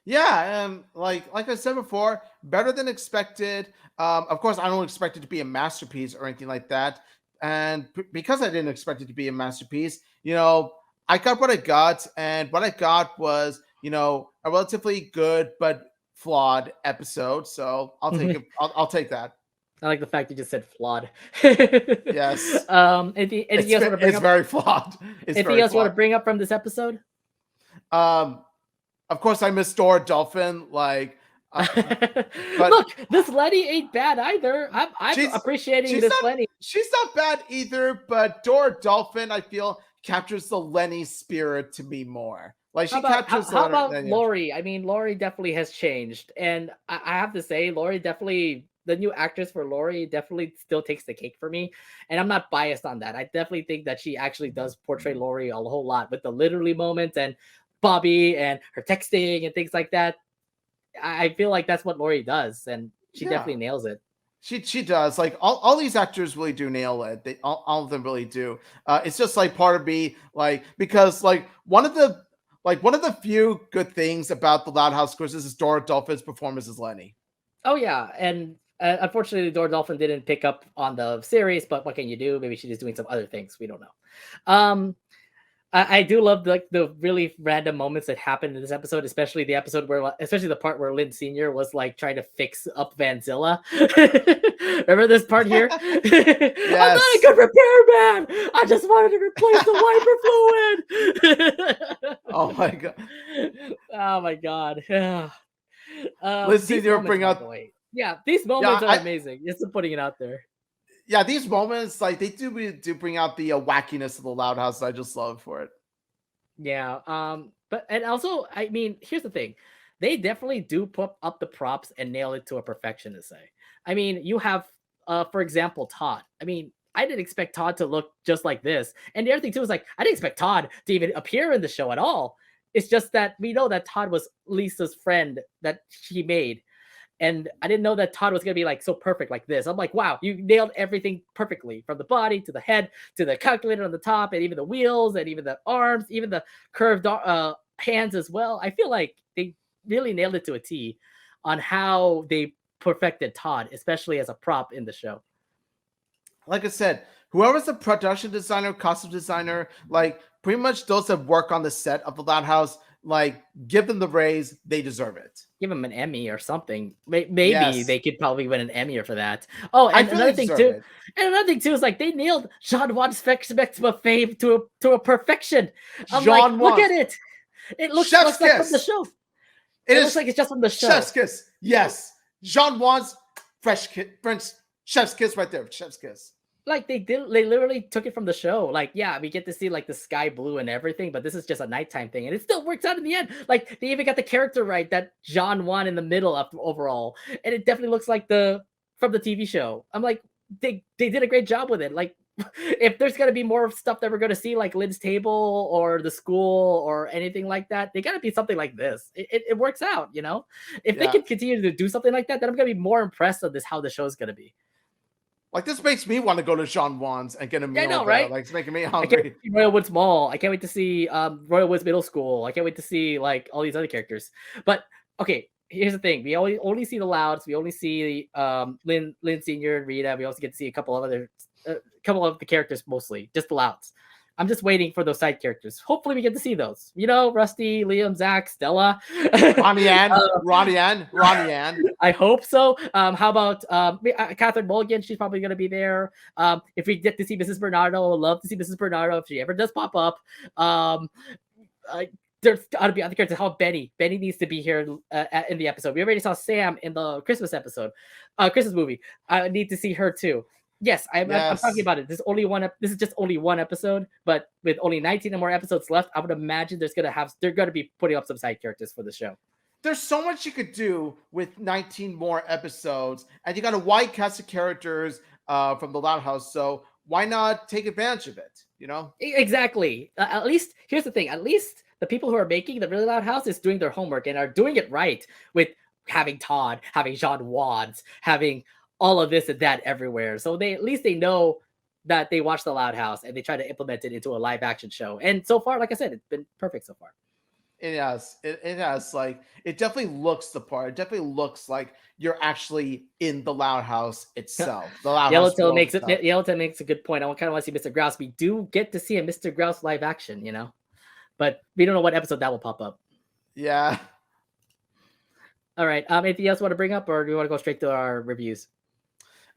Yeah, like I said before, better than expected. Of course, I don't expect it to be a masterpiece or anything like that, and because I didn't expect it to be a masterpiece, I got what I got, and what I got was, a relatively good but flawed episode. So I'll take it. I'll take that. I like the fact you just said flawed. Yes. Anything else you want to bring It's up? very flawed. Anything else you want to bring up from this episode? Of course, I miss Dora Dolphin. Like, but look, this Lenny ain't bad either. I'm appreciating this Lenny. She's not bad either, but Dora Dolphin, I feel, captures the Lenny spirit to me more. Like, she captures. How about Lori? I mean, Lori definitely has changed, and I have to say, Lori definitely. The new actress for Lori definitely still takes the cake for me, and I'm not biased on that. I definitely think that she actually does portray Lori a whole lot with the literally moments and Bobby and her texting and things like that. I feel like that's what Lori does, and she definitely nails it. She does. Like all these actors really do nail it. They all of them really do. It's just like part of me, like, because like one of the few good things about the Loud House quizzes is Dora Dolphin's performance as Lenny. Oh yeah, and unfortunately, Dora Dolphin didn't pick up on the series, but what can you do? Maybe she's doing some other things. We don't know. I do love the really random moments that happened in this episode, especially the part where Lynn Sr. was like trying to fix up Vanzilla. Remember this part here? Yes. I'm not a good repairman. I just wanted to replace the wiper fluid. Oh my god. Oh my god. Lynn Sr. bring up. Yeah, these moments are amazing. Just putting it out there. Yeah, these moments, like, they do bring out the wackiness of the Loud House. I just love for it. Yeah. But and also, I mean, here's the thing. They definitely do put up the props and nail it to a perfection, to say. I mean, you have for example, Todd. I mean, I didn't expect Todd to look just like this. And the other thing too is, like, I didn't expect Todd to even appear in the show at all. It's just that we know that Todd was Lisa's friend that she made. And I didn't know that Todd was going to be like so perfect like this. I'm like, wow, you nailed everything perfectly, from the body to the head to the calculator on the top, and even the wheels and even the arms, even the curved hands as well. I feel like they really nailed it to a T on how they perfected Todd, especially as a prop in the show. Like I said, whoever's the production designer, costume designer, like, pretty much those that work on the set of the Loud House, like, give them the raise. They deserve it. Give them an Emmy or something. Maybe they could probably win an Emmy for that. Oh, and another thing too is, like, they nailed Jean Wan's fame to a perfection. I'm like, look at it. It looks like from the show. It looks like it's just from the show. Chef's kiss. Yes. Jean Wan's French chef's kiss right there. Chef's kiss. Like, they literally took it from the show. Like, yeah, we get to see like the sky blue and everything, but this is just a nighttime thing, and it still works out in the end. Like, they even got the character right, that Jean Wan in the middle of overall, and it definitely looks like from the TV show. I'm like, they did a great job with it. Like, if there's gonna be more stuff that we're gonna see, like Lynn's table or the school or anything like that, they gotta be something like this. It works out, you know. If they can continue to do something like that, then I'm gonna be more impressed of how the show's gonna be. Like, this makes me want to go to Jean Wan's and get a meal. I know, right? Like, it's making me hungry. I can't wait to see Royal Woods Mall. I can't wait to see Royal Woods Middle School. I can't wait to see like all these other characters. But okay, here's the thing: we only see the Louds. We only see Lynn Senior and Rita. We also get to see a couple of the characters, mostly just the Louds. I'm just waiting for those side characters. Hopefully, we get to see those. You know, Rusty, Liam, Zach, Stella, Ronnie Ann. I hope so. How about Catherine Mulligan? She's probably going to be there. If we get to see Mrs. Bernardo, I would love to see Mrs. Bernardo if she ever does pop up. There's got to be other characters. How about Benny? Benny needs to be here in the episode. We already saw Sam in the Christmas episode, Christmas movie. I need to see her too. Yes, I'm talking about it. This is just only one episode, but with only 19 and more episodes left, I would imagine they're gonna be putting up some side characters for the show. There's so much you could do with 19 more episodes, and you got a wide cast of characters from the Loud House, so why not take advantage of it? You know? Exactly. At least here's the thing. At least the people who are making the Really Loud House is doing their homework and are doing it right with having Todd, having John Watts, having all of this and that everywhere. So they at least they know that they watch the Loud House and they try to implement it into a live action show. And so far, like I said, it's been perfect so far. It has like it definitely looks the part. It definitely looks like you're actually in the Loud House itself. The Loud House Yellowtail world makes it. itself. Yellowtail makes a good point. I kind of want to see Mr. Grouse. We do get to see a Mr. Grouse live action, but we don't know what episode that will pop up. Yeah. All right. Anything else you want to bring up, or do you want to go straight to our reviews?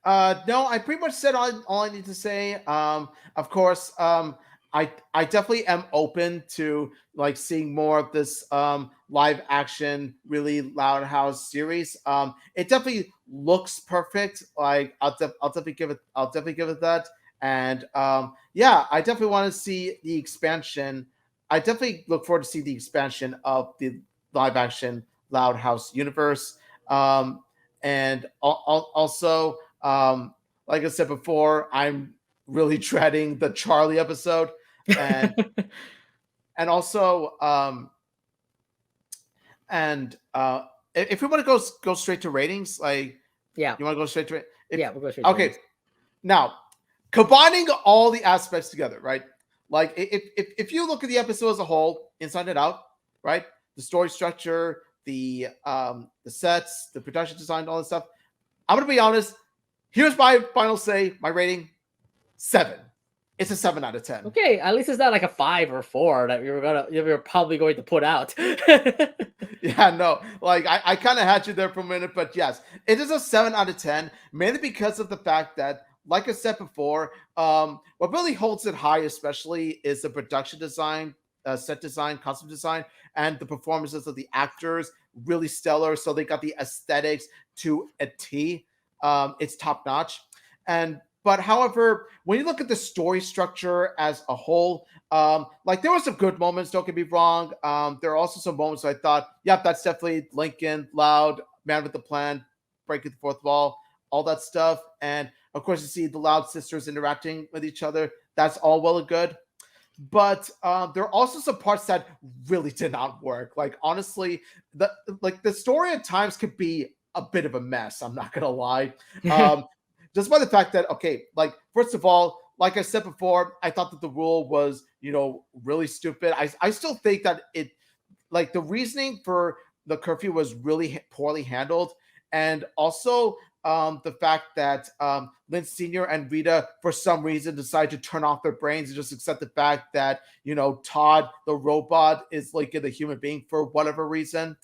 No, I pretty much said all I need to say. Of course, I definitely am open to like seeing more of this live action Really Loud House series. It definitely looks perfect. Like I'll definitely give it that. And yeah, I definitely want to see the expansion. I definitely look forward to see the expansion of the live action Loud House universe. And also, like I said before, I'm really dreading the Charlie episode, and and also and if we want to go straight to ratings, like Yeah. you want to go straight to it? Yeah, we'll go straight to Okay, ratings. now combining all the aspects together, right? Like if you look at the episode as a whole, inside and out, right? The story structure, the sets, the production design, all this stuff. I'm gonna be honest. Here's my final say. My rating: 7. It's a 7 out of 10. Okay, at least it's not like a 5 or 4 that you were probably going to put out. Yeah, no, like I kind of had you there for a minute, but yes, it is a 7 out of 10, mainly because of the fact that, like I said before, what really holds it high, especially, is the production design, set design, costume design, and the performances of the actors. Really stellar. So they got the aesthetics to a T. It's top notch. But however, when you look at the story structure as a whole, like there were some good moments, don't get me wrong. There are also some moments I thought, yep, that's definitely Lincoln, Loud, Man with the Plan, breaking the fourth wall, all that stuff. And of course, you see the Loud sisters interacting with each other. That's all well and good. But there are also some parts that really did not work. Like honestly, the story at times could be a bit of a mess. I'm not gonna lie. Just by the fact that, okay, like first of all, like I said before, I thought that the rule was, really stupid. I still think that like the reasoning for the curfew was really poorly handled, and also the fact that Lynn Senior and Rita, for some reason, decide to turn off their brains and just accept the fact that Todd, the robot, is like a human being for whatever reason,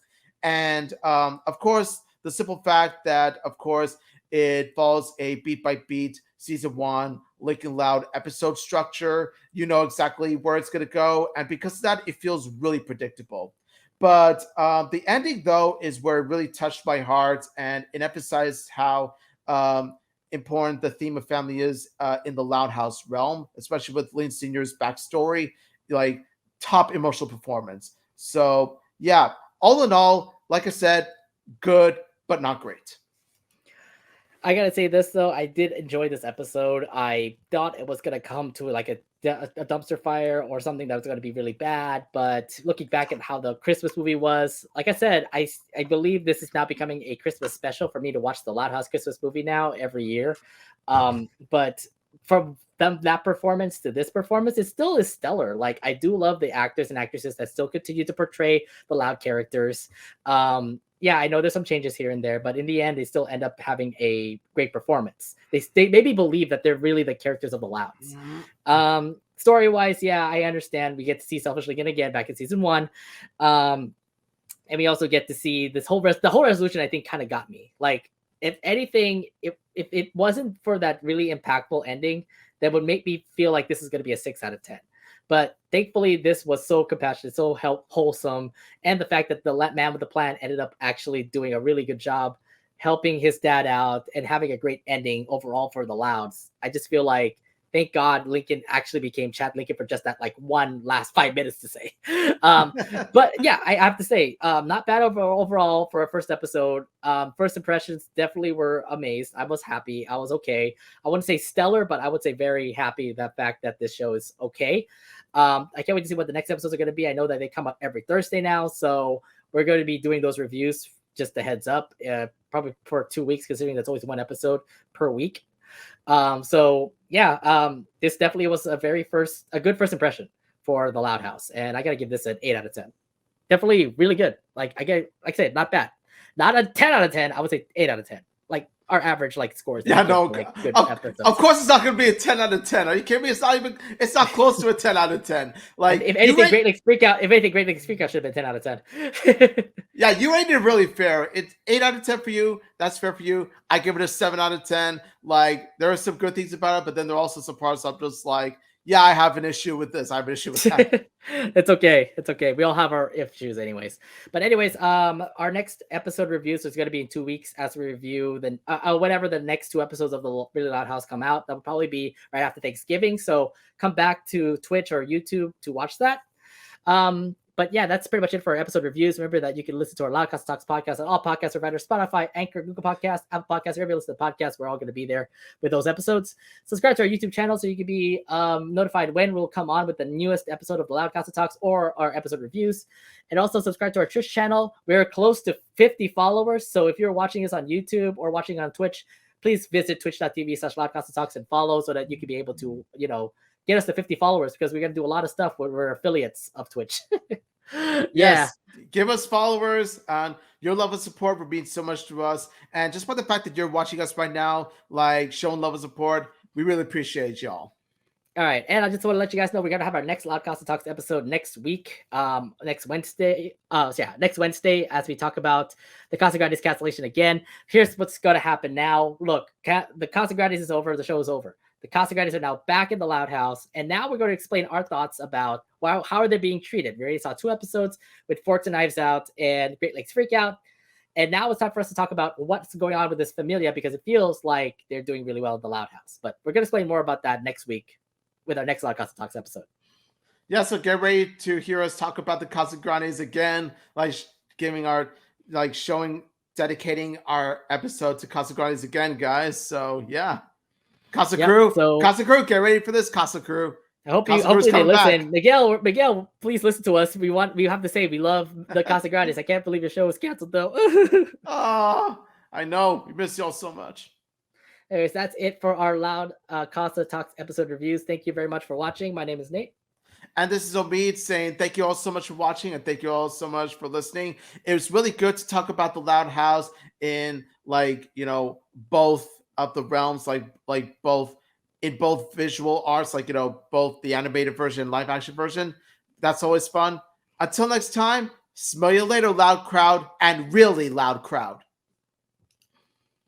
and of course the simple fact that, of course, it follows a beat by beat season 1 Lincoln Loud episode structure. You know exactly where it's going to go, and because of that, it feels really predictable. But the ending, though, is where it really touched my heart, and it emphasized how important the theme of family is in the Loud House realm, especially with Lynn Senior's backstory, like top emotional performance. So yeah, all in all, like I said, good but not great. I gotta say this though, I did enjoy this episode. I thought it was gonna come to like a dumpster fire or something that was gonna be really bad, but looking back at how the Christmas movie was, like I said, I believe this is now becoming a Christmas special for me to watch the Loud House Christmas movie now every year. But from that performance to this performance, it still is stellar. Like I do love the actors and actresses that still continue to portray the Loud characters. Yeah, I know there's some changes here and there, but in the end, they still end up having a great performance. They maybe believe that they're really the characters of the Louds. Story wise, yeah, I understand. We get to see Selfish Lincoln again back in season 1. And we also get to see the whole resolution. I think kind of got me. Like, if anything, if it wasn't for that really impactful ending, that would make me feel like this is going to be a 6 out of 10. But thankfully, this was so compassionate, so wholesome, and the fact that the man with the plan ended up actually doing a really good job helping his dad out and having a great ending overall for the Louds. I just feel like, thank God, Lincoln actually became Chad Lincoln for just that like one last 5 minutes to say. But yeah, I have to say, not bad overall for a first episode. First impressions definitely were amazed. I was happy. I was okay. I wouldn't say stellar, but I would say very happy the fact that this show is okay. I can't wait to see what the next episodes are going to be. I know that they come out every Thursday now, so we're going to be doing those reviews. Just a heads up, probably for 2 weeks, considering that's always one episode per week. So yeah, this definitely was a good first impression for the Loud House, and I gotta give this an 8 out of 10. Definitely really good. Like I said, not bad, not a 10 out of 10. I would say 8 out of 10. Like our average scores. Yeah, no, good of course it's not going to be a 10 out of 10. Are you kidding me? It's not close to a 10 out of 10. Like, if anything, Great Lakes Freakout should have been 10 out of 10. Yeah, you rated it really fair. It's 8 out of 10 for you. That's fair for you. I give it a 7 out of 10. Like, there are some good things about it, but then there are also some parts I'm just like, yeah, I have an issue with this. I have an issue with that. It's okay. It's okay. We all have our issues anyways. But anyways, our next episode reviews is going to be in 2 weeks as we review whenever the next 2 episodes of the Really Loud House come out. That will probably be right after Thanksgiving. So come back to Twitch or YouTube to watch that. But yeah, that's pretty much it for our episode reviews. Remember that you can listen to our Loud Casa Talks podcast on all podcast providers, Spotify, Anchor, Google Podcasts, Apple Podcasts, wherever you listen to podcasts. We're all going to be there with those episodes. Subscribe to our YouTube channel so you can be notified when we'll come on with the newest episode of the Loud Casa Talks or our episode reviews. And also subscribe to our Twitch channel. We're close to 50 followers. So if you're watching us on YouTube or watching on Twitch, please visit twitch.tv/loudcastatalks and follow so that you can be able to, get us to 50 followers, because we're going to do a lot of stuff where we're affiliates of Twitch. Yes, give us followers and your love and support for being so much to us. And just by the fact that you're watching us right now, like showing love and support, we really appreciate y'all. All right. And I just want to let you guys know we're going to have our next Loud Casa Talks episode next week, next Wednesday. Next Wednesday, as we talk about the Casa Grande's cancellation again. Here's what's going to happen now. Look, the Casa Grande's is over. The show is over. The Casa Grandes are now back in the Loud House, and now we're going to explain our thoughts about how are they being treated. We already saw 2 episodes with Forks and Knives Out and Great Lakes Freakout, and now it's time for us to talk about what's going on with this familia, because it feels like they're doing really well in the Loud House. But we're going to explain more about that next week with our next Loud Casa Talks episode. Yeah, so get ready to hear us talk about the Casa Grandes again, dedicating our episode to Casa Grandes again, guys. So yeah. Casa Crew, get ready for this, Casa Crew. Hopefully they listen. Back. Miguel, please listen to us. We have to say we love the Casa Grandes. I can't believe your show was canceled though. I know. We miss y'all so much. Anyways, that's it for our Loud Casa Talks episode reviews. Thank you very much for watching. My name is Nate. And this is Omid saying thank you all so much for watching, and thank you all so much for listening. It was really good to talk about the Loud House in both of the realms, both visual arts, both the animated version and live action version. That's always fun. Until next time, smell you later, loud crowd, and really loud crowd.